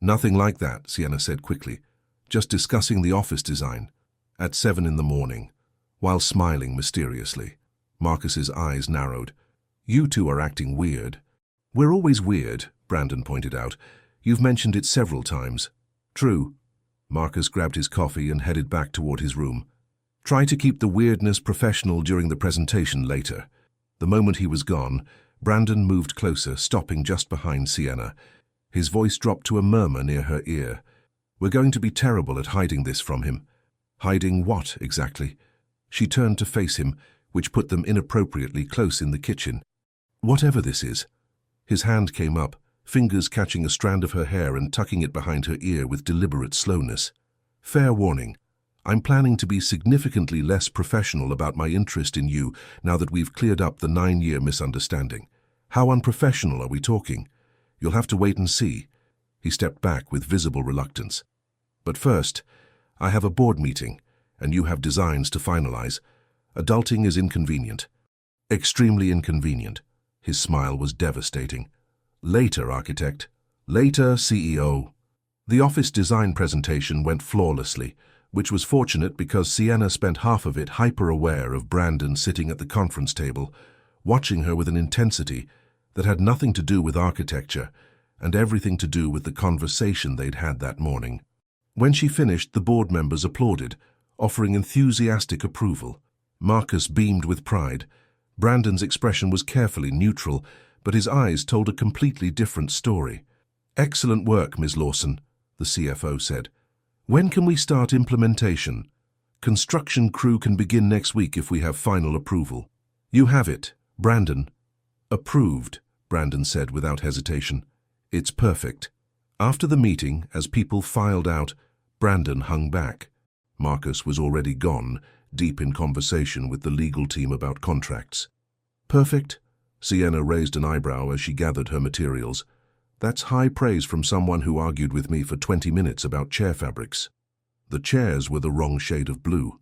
A: "Nothing like that," Sienna said quickly. "Just discussing the office design." At 7 in the morning, while smiling mysteriously. Marcus's eyes narrowed. "You two are acting weird." "We're always weird," Brandon pointed out. "You've mentioned it several times." "True." Marcus grabbed his coffee and headed back toward his room. "Try to keep the weirdness professional during the presentation later." The moment he was gone, Brandon moved closer, stopping just behind Sienna. His voice dropped to a murmur near her ear. "We're going to be terrible at hiding this from him." "Hiding what, exactly?" She turned to face him, which put them inappropriately close in the kitchen. "Whatever this is." His hand came up, fingers catching a strand of her hair and tucking it behind her ear with deliberate slowness. "Fair warning. I'm planning to be significantly less professional about my interest in you now that we've cleared up the 9-year misunderstanding. How unprofessional are we talking? You'll have to wait and see." He stepped back with visible reluctance. "But first, I have a board meeting, and you have designs to finalize. Adulting is inconvenient." "Extremely inconvenient." His smile was devastating. "Later, architect. Later, CEO." The office design presentation went flawlessly, which was fortunate because Sienna spent half of it hyper-aware of Brandon sitting at the conference table, watching her with an intensity that had nothing to do with architecture and everything to do with the conversation they'd had that morning. When she finished, the board members applauded, offering enthusiastic approval. Marcus beamed with pride. Brandon's expression was carefully neutral, but his eyes told a completely different story. "Excellent work, Ms. Lawson," the CFO said. "When can we start implementation?" "Construction crew can begin next week if we have final approval." "You have it, Brandon." "Approved," Brandon said without hesitation. "It's perfect." After the meeting, as people filed out, Brandon hung back. Marcus was already gone, deep in conversation with the legal team about contracts. "Perfect?" Sienna raised an eyebrow as she gathered her materials. "That's high praise from someone who argued with me for 20 minutes about chair fabrics." The chairs were the wrong shade of blue.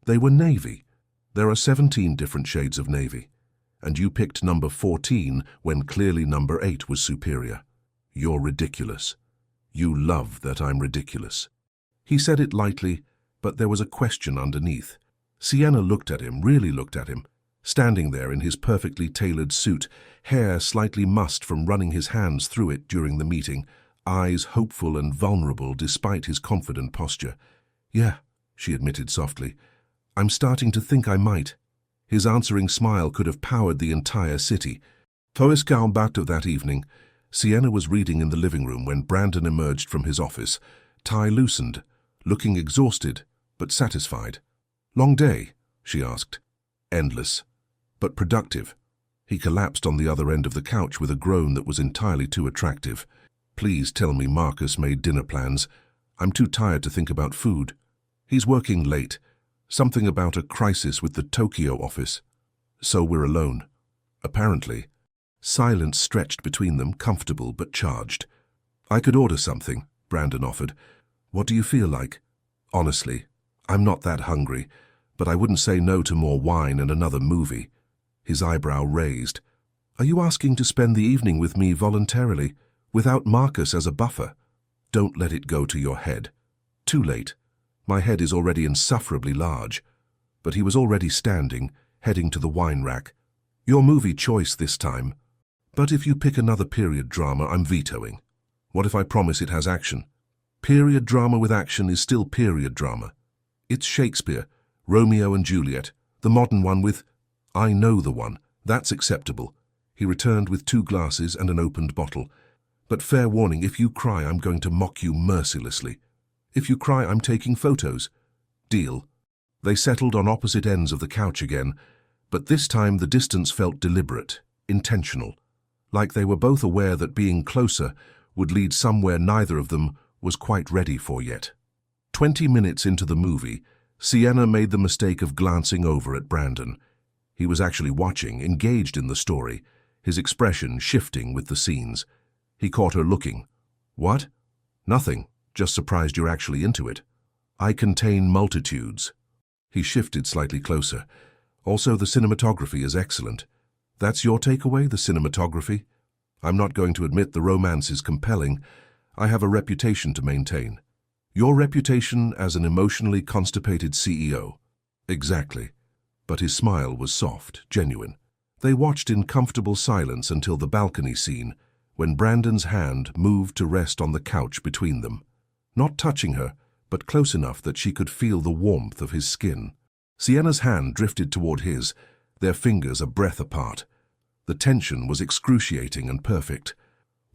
A: They were navy. There are 17 different shades of navy. And you picked number 14 when clearly number 8 was superior. You're ridiculous. You love that I'm ridiculous. He said it lightly, but there was a question underneath. Sienna looked at him, really looked at him, standing there in his perfectly tailored suit, hair slightly mussed from running his hands through it during the meeting, eyes hopeful and vulnerable despite his confident posture. "Yeah," she admitted softly. "I'm starting to think I might." His answering smile could have powered the entire city. Toiscal back of that evening, Sienna was reading in the living room when Brandon emerged from his office, tie loosened, looking exhausted but satisfied. "Long day?" she asked. "Endless, but productive." He collapsed on the other end of the couch with a groan that was entirely too attractive. "Please tell me Marcus made dinner plans. I'm too tired to think about food. He's working late. Something about a crisis with the Tokyo office. So we're alone." Apparently. Silence stretched between them, comfortable but charged. "I could order something," Brandon offered. "What do you feel like?" "Honestly, I'm not that hungry, but I wouldn't say no to more wine and another movie." His eyebrow raised. "Are you asking to spend the evening with me voluntarily, without Marcus as a buffer?" "Don't let it go to your head." "Too late. My head is already insufferably large." But he was already standing, heading to the wine rack. "Your movie choice this time. But if you pick another period drama, I'm vetoing. What if I promise it has action?" "Period drama with action is still period drama. It's Shakespeare, Romeo and Juliet, the modern one with—" "I know the one. That's acceptable." He returned with 2 glasses and an opened bottle. "But fair warning, if you cry, I'm going to mock you mercilessly. If you cry, I'm taking photos." "Deal." They settled on opposite ends of the couch again, but this time the distance felt deliberate, intentional, like they were both aware that being closer would lead somewhere neither of them was quite ready for yet. 20 minutes into the movie, Sienna made the mistake of glancing over at Brandon. He was actually watching, engaged in the story, his expression shifting with the scenes. He caught her looking. "What?" "Nothing. Just surprised you're actually into it." "I contain multitudes." He shifted slightly closer. "Also, the cinematography is excellent." "That's your takeaway, the cinematography?" "I'm not going to admit the romance is compelling. I have a reputation to maintain." "Your reputation as an emotionally constipated CEO." "Exactly." But his smile was soft, genuine. They watched in comfortable silence until the balcony scene, when Brandon's hand moved to rest on the couch between them. Not touching her, but close enough that she could feel the warmth of his skin. Sienna's hand drifted toward his, their fingers a breath apart. The tension was excruciating and perfect.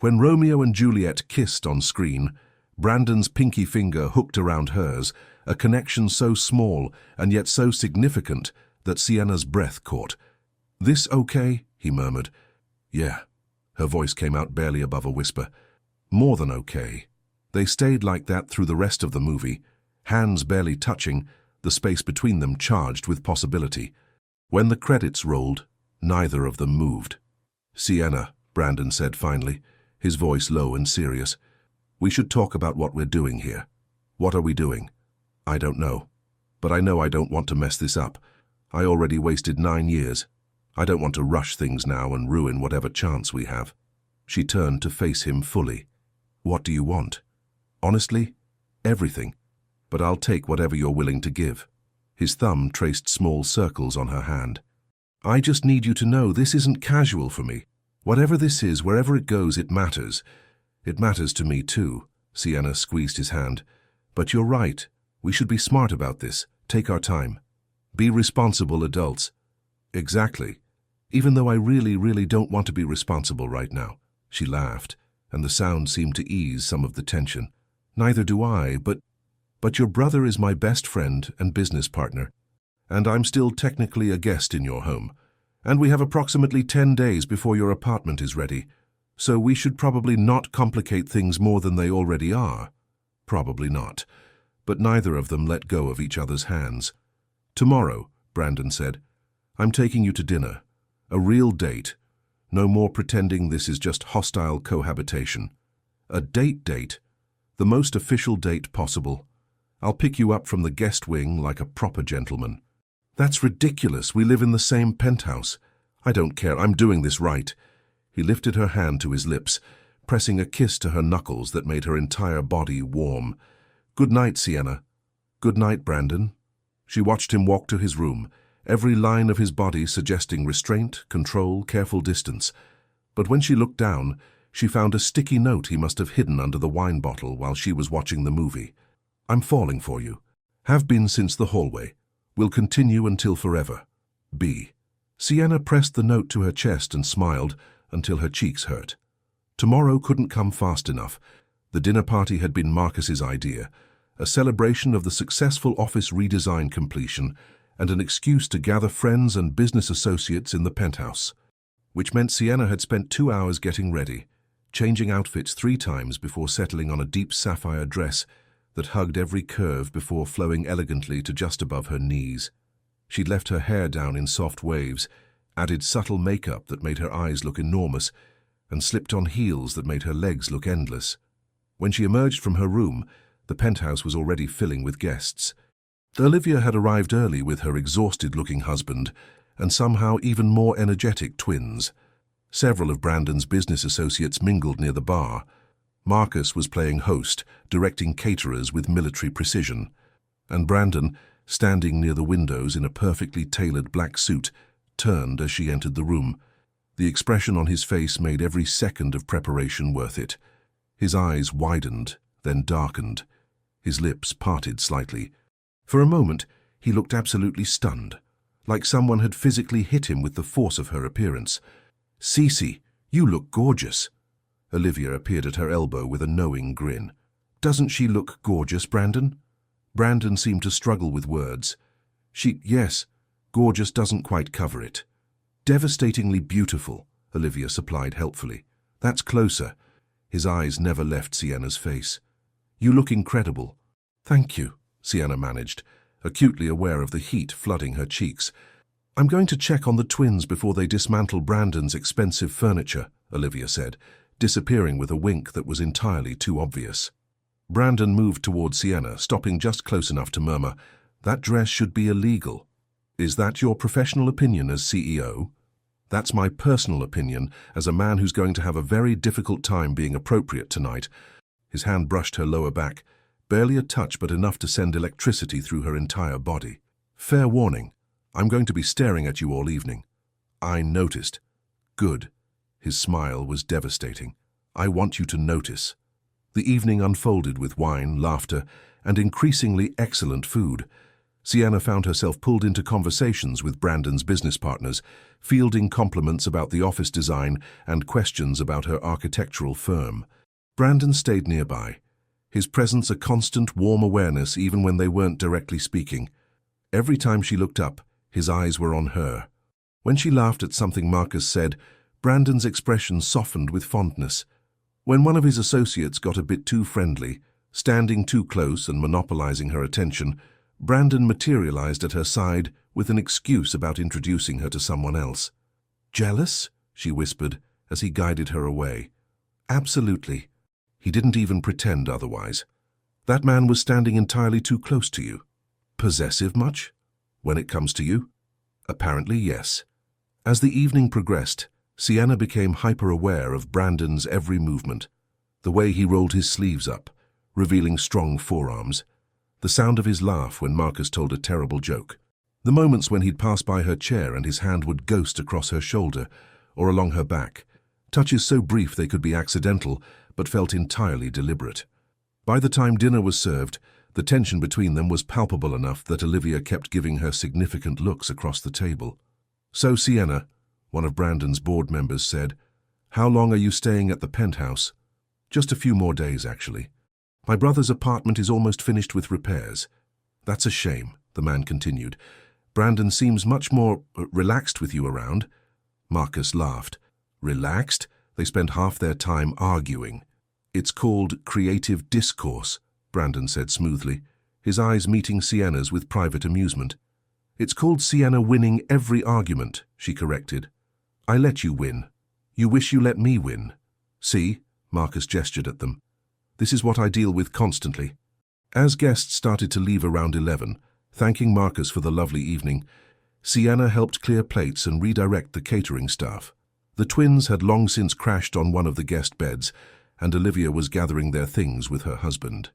A: When Romeo and Juliet kissed on screen, Brandon's pinky finger hooked around hers, a connection so small and yet so significant that Sienna's breath caught. "This okay?" he murmured. "Yeah." Her voice came out barely above a whisper. "More than okay." They stayed like that through the rest of the movie, hands barely touching, the space between them charged with possibility. When the credits rolled, neither of them moved. "Sienna," Brandon said finally, his voice low and serious, "we should talk about what we're doing here." "What are we doing?" "I don't know. But I know I don't want to mess this up. I already wasted 9 years. I don't want to rush things now and ruin whatever chance we have." She turned to face him fully. "What do you want?" "Honestly, everything. But I'll take whatever you're willing to give." His thumb traced small circles on her hand. "I just need you to know this isn't casual for me. Whatever this is, wherever it goes, it matters. It matters to me too." Sienna squeezed his hand. "But you're right. We should be smart about this. Take our time. Be responsible adults." "Exactly. Even though I really, really don't want to be responsible right now." She laughed, and the sound seemed to ease some of the tension. "Neither do I, but your brother is my best friend and business partner, and I'm still technically a guest in your home. And we have approximately 10 days before your apartment is ready, so we should probably not complicate things more than they already are." Probably not. But neither of them let go of each other's hands. "Tomorrow," Brandon said, "I'm taking you to dinner. A real date. No more pretending this is just hostile cohabitation. A date. The most official date possible. I'll pick you up from the guest wing like a proper gentleman." "That's ridiculous. We live in the same penthouse." "I don't care. I'm doing this right." He lifted her hand to his lips, pressing a kiss to her knuckles that made her entire body warm. Good night, Sienna. Good night, Brandon. She watched him walk to his room, every line of his body suggesting restraint, control, careful distance. But when she looked down, she found a sticky note he must have hidden under the wine bottle while she was watching the movie. I'm falling for you. Have been since the hallway. Will continue until forever. B. Sienna pressed the note to her chest and smiled until her cheeks hurt. Tomorrow couldn't come fast enough. The dinner party had been Marcus's idea, a celebration of the successful office redesign completion and an excuse to gather friends and business associates in the penthouse, which meant Sienna had spent 2 hours getting ready, changing outfits 3 times before settling on a deep sapphire dress that hugged every curve before flowing elegantly to just above her knees. She'd left her hair down in soft waves, added subtle makeup that made her eyes look enormous, and slipped on heels that made her legs look endless. When she emerged from her room, the penthouse was already filling with guests. Olivia had arrived early with her exhausted-looking husband and somehow even more energetic twins. Several of Brandon's business associates mingled near the bar. Marcus was playing host, directing caterers with military precision, and Brandon, standing near the windows in a perfectly tailored black suit, turned as she entered the room. The expression on his face made every second of preparation worth it. His eyes widened, then darkened. His lips parted slightly. For a moment, he looked absolutely stunned, like someone had physically hit him with the force of her appearance. "Cece, you look gorgeous." Olivia appeared at her elbow with a knowing grin. "Doesn't she look gorgeous, Brandon?" Brandon seemed to struggle with words. Yes, gorgeous doesn't quite cover it." "Devastatingly beautiful," Olivia supplied helpfully. "That's closer." His eyes never left Sienna's face. "You look incredible." "Thank you," Sienna managed, acutely aware of the heat flooding her cheeks. "I'm going to check on the twins before they dismantle Brandon's expensive furniture," Olivia said, disappearing with a wink that was entirely too obvious. Brandon moved toward Sienna, stopping just close enough to murmur, "That dress should be illegal." "Is that your professional opinion as CEO?" "That's my personal opinion as a man who's going to have a very difficult time being appropriate tonight." His hand brushed her lower back, barely a touch but enough to send electricity through her entire body. "Fair warning, I'm going to be staring at you all evening." "I noticed." "Good." His smile was devastating. "I want you to notice." The evening unfolded with wine, laughter, and increasingly excellent food. Sienna found herself pulled into conversations with Brandon's business partners, fielding compliments about the office design and questions about her architectural firm. Brandon stayed nearby, his presence a constant, warm awareness even when they weren't directly speaking. Every time she looked up, his eyes were on her. When she laughed at something Marcus said, Brandon's expression softened with fondness. When one of his associates got a bit too friendly, standing too close and monopolizing her attention, Brandon materialized at her side with an excuse about introducing her to someone else. "Jealous?" she whispered as he guided her away. "Absolutely." He didn't even pretend otherwise. "That man was standing entirely too close to you." "Possessive much? When it comes to you?" "Apparently, yes." As the evening progressed, Sienna became hyper-aware of Brandon's every movement. The way he rolled his sleeves up, revealing strong forearms. The sound of his laugh when Marcus told a terrible joke. The moments when he'd pass by her chair and his hand would ghost across her shoulder or along her back. Touches so brief they could be accidental, but felt entirely deliberate. By the time dinner was served, the tension between them was palpable enough that Olivia kept giving her significant looks across the table. "So, Sienna," one of Brandon's board members said, "how long are you staying at the penthouse?" "Just a few more days, actually. My brother's apartment is almost finished with repairs." "That's a shame," the man continued. "Brandon seems much more relaxed with you around." Marcus laughed. "Relaxed? They spend half their time arguing." "It's called creative discourse," Brandon said smoothly, his eyes meeting Sienna's with private amusement. "It's called Sienna winning every argument," she corrected. "I let you win. You wish you let me win." "See?" Marcus gestured at them. "This is what I deal with constantly." As guests started to leave around 11, thanking Marcus for the lovely evening, Sienna helped clear plates and redirect the catering staff. The twins had long since crashed on one of the guest beds, and Olivia was gathering their things with her husband.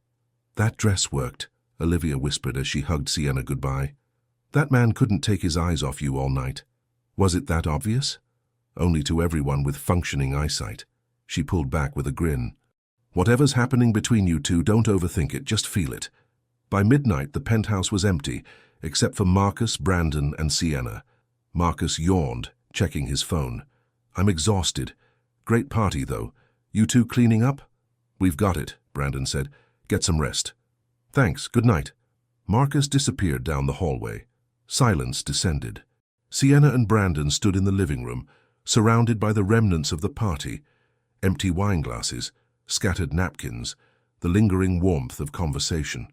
A: That dress worked, Olivia whispered as she hugged Sienna goodbye. That man couldn't take his eyes off you all night. Was it that obvious? Only to everyone with functioning eyesight. She pulled back with a grin. Whatever's happening between you two, don't overthink it, just feel it. By midnight, the penthouse was empty, except for Marcus, Brandon, and Sienna. Marcus yawned, checking his phone. I'm exhausted. Great party, though. You two cleaning up? We've got it, Brandon said. Get some rest. Thanks, good night. Marcus disappeared down the hallway. Silence descended. Sienna and Brandon stood in the living room, surrounded by the remnants of the party. Empty wine glasses, scattered napkins, the lingering warmth of conversation.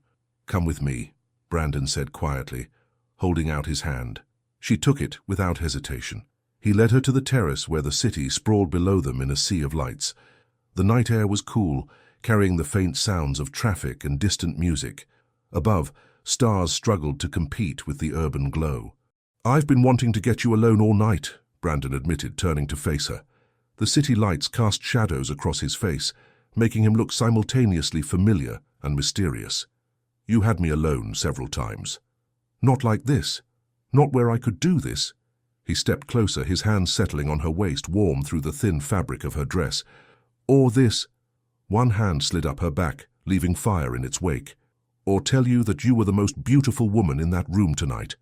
A: Come with me, Brandon said quietly, holding out his hand. She took it without hesitation. He led her to the terrace where the city sprawled below them in a sea of lights. The night air was cool, carrying the faint sounds of traffic and distant music. Above, stars struggled to compete with the urban glow. I've been wanting to get you alone all night, Brandon admitted, turning to face her. The city lights cast shadows across his face, making him look simultaneously familiar and mysterious. You had me alone several times. Not like this. Not where I could do this. He stepped closer, his hands settling on her waist, warm through the thin fabric of her dress. Or this. One hand slid up her back, leaving fire in its wake. Or tell you that you were the most beautiful woman in that room tonight.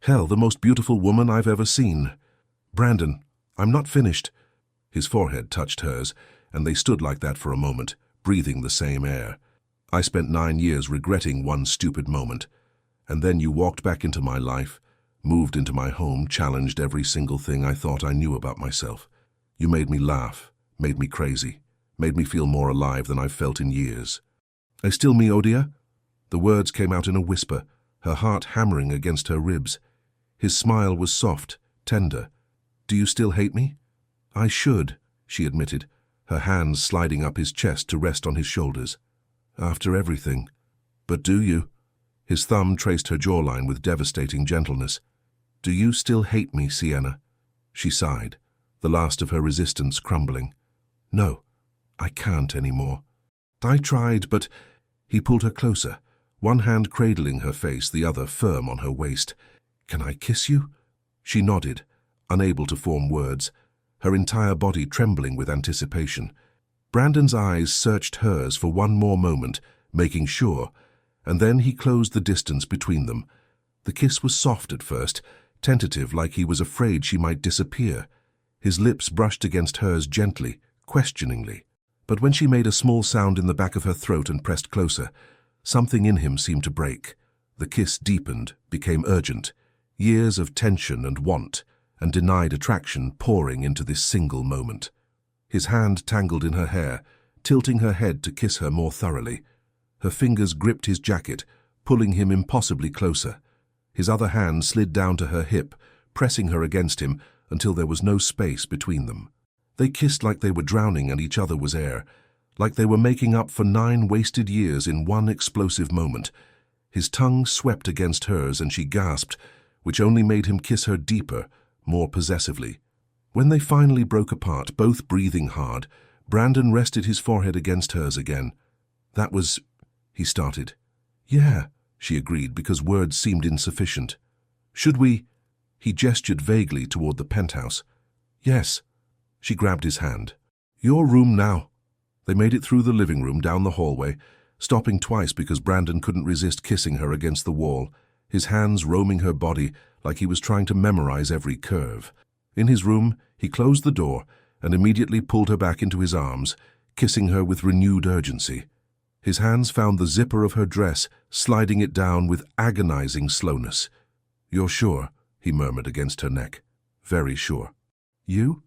A: Hell, the most beautiful woman I've ever seen. Brandon, I'm not finished. His forehead touched hers, and they stood like that for a moment, breathing the same air. I spent 9 years regretting one stupid moment. And then you walked back into my life, moved into my home, challenged every single thing I thought I knew about myself. You made me laugh, made me crazy, made me feel more alive than I've felt in years. I still me, Odia? The words came out in a whisper, her heart hammering against her ribs. His smile was soft, tender. Do you still hate me? I should, she admitted, her hands sliding up his chest to rest on his shoulders. After everything. But do you? His thumb traced her jawline with devastating gentleness. Do you still hate me, Sienna? She sighed, the last of her resistance crumbling. No, I can't anymore. I tried, but... He pulled her closer, one hand cradling her face, the other firm on her waist. Can I kiss you? She nodded, unable to form words, her entire body trembling with anticipation. Brandon's eyes searched hers for one more moment, making sure, and then he closed the distance between them. The kiss was soft at first, tentative, like he was afraid she might disappear. His lips brushed against hers gently, questioningly. But when she made a small sound in the back of her throat and pressed closer, something in him seemed to break. The kiss deepened, became urgent. Years of tension and want, and denied attraction pouring into this single moment. His hand tangled in her hair, tilting her head to kiss her more thoroughly. Her fingers gripped his jacket, pulling him impossibly closer. His other hand slid down to her hip, pressing her against him until there was no space between them. They kissed like they were drowning and each other was air, like they were making up for 9 wasted years in one explosive moment. His tongue swept against hers and she gasped, which only made him kiss her deeper, more possessively. When they finally broke apart, both breathing hard, Brandon rested his forehead against hers again. That was... he started. Yeah, she agreed, because words seemed insufficient. Should we... He gestured vaguely toward the penthouse. Yes. She grabbed his hand. Your room now. They made it through the living room, down the hallway, stopping twice because Brandon couldn't resist kissing her against the wall, his hands roaming her body like he was trying to memorize every curve. In his room, he closed the door and immediately pulled her back into his arms, kissing her with renewed urgency. His hands found the zipper of her dress, sliding it down with agonizing slowness. You're sure? He murmured against her neck. Very sure. You?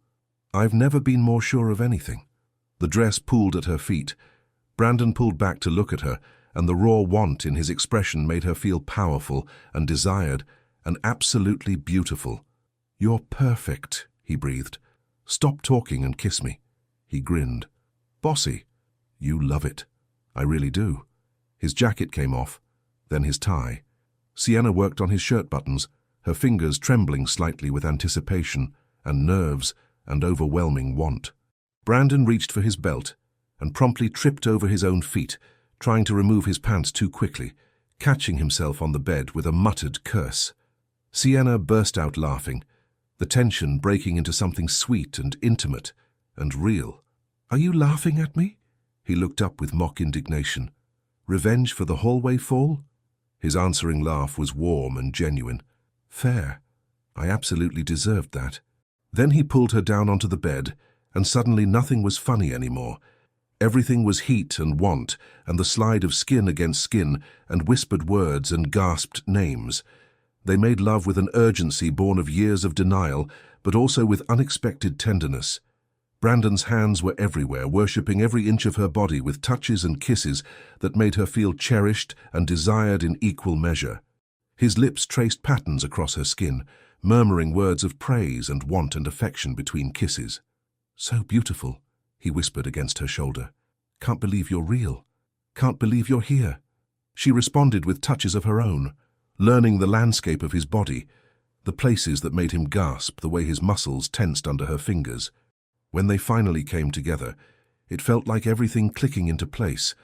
A: I've never been more sure of anything. The dress pulled at her feet. Brandon pulled back to look at her, and the raw want in his expression made her feel powerful and desired and absolutely beautiful. You're perfect, he breathed. Stop talking and kiss me. He grinned. Bossy. You love it. I really do. His jacket came off, then his tie. Sienna worked on his shirt buttons, her fingers trembling slightly with anticipation and nerves and overwhelming want. Brandon reached for his belt and promptly tripped over his own feet, trying to remove his pants too quickly, catching himself on the bed with a muttered curse. Sienna burst out laughing, the tension breaking into something sweet and intimate and real. "Are you laughing at me?" He looked up with mock indignation. "Revenge for the hallway fall?" His answering laugh was warm and genuine. "Fair. I absolutely deserved that." Then he pulled her down onto the bed, and suddenly nothing was funny anymore. Everything was heat and want, and the slide of skin against skin, and whispered words and gasped names. They made love with an urgency born of years of denial, but also with unexpected tenderness. Brandon's hands were everywhere, worshipping every inch of her body with touches and kisses that made her feel cherished and desired in equal measure. His lips traced patterns across her skin, murmuring words of praise and want and affection between kisses. "So beautiful," he whispered against her shoulder. "Can't believe you're real. Can't believe you're here." She responded with touches of her own, learning the landscape of his body, the places that made him gasp, the way his muscles tensed under her fingers. When they finally came together, it felt like everything clicking into place,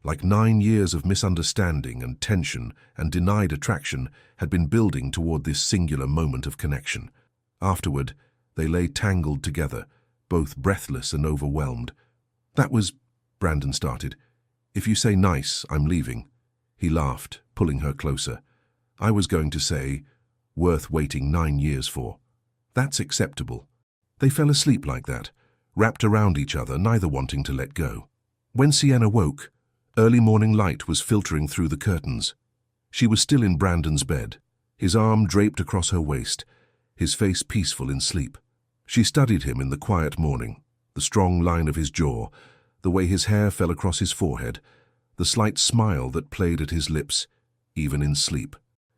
A: like 9 years of misunderstanding and tension and denied attraction had been building toward this singular moment of connection. Afterward, they lay tangled together, both breathless and overwhelmed. "That was—" Brandon started. "If you say nice, I'm leaving." He laughed, pulling her closer. "I was going to say, worth waiting 9 years for." "That's acceptable." They fell asleep like that, wrapped around each other, neither wanting to let go. When Sienna woke, early morning light was filtering through the curtains. She was still in Brandon's bed, his arm draped across her waist, his face peaceful in sleep. She studied him in the quiet morning, the strong line of his jaw, the way his hair fell across his forehead, the slight smile that played at his lips, even in sleep.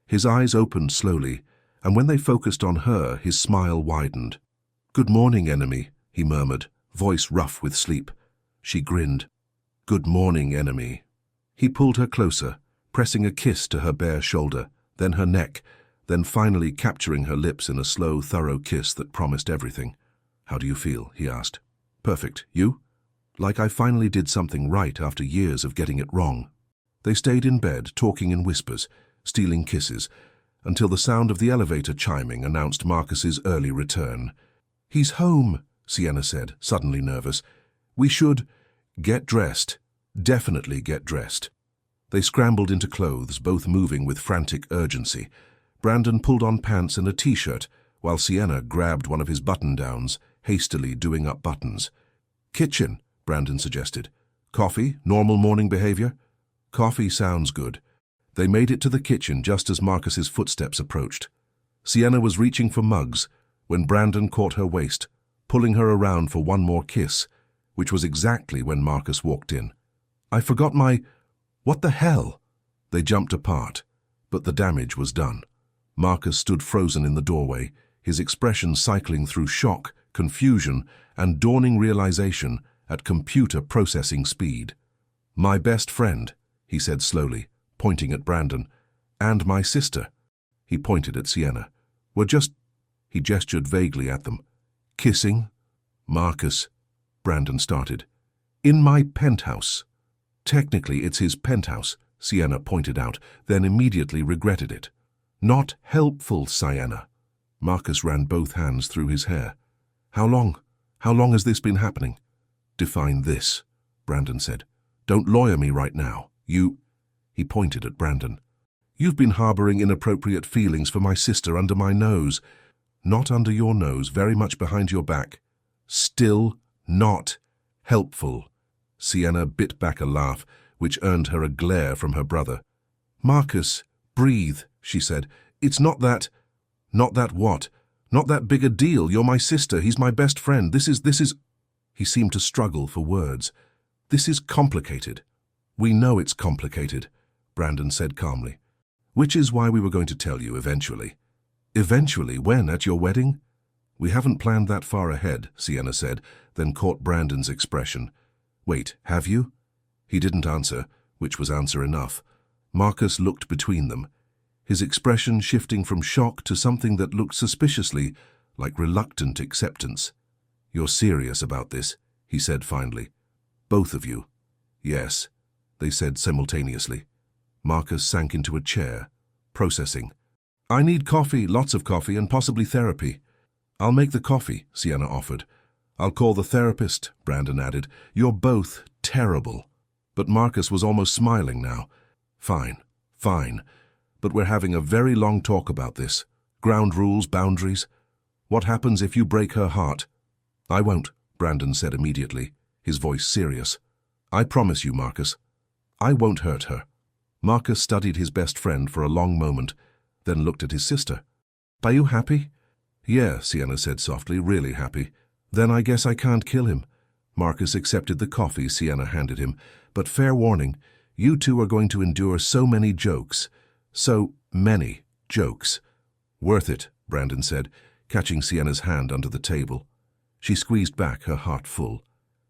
A: His eyes opened slowly, and when they focused on her, his smile widened. "Good morning, enemy," he murmured, voice rough with sleep. She grinned. "Good morning, enemy." He pulled her closer, pressing a kiss to her bare shoulder, then her neck, then finally capturing her lips in a slow, thorough kiss that promised everything. "How do you feel?" he asked. "Perfect. You?" "Like I finally did something right after years of getting it wrong." They stayed in bed, talking in whispers, stealing kisses, until the sound of the elevator chiming announced Marcus's early return. "He's home," Sienna said, suddenly nervous. "We should—" "Get dressed. Definitely get dressed." They scrambled into clothes, both moving with frantic urgency. Brandon pulled on pants and a t-shirt, while Sienna grabbed one of his button-downs, hastily doing up buttons. "Kitchen," Brandon suggested. "Coffee? Normal morning behavior?" "Coffee sounds good." They made it to the kitchen just as Marcus's footsteps approached. Sienna was reaching for mugs when Brandon caught her waist, pulling her around for one more kiss, which was exactly when Marcus walked in. "I forgot my—" "What the hell?" They jumped apart, but the damage was done. Marcus stood frozen in the doorway, his expression cycling through shock, confusion, and dawning realization at computer processing speed. "My best friend," he said slowly, pointing at Brandon, "and my sister." He pointed at Sienna. "We're just—" He gestured vaguely at them. "Kissing?" "Marcus," Brandon started. "In my penthouse." "Technically it's his penthouse," Sienna pointed out, then immediately regretted it. "Not helpful, Sienna." Marcus ran both hands through his hair. How long has this been happening?" "Define this," Brandon said. "Don't lawyer me right now. You—" He pointed at Brandon. "You've been harboring inappropriate feelings for my sister under my nose." "Not under your nose, very much behind your back." "Still not helpful." Sienna bit back a laugh, which earned her a glare from her brother. "Marcus, breathe," she said. "It's not that—" "Not that what? Not that big a deal. You're my sister. He's my best friend. This is—" He seemed to struggle for words. "This is complicated." "We know it's complicated," Brandon said calmly. "Which is why we were going to tell you eventually." "Eventually? When? At your wedding?" "We haven't planned that far ahead," Sienna said, then caught Brandon's expression. "Wait, have you?" He didn't answer, which was answer enough. Marcus looked between them, his expression shifting from shock to something that looked suspiciously like reluctant acceptance. "You're serious about this," he said finally. "Both of you?" "Yes." they said simultaneously. Marcus sank into a chair, processing. I need coffee, lots of coffee, and possibly therapy. I'll make the coffee, Sienna offered. I'll call the therapist, Brandon added. You're both terrible. But Marcus was almost smiling now. Fine, fine. But we're having a very long talk about this. Ground rules, boundaries. What happens if you break her heart? I won't, Brandon said immediately, his voice serious. I promise you, Marcus. I won't hurt her. Marcus studied his best friend for a long moment, then looked at his sister. Are you happy? Yeah, Sienna said softly, really happy. Then I guess I can't kill him. Marcus accepted the coffee Sienna handed him, but fair warning, you two are going to endure so many jokes. So many jokes. Worth it, Brandon said, catching Sienna's hand under the table. She squeezed back, her heart full.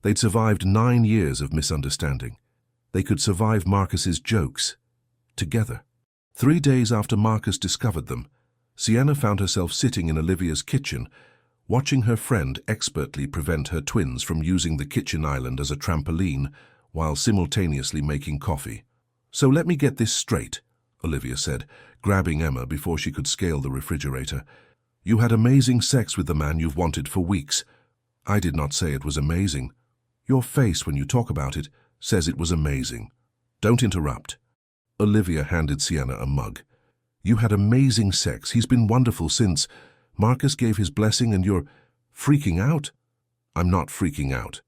A: They'd survived 9 years of misunderstanding. They could survive Marcus's jokes. Together. 3 days after Marcus discovered them, Sienna found herself sitting in Olivia's kitchen, watching her friend expertly prevent her twins from using the kitchen island as a trampoline while simultaneously making coffee. So let me get this straight, Olivia said, grabbing Emma before she could scale the refrigerator. You had amazing sex with the man you've wanted for weeks. I did not say it was amazing. Your face, when you talk about it, says it was amazing. Don't interrupt. Olivia handed Sienna a mug. You had amazing sex. He's been wonderful since. Marcus gave his blessing and you're freaking out? I'm not freaking out.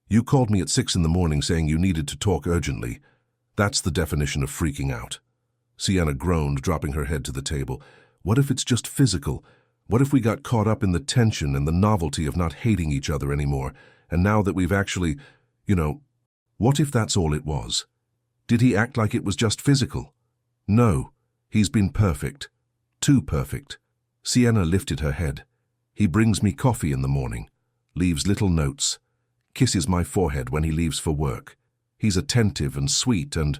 A: You called me at 6 in the morning saying you needed to talk urgently. That's the definition of freaking out. Sienna groaned, dropping her head to the table. What if it's just physical? What if we got caught up in the tension and the novelty of not hating each other anymore, and now that we've actually, what if that's all it was? Did he act like it was just physical? No, he's been perfect. Too perfect. Sienna lifted her head. He brings me coffee in the morning, leaves little notes, kisses my forehead when he leaves for work. He's attentive and sweet and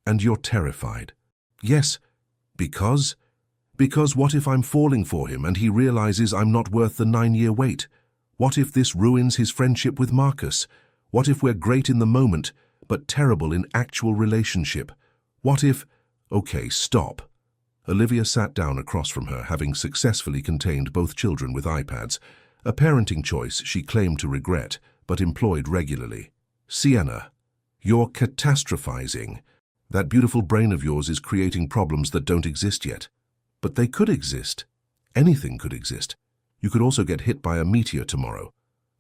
A: you're terrified. Yes, because what if I'm falling for him and he realizes I'm not worth the 9-year wait? What if this ruins his friendship with Marcus? What if we're great in the moment, but terrible in actual relationship? What if... Okay, stop. Olivia sat down across from her, having successfully contained both children with iPads, a parenting choice she claimed to regret, but employed regularly. Sienna, you're catastrophizing. That beautiful brain of yours is creating problems that don't exist yet. But they could exist. Anything could exist. You could also get hit by a meteor tomorrow.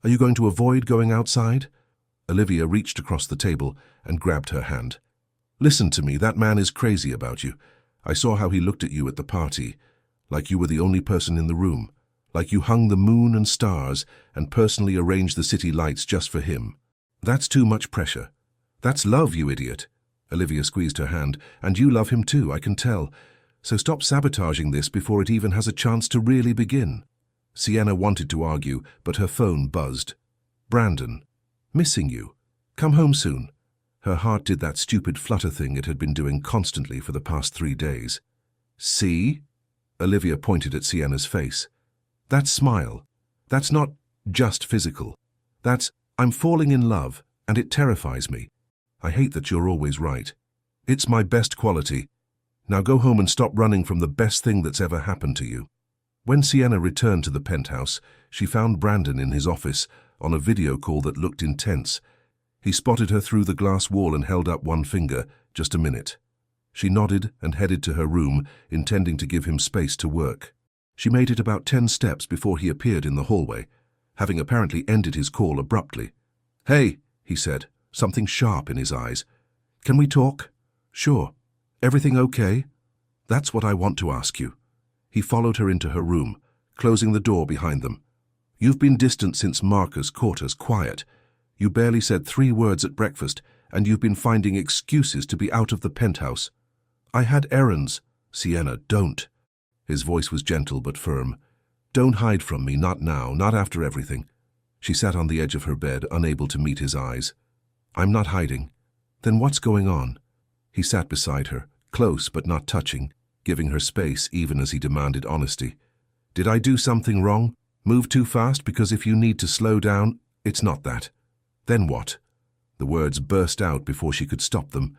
A: Are you going to avoid going outside? Olivia reached across the table and grabbed her hand. Listen to me, that man is crazy about you. I saw how he looked at you at the party, like you were the only person in the room, like you hung the moon and stars and personally arranged the city lights just for him. That's too much pressure. That's love, you idiot. Olivia squeezed her hand. And you love him too, I can tell. So stop sabotaging this before it even has a chance to really begin. Sienna wanted to argue, but her phone buzzed. Brandon. Missing you. Come home soon. Her heart did that stupid flutter thing it had been doing constantly for the past 3 days. See? Olivia pointed at Sienna's face. That smile. That's not just physical. That's, I'm falling in love, and it terrifies me. I hate that you're always right. It's my best quality. Now go home and stop running from the best thing that's ever happened to you. When Sienna returned to the penthouse, she found Brandon in his office on a video call that looked intense. He spotted her through the glass wall and held up one finger. Just a minute. She nodded and headed to her room, intending to give him space to work. She made it about 10 steps before he appeared in the hallway, having apparently ended his call abruptly. Hey, he said, something sharp in his eyes. Can we talk? Sure. Everything okay? That's what I want to ask you. He followed her into her room, closing the door behind them. You've been distant since Marcus caught us quiet. You barely said 3 words at breakfast, and you've been finding excuses to be out of the penthouse. I had errands. Sienna, don't. His voice was gentle but firm. Don't hide from me, not now, not after everything. She sat on the edge of her bed, unable to meet his eyes. I'm not hiding. Then what's going on? He sat beside her, close but not touching, giving her space even as he demanded honesty. Did I do something wrong? Move too fast? Because if you need to slow down, it's not that. Then what? The words burst out before she could stop them.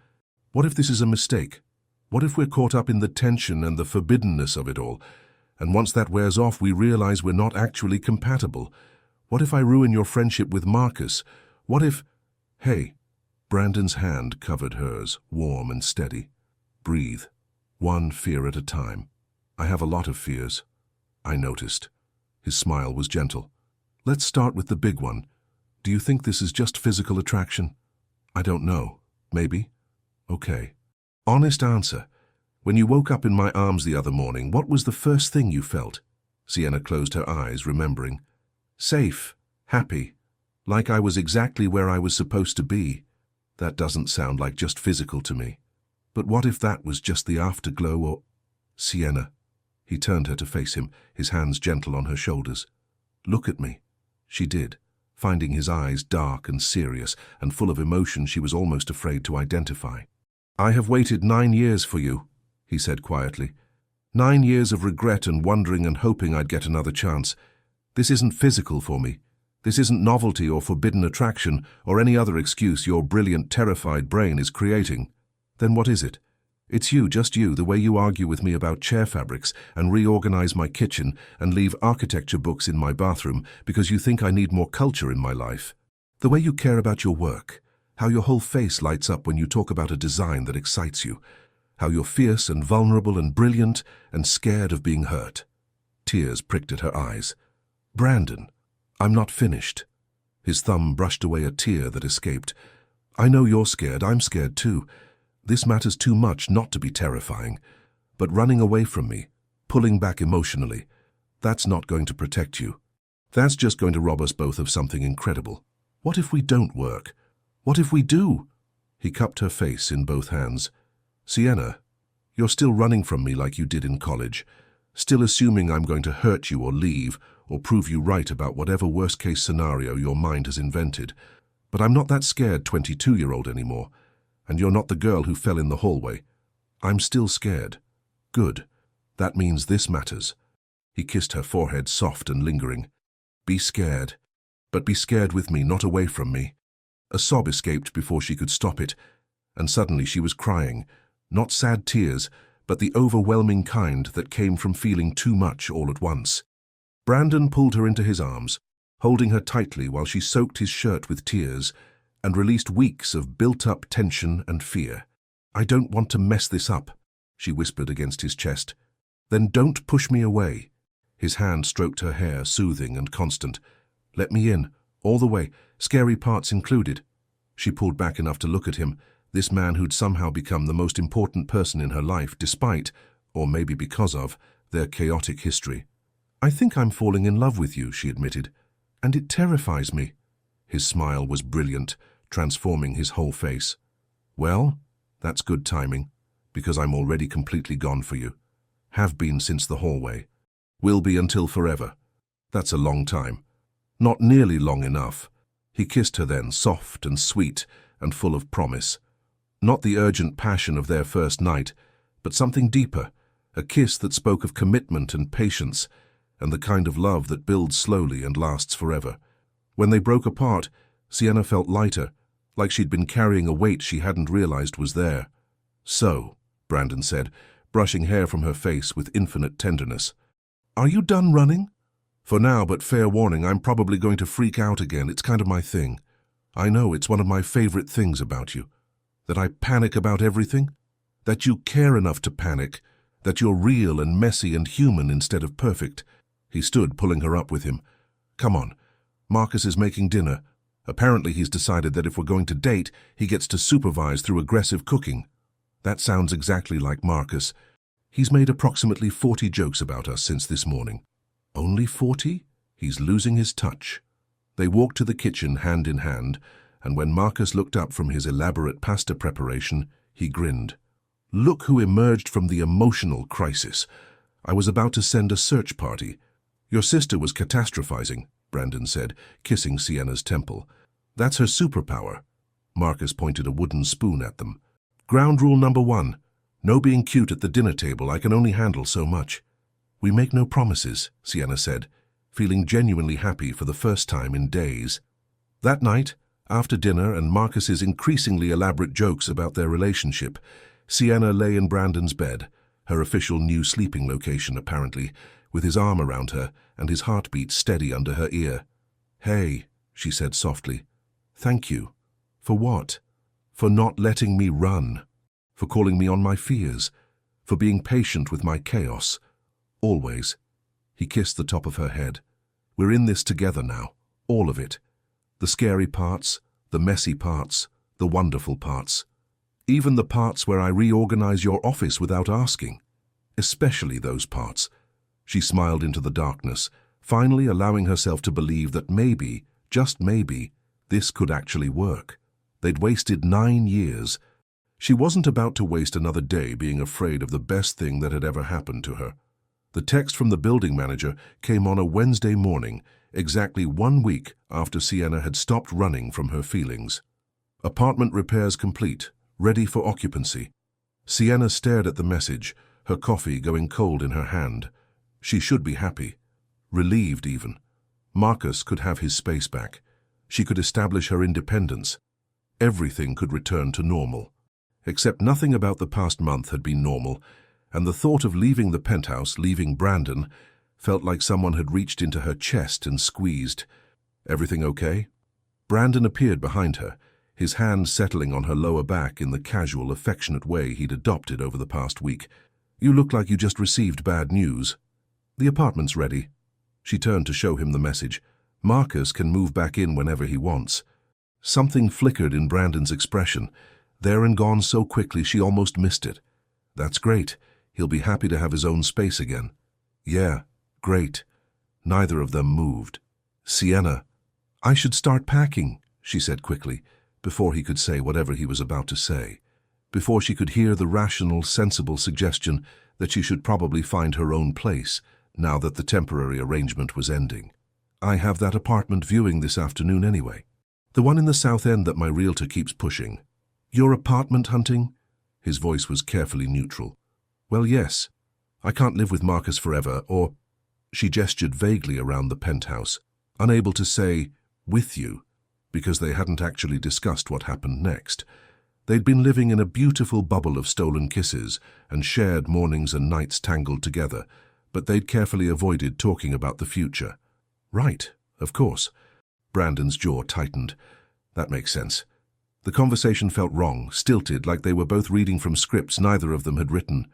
A: What if this is a mistake? What if we're caught up in the tension and the forbiddenness of it all? And once that wears off, we realize we're not actually compatible. What if I ruin your friendship with Marcus? What if... Hey. Brandon's hand covered hers, warm and steady. Breathe. One fear at a time. I have a lot of fears. I noticed. His smile was gentle. Let's start with the big one. Do you think this is just physical attraction? I don't know. Maybe. Okay. Honest answer. When you woke up in my arms the other morning, what was the first thing you felt? Sienna closed her eyes, remembering. Safe. Happy. Like I was exactly where I was supposed to be. That doesn't sound like just physical to me. But what if that was just the afterglow or... Sienna. He turned her to face him, his hands gentle on her shoulders. Look at me. She did, finding his eyes dark and serious and full of emotion she was almost afraid to identify. I have waited 9 years for you, he said quietly. 9 years of regret and wondering and hoping I'd get another chance. This isn't physical for me. This isn't novelty or forbidden attraction or any other excuse your brilliant, terrified brain is creating. Then what is it? It's you, just you, the way you argue with me about chair fabrics and reorganize my kitchen and leave architecture books in my bathroom because you think I need more culture in my life. The way you care about your work, how your whole face lights up when you talk about a design that excites you, how you're fierce and vulnerable and brilliant and scared of being hurt. Tears pricked at her eyes. Brandon, I'm not finished. His thumb brushed away a tear that escaped. I know you're scared, I'm scared too. This matters too much not to be terrifying. But running away from me, pulling back emotionally, that's not going to protect you. That's just going to rob us both of something incredible. What if we don't work? What if we do? He cupped her face in both hands. Sienna, you're still running from me like you did in college, still assuming I'm going to hurt you or leave or prove you right about whatever worst-case scenario your mind has invented. But I'm not that scared 22-year-old anymore. And you're not the girl who fell in the hallway. I'm still scared. Good. That means this matters. He kissed her forehead, soft and lingering. Be scared. But be scared with me, not away from me. A sob escaped before she could stop it, and suddenly she was crying. Not sad tears, but the overwhelming kind that came from feeling too much all at once. Brandon pulled her into his arms, holding her tightly while she soaked his shirt with tears, and released weeks of built-up tension and fear. I don't want to mess this up, she whispered against his chest. Then don't push me away. His hand stroked her hair, soothing and constant. Let me in, all the way, scary parts included. She pulled back enough to look at him, this man who'd somehow become the most important person in her life despite, or maybe because of, their chaotic history. I think I'm falling in love with you, she admitted, and it terrifies me. His smile was brilliant, transforming his whole face. Well, that's good timing, because I'm already completely gone for you. Have been since the hallway. Will be until forever. That's a long time. Not nearly long enough. He kissed her then, soft and sweet and full of promise. Not the urgent passion of their first night, but something deeper, a kiss that spoke of commitment and patience, and the kind of love that builds slowly and lasts forever. When they broke apart, Sienna felt lighter, like she'd been carrying a weight she hadn't realized was there. So, Brandon said, brushing hair from her face with infinite tenderness. Are you done running? For now, but fair warning, I'm probably going to freak out again. It's kind of my thing. I know it's one of my favorite things about you. That I panic about everything. That you care enough to panic. That you're real and messy and human instead of perfect. He stood, pulling her up with him. Come on. Marcus is making dinner. Apparently he's decided that if we're going to date, he gets to supervise through aggressive cooking. That sounds exactly like Marcus. He's made approximately 40 jokes about us since this morning. Only 40? He's losing his touch. They walked to the kitchen hand in hand, and when Marcus looked up from his elaborate pasta preparation, he grinned. Look who emerged from the emotional crisis. I was about to send a search party. Your sister was catastrophizing, Brandon said, kissing Sienna's temple. That's her superpower. Marcus pointed a wooden spoon at them. Ground rule number 1. No being cute at the dinner table. I can only handle so much. We make no promises, Sienna said, feeling genuinely happy for the first time in days. That night, After dinner and Marcus's increasingly elaborate jokes about their relationship, Sienna lay in Brandon's bed, her official new sleeping location apparently, with his arm around her and his heartbeat steady under her ear. "Hey," she said softly. "Thank you." "For what?" "For not letting me run. For calling me on my fears. For being patient with my chaos. Always." He kissed the top of her head. "We're in this together now. All of it. The scary parts, the messy parts, the wonderful parts. Even the parts where I reorganize your office without asking. Especially those parts." She smiled into the darkness, finally allowing herself to believe that maybe, just maybe, this could actually work. They'd wasted 9 years. She wasn't about to waste another day being afraid of the best thing that had ever happened to her. The text from the building manager came on a Wednesday morning, exactly 1 week after Sienna had stopped running from her feelings. "Apartment repairs complete, ready for occupancy." Sienna stared at the message, her coffee going cold in her hand. She should be happy. Relieved even. Marcus could have his space back. She could establish her independence. Everything could return to normal. Except nothing about the past month had been normal, and the thought of leaving the penthouse, leaving Brandon, felt like someone had reached into her chest and squeezed. "Everything okay?" Brandon appeared behind her, his hand settling on her lower back in the casual, affectionate way he'd adopted over the past week. "You look like you just received bad news." "The apartment's ready." She turned to show him the message. "Marcus can move back in whenever he wants." Something flickered in Brandon's expression, there and gone so quickly she almost missed it. "That's great. He'll be happy to have his own space again." "Yeah, great." Neither of them moved. "Sienna." "I should start packing," she said quickly, before he could say whatever he was about to say, before she could hear the rational, sensible suggestion that she should probably find her own place, now that the temporary arrangement was ending. "I have that apartment viewing this afternoon anyway. The one in the South End that my realtor keeps pushing." "You're apartment hunting?" His voice was carefully neutral. "Well, yes. I can't live with Marcus forever, or—" She gestured vaguely around the penthouse, unable to say, "with you," because they hadn't actually discussed what happened next. They'd been living in a beautiful bubble of stolen kisses and shared mornings and nights tangled together, but they'd carefully avoided talking about the future. "Right, of course." Brandon's jaw tightened. That makes sense. The conversation felt wrong, stilted, like they were both reading from scripts neither of them had written.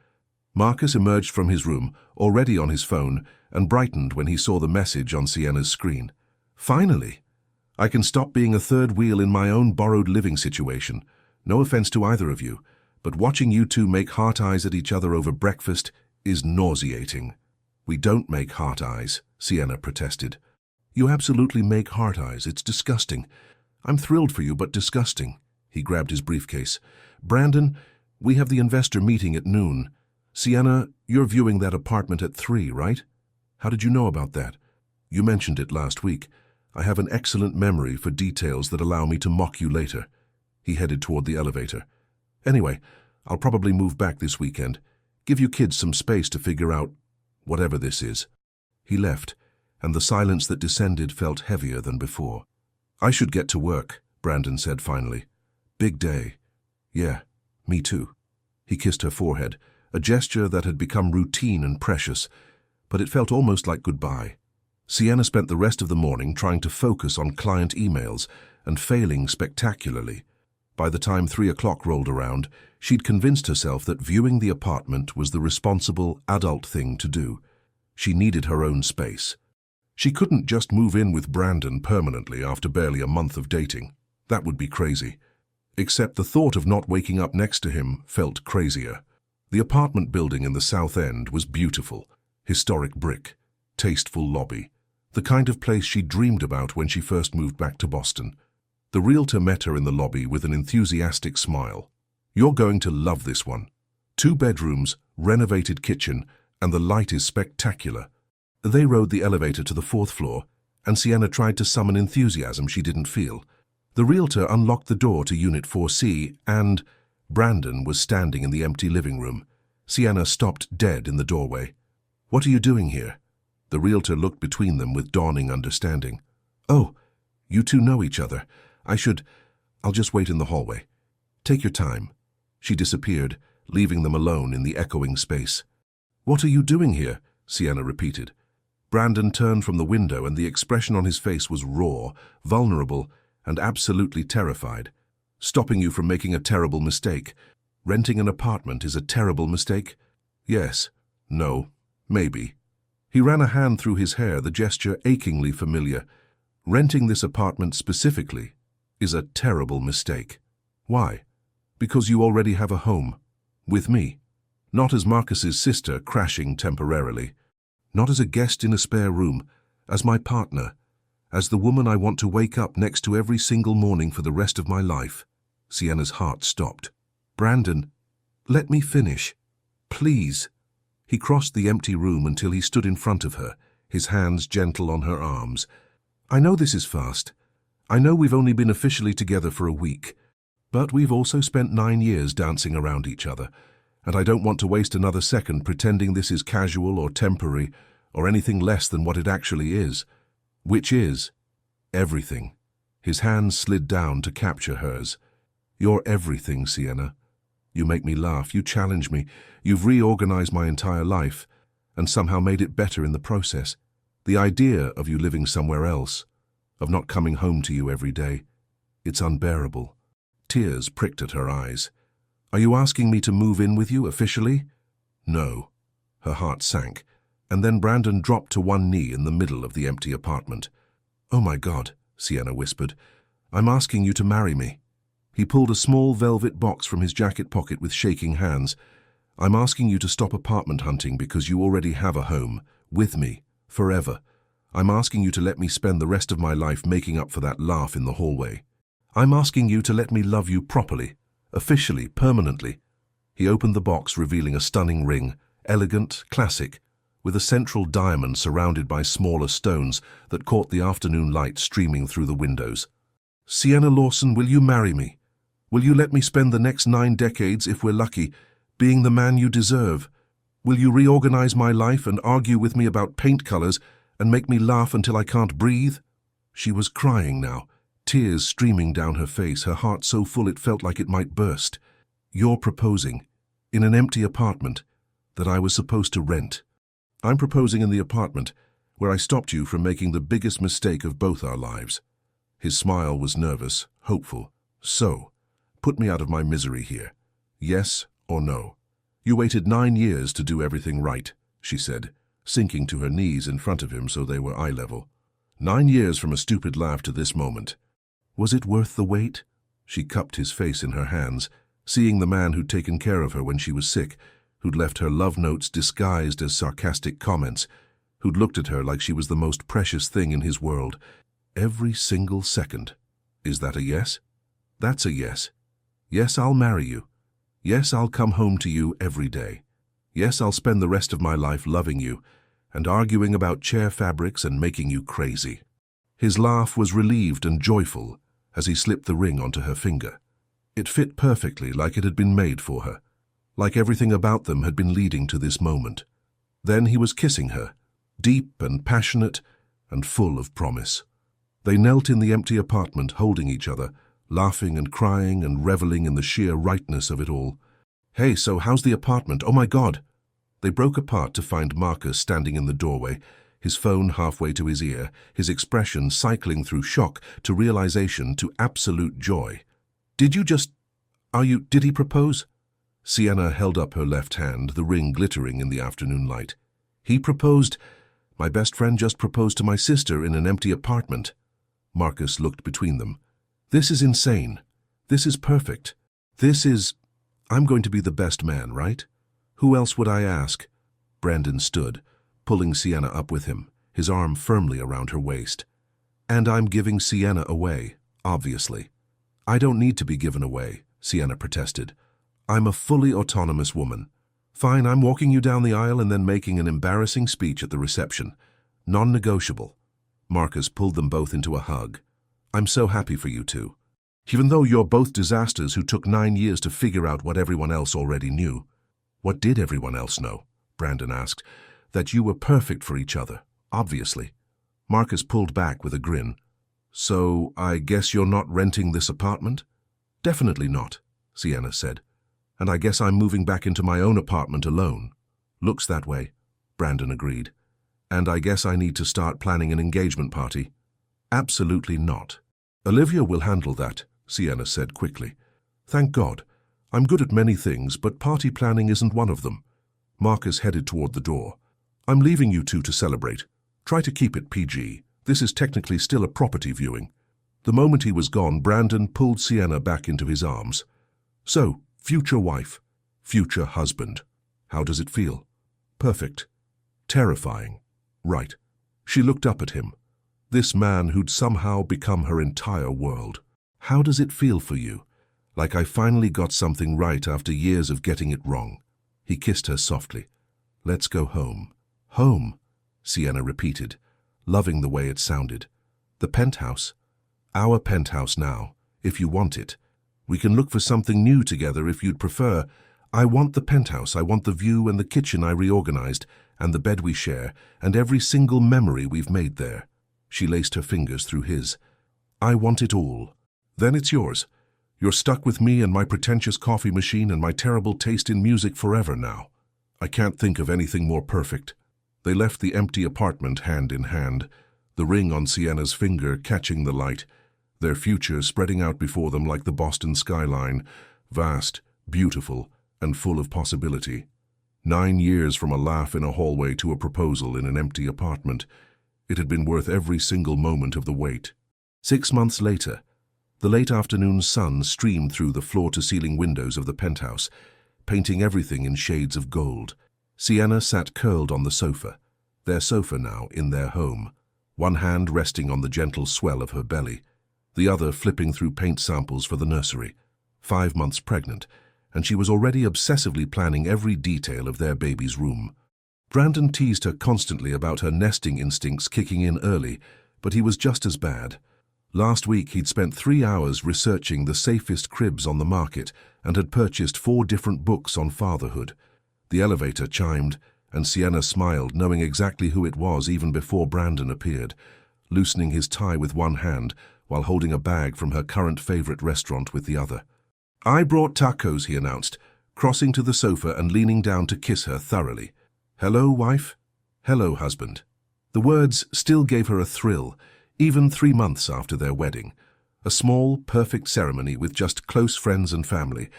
A: Marcus emerged from his room, already on his phone, and brightened when he saw the message on Sienna's screen. "Finally! I can stop being a third wheel in my own borrowed living situation. No offense to either of you, but watching you two make heart eyes at each other over breakfast is nauseating." "We don't make heart eyes," Sienna protested. "You absolutely make heart eyes. It's disgusting. I'm thrilled for you, but disgusting." He grabbed his briefcase. "Brandon, we have the investor meeting at noon. Sienna, you're viewing that apartment at 3, right? How did you know about that?" "You mentioned it last week. I have an excellent memory for details that allow me to mock you later." He headed toward the elevator. "Anyway, I'll probably move back this weekend. Give you kids some space to figure out whatever this is." He left, and the silence that descended felt heavier than before. "I should get to work," Brandon said finally. "Big day." "Yeah, me too." He kissed her forehead, a gesture that had become routine and precious, but it felt almost like goodbye. Sienna spent the rest of the morning trying to focus on client emails and failing spectacularly. By the time 3 o'clock rolled around, she'd convinced herself that viewing the apartment was the responsible, adult thing to do. She needed her own space. She couldn't just move in with Brandon permanently after barely a month of dating. That would be crazy. Except the thought of not waking up next to him felt crazier. The apartment building in the South End was beautiful. Historic brick, tasteful lobby. The kind of place she dreamed about when she first moved back to Boston. The realtor met her in the lobby with an enthusiastic smile. "You're going to love this one. 2 bedrooms, renovated kitchen, and the light is spectacular." They rode the elevator to the 4th floor, and Sienna tried to summon enthusiasm she didn't feel. The realtor unlocked the door to Unit 4C, and Brandon was standing in the empty living room. Sienna stopped dead in the doorway. "What are you doing here?" The realtor looked between them with dawning understanding. "Oh, you two know each other. I'll just wait in the hallway. Take your time. She disappeared, leaving them alone in the echoing space. What are you doing here? Sienna repeated. Brandon turned from the window and the expression on his face was raw, vulnerable, and absolutely terrified. Stopping you from making a terrible mistake. Renting an apartment is a terrible mistake? Yes. No. Maybe. He ran a hand through his hair, the gesture achingly familiar. Renting this apartment specifically is a terrible mistake. Why? Because you already have a home. With me. Not as Marcus's sister crashing temporarily. Not as a guest in a spare room. As my partner. As the woman I want to wake up next to every single morning for the rest of my life. Sienna's heart stopped. Brandon, let me finish. Please. He crossed the empty room until he stood in front of her, his hands gentle on her arms. I know this is fast. I know we've only been officially together for a week. But we've also spent 9 years dancing around each other, and I don't want to waste another second pretending this is casual or temporary or anything less than what it actually is. Which is everything. His hands slid down to capture hers. You're everything, Sienna. You make me laugh, you challenge me, you've reorganized my entire life, and somehow made it better in the process. The idea of you living somewhere else, of not coming home to you every day, it's unbearable. Tears pricked at her eyes. Are you asking me to move in with you officially? No. Her heart sank, and then Brandon dropped to one knee in the middle of the empty apartment. Oh my God, Sienna whispered. I'm asking you to marry me. He pulled a small velvet box from his jacket pocket with shaking hands. I'm asking you to stop apartment hunting because you already have a home, with me, forever. I'm asking you to let me spend the rest of my life making up for that laugh in the hallway. I'm asking you to let me love you properly, officially, permanently. He opened the box, revealing a stunning ring, elegant, classic, with a central diamond surrounded by smaller stones that caught the afternoon light streaming through the windows. Sienna Lawson, will you marry me? Will you let me spend the next 9 decades, if we're lucky, being the man you deserve? Will you reorganize my life and argue with me about paint colors and make me laugh until I can't breathe? She was crying now, tears streaming down her face, her heart so full it felt like it might burst. You're proposing, in an empty apartment, that I was supposed to rent. I'm proposing in the apartment where I stopped you from making the biggest mistake of both our lives. His smile was nervous, hopeful. So, put me out of my misery here. Yes or no? You waited 9 years to do everything right, she said, sinking to her knees in front of him so they were eye level. 9 years from a stupid laugh to this moment. Was it worth the wait? She cupped his face in her hands, seeing the man who'd taken care of her when she was sick, who'd left her love notes disguised as sarcastic comments, who'd looked at her like she was the most precious thing in his world. Every single second. Is that a yes? That's a yes. Yes, I'll marry you. Yes, I'll come home to you every day. Yes, I'll spend the rest of my life loving you and arguing about chair fabrics and making you crazy. His laugh was relieved and joyful as he slipped the ring onto her finger. It fit perfectly, like it had been made for her, like everything about them had been leading to this moment. Then he was kissing her, deep and passionate and full of promise. They knelt in the empty apartment, holding each other, laughing and crying and reveling in the sheer rightness of it all. Hey, so how's the apartment? Oh my God! They broke apart to find Marcus standing in the doorway, his phone halfway to his ear, his expression cycling through shock to realization to absolute joy. Did he propose? Sienna held up her left hand, the ring glittering in the afternoon light. He proposed. My best friend just proposed to my sister in an empty apartment. Marcus looked between them. This is insane. This is perfect. I'm going to be the best man, right? Who else would I ask? Brandon stood, pulling Sienna up with him, his arm firmly around her waist. And I'm giving Sienna away, obviously. I don't need to be given away, Sienna protested. I'm a fully autonomous woman. Fine, I'm walking you down the aisle and then making an embarrassing speech at the reception. Non-negotiable. Marcus pulled them both into a hug. I'm so happy for you two. Even though you're both disasters who took 9 years to figure out what everyone else already knew. What did everyone else know? Brandon asked. That you were perfect for each other, obviously. Marcus pulled back with a grin. So I guess you're not renting this apartment? Definitely not, Sienna said. And I guess I'm moving back into my own apartment alone. Looks that way, Brandon agreed. And I guess I need to start planning an engagement party. Absolutely not. Olivia will handle that, Sienna said quickly. Thank God. I'm good at many things, but party planning isn't one of them. Marcus headed toward the door. I'm leaving you two to celebrate. Try to keep it PG. This is technically still a property viewing. The moment he was gone, Brandon pulled Sienna back into his arms. So, future wife, future husband. How does it feel? Perfect. Terrifying. Right. She looked up at him. This man who'd somehow become her entire world. How does it feel for you? Like I finally got something right after years of getting it wrong. He kissed her softly. Let's go home. Home, Sienna repeated, loving the way it sounded. The penthouse. Our penthouse now, if you want it. We can look for something new together if you'd prefer. I want the penthouse. I want the view and the kitchen I reorganized, and the bed we share, and every single memory we've made there. She laced her fingers through his. I want it all. Then it's yours. You're stuck with me and my pretentious coffee machine and my terrible taste in music forever now. I can't think of anything more perfect. They left the empty apartment hand in hand, the ring on Sienna's finger catching the light, their future spreading out before them like the Boston skyline, vast, beautiful, and full of possibility. 9 years from a laugh in a hallway to a proposal in an empty apartment. It had been worth every single moment of the wait. 6 months later, the late afternoon sun streamed through the floor-to-ceiling windows of the penthouse, painting everything in shades of gold. Sienna sat curled on the sofa, their sofa now in their home, one hand resting on the gentle swell of her belly, the other flipping through paint samples for the nursery. 5 months pregnant, and she was already obsessively planning every detail of their baby's room. Brandon teased her constantly about her nesting instincts kicking in early, but he was just as bad. Last week he'd spent 3 hours researching the safest cribs on the market and had purchased 4 different books on fatherhood. The elevator chimed, and Sienna smiled, knowing exactly who it was even before Brandon appeared, loosening his tie with one hand while holding a bag from her current favorite restaurant with the other. I brought tacos, he announced, crossing to the sofa and leaning down to kiss her thoroughly. Hello, wife? Hello, husband. The words still gave her a thrill, even 3 months after their wedding. A small, perfect ceremony with just close friends and family,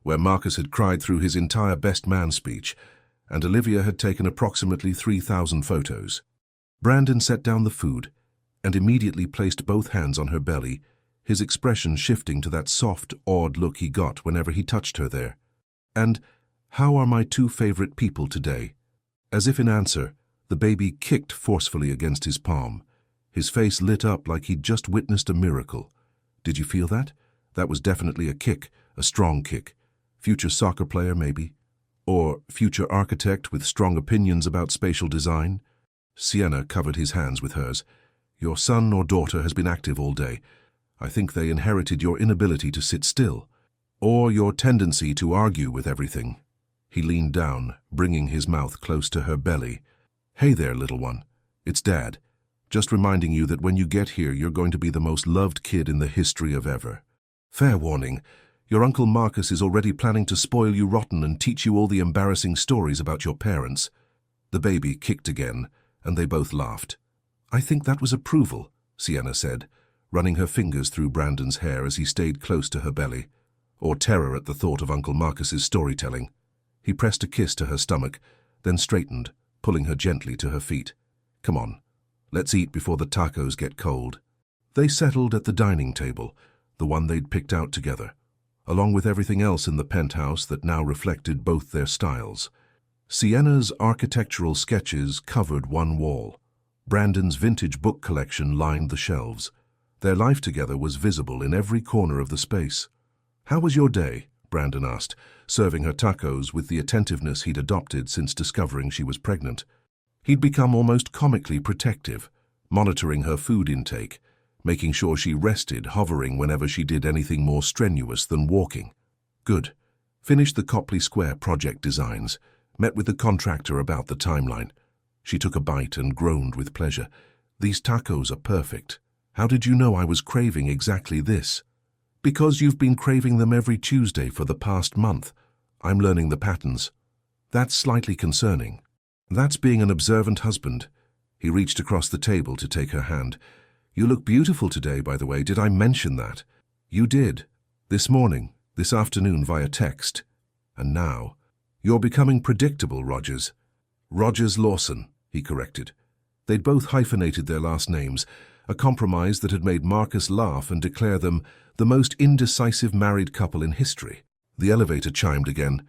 A: where Marcus had cried through his entire best man speech, and Olivia had taken approximately 3,000 photos. Brandon set down the food and immediately placed both hands on her belly, his expression shifting to that soft, awed look he got whenever he touched her there. And, how are my 2 favorite people today? As if in answer, the baby kicked forcefully against his palm. His face lit up like he'd just witnessed a miracle. Did you feel that? That was definitely a kick, a strong kick. Future soccer player, maybe? Or future architect with strong opinions about spatial design? Sienna covered his hands with hers. Your son or daughter has been active all day. I think they inherited your inability to sit still, or your tendency to argue with everything. He leaned down, bringing his mouth close to her belly. Hey there, little one. It's Dad. Just reminding you that when you get here, you're going to be the most loved kid in the history of ever. Fair warning, your Uncle Marcus is already planning to spoil you rotten and teach you all the embarrassing stories about your parents. The baby kicked again, and they both laughed. I think that was approval, Sienna said, running her fingers through Brandon's hair as he stayed close to her belly, or terror at the thought of Uncle Marcus's storytelling. He pressed a kiss to her stomach, then straightened, pulling her gently to her feet. Come on, let's eat before the tacos get cold. They settled at the dining table, the one they'd picked out together, along with everything else in the penthouse that now reflected both their styles. Sienna's architectural sketches covered one wall. Brandon's vintage book collection lined the shelves. Their life together was visible in every corner of the space. How was your day? Brandon asked, serving her tacos with the attentiveness he'd adopted since discovering she was pregnant. He'd become almost comically protective, monitoring her food intake, making sure she rested, hovering whenever she did anything more strenuous than walking. Good. Finished the Copley Square project designs, met with the contractor about the timeline. She took a bite and groaned with pleasure. These tacos are perfect. How did you know I was craving exactly this? Because you've been craving them every Tuesday for the past month. I'm learning the patterns. That's slightly concerning. That's being an observant husband. He reached across the table to take her hand. You look beautiful today, by the way. Did I mention that? You did. This morning, this afternoon via text. And now, you're becoming predictable, Rogers. Rogers Lawson, he corrected. They'd both hyphenated their last names, a compromise that had made Marcus laugh and declare them the most indecisive married couple in history. The elevator chimed again,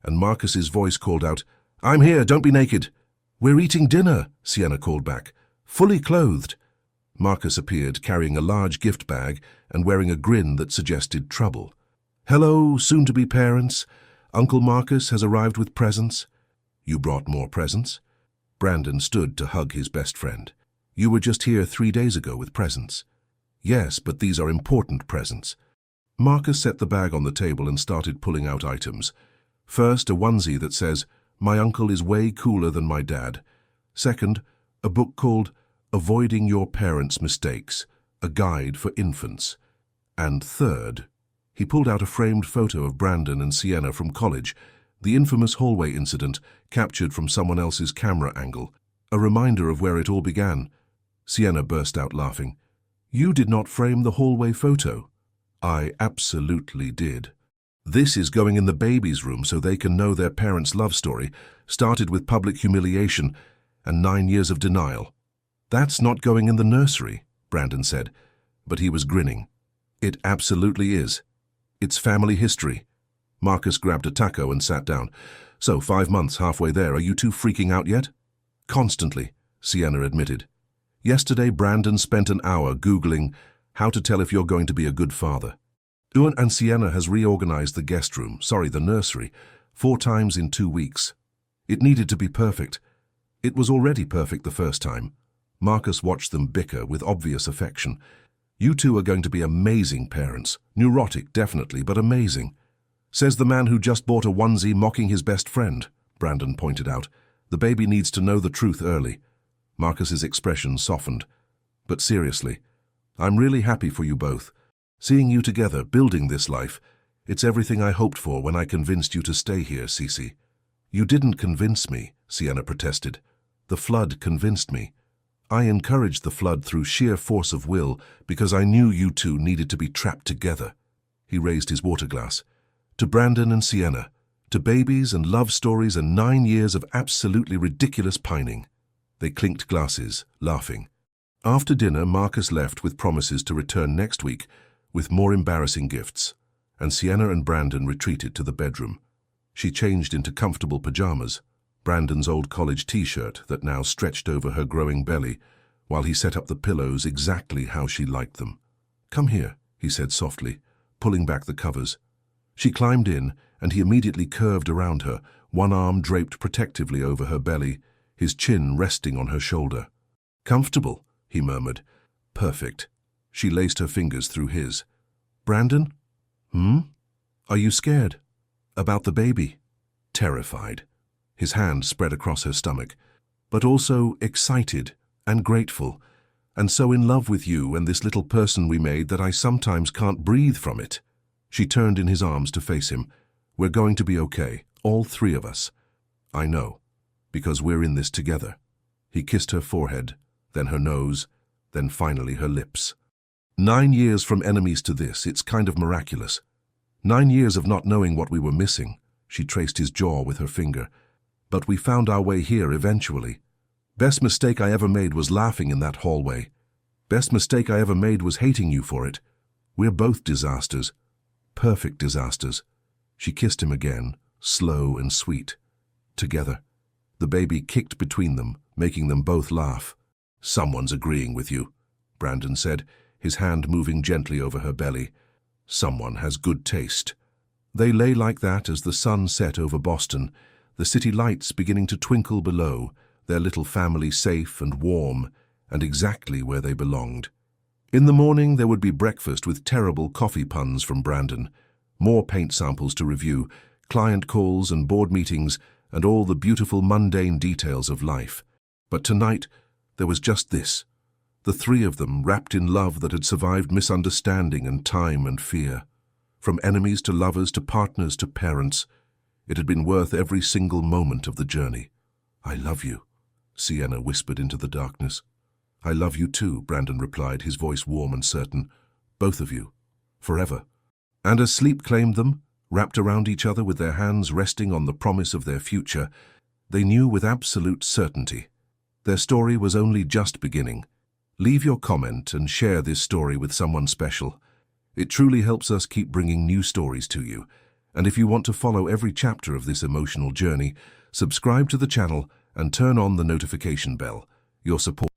A: and Marcus's voice called out, I'm here, don't be naked. We're eating dinner, Sienna called back, fully clothed. Marcus appeared, carrying a large gift bag and wearing a grin that suggested trouble. Hello, soon-to-be parents. Uncle Marcus has arrived with presents. You brought more presents? Brandon stood to hug his best friend. You were just here 3 days ago with presents. Yes, but these are important presents. Marcus set the bag on the table and started pulling out items. First, a onesie that says, My uncle is way cooler than my dad. Second, a book called Avoiding Your Parents' Mistakes, a guide for infants. And third, he pulled out a framed photo of Brandon and Sienna from college, the infamous hallway incident captured from someone else's camera angle, a reminder of where it all began. Sienna burst out laughing. You did not frame the hallway photo. I absolutely did. This is going in the baby's room so they can know their parents' love story started with public humiliation and 9 years of denial. That's not going in the nursery, Brandon said, but he was grinning. It absolutely is. It's family history. Marcus grabbed a taco and sat down. So 5 months halfway there, are you two freaking out yet? Constantly, Sienna admitted. Yesterday, Brandon spent an hour Googling how to tell if you're going to be a good father. Ewan and Sienna has reorganized the nursery, 4 times in 2 weeks. It needed to be perfect. It was already perfect the first time. Marcus watched them bicker with obvious affection. You two are going to be amazing parents. Neurotic, definitely, but amazing. Says the man who just bought a onesie mocking his best friend, Brandon pointed out. The baby needs to know the truth early. Marcus's expression softened. But seriously, I'm really happy for you both. Seeing you together, building this life, it's everything I hoped for when I convinced you to stay here, Cece. You didn't convince me, Sienna protested. The flood convinced me. I encouraged the flood through sheer force of will because I knew you two needed to be trapped together. He raised his water glass. To Brandon and Sienna, to babies and love stories and 9 years of absolutely ridiculous pining. They clinked glasses, laughing. After dinner, Marcus left with promises to return next week with more embarrassing gifts, and Sienna and Brandon retreated to the bedroom. She changed into comfortable pajamas, Brandon's old college t-shirt that now stretched over her growing belly, while he set up the pillows exactly how she liked them. Come here, he said softly, pulling back the covers. She climbed in, and he immediately curved around her, one arm draped protectively over her belly, his chin resting on her shoulder. Comfortable, he murmured. Perfect. She laced her fingers through his. Brandon? Are you scared? About the baby? Terrified. His hand spread across her stomach, but also excited and grateful, and so in love with you and this little person we made that I sometimes can't breathe from it. She turned in his arms to face him. We're going to be okay, all 3 of us. I know, because we're in this together. He kissed her forehead, then her nose, then finally her lips. 9 years from enemies to this, it's kind of miraculous. 9 years of not knowing what we were missing. She traced his jaw with her finger. But we found our way here eventually. Best mistake I ever made was laughing in that hallway. Best mistake I ever made was hating you for it. We're both disasters. Perfect disasters. She kissed him again, slow and sweet. Together. The baby kicked between them, making them both laugh. Someone's agreeing with you, Brandon said, his hand moving gently over her belly. Someone has good taste. They lay like that as the sun set over Boston, the city lights beginning to twinkle below, their little family safe and warm, and exactly where they belonged. In the morning there would be breakfast with terrible coffee puns from Brandon, more paint samples to review, client calls and board meetings, and all the beautiful mundane details of life. But tonight there was just this, The three of them wrapped in love that had survived misunderstanding and time and fear. From enemies to lovers to partners to parents, it had been worth every single moment of the journey. "I love you," Sienna whispered into the darkness. "I love you too," Brandon replied, his voice warm and certain. "Both of you. Forever." And as sleep claimed them, wrapped around each other with their hands resting on the promise of their future, they knew with absolute certainty their story was only just beginning. Leave your comment and share this story with someone special. It truly helps us keep bringing new stories to you. And if you want to follow every chapter of this emotional journey, subscribe to the channel and turn on the notification bell. Your support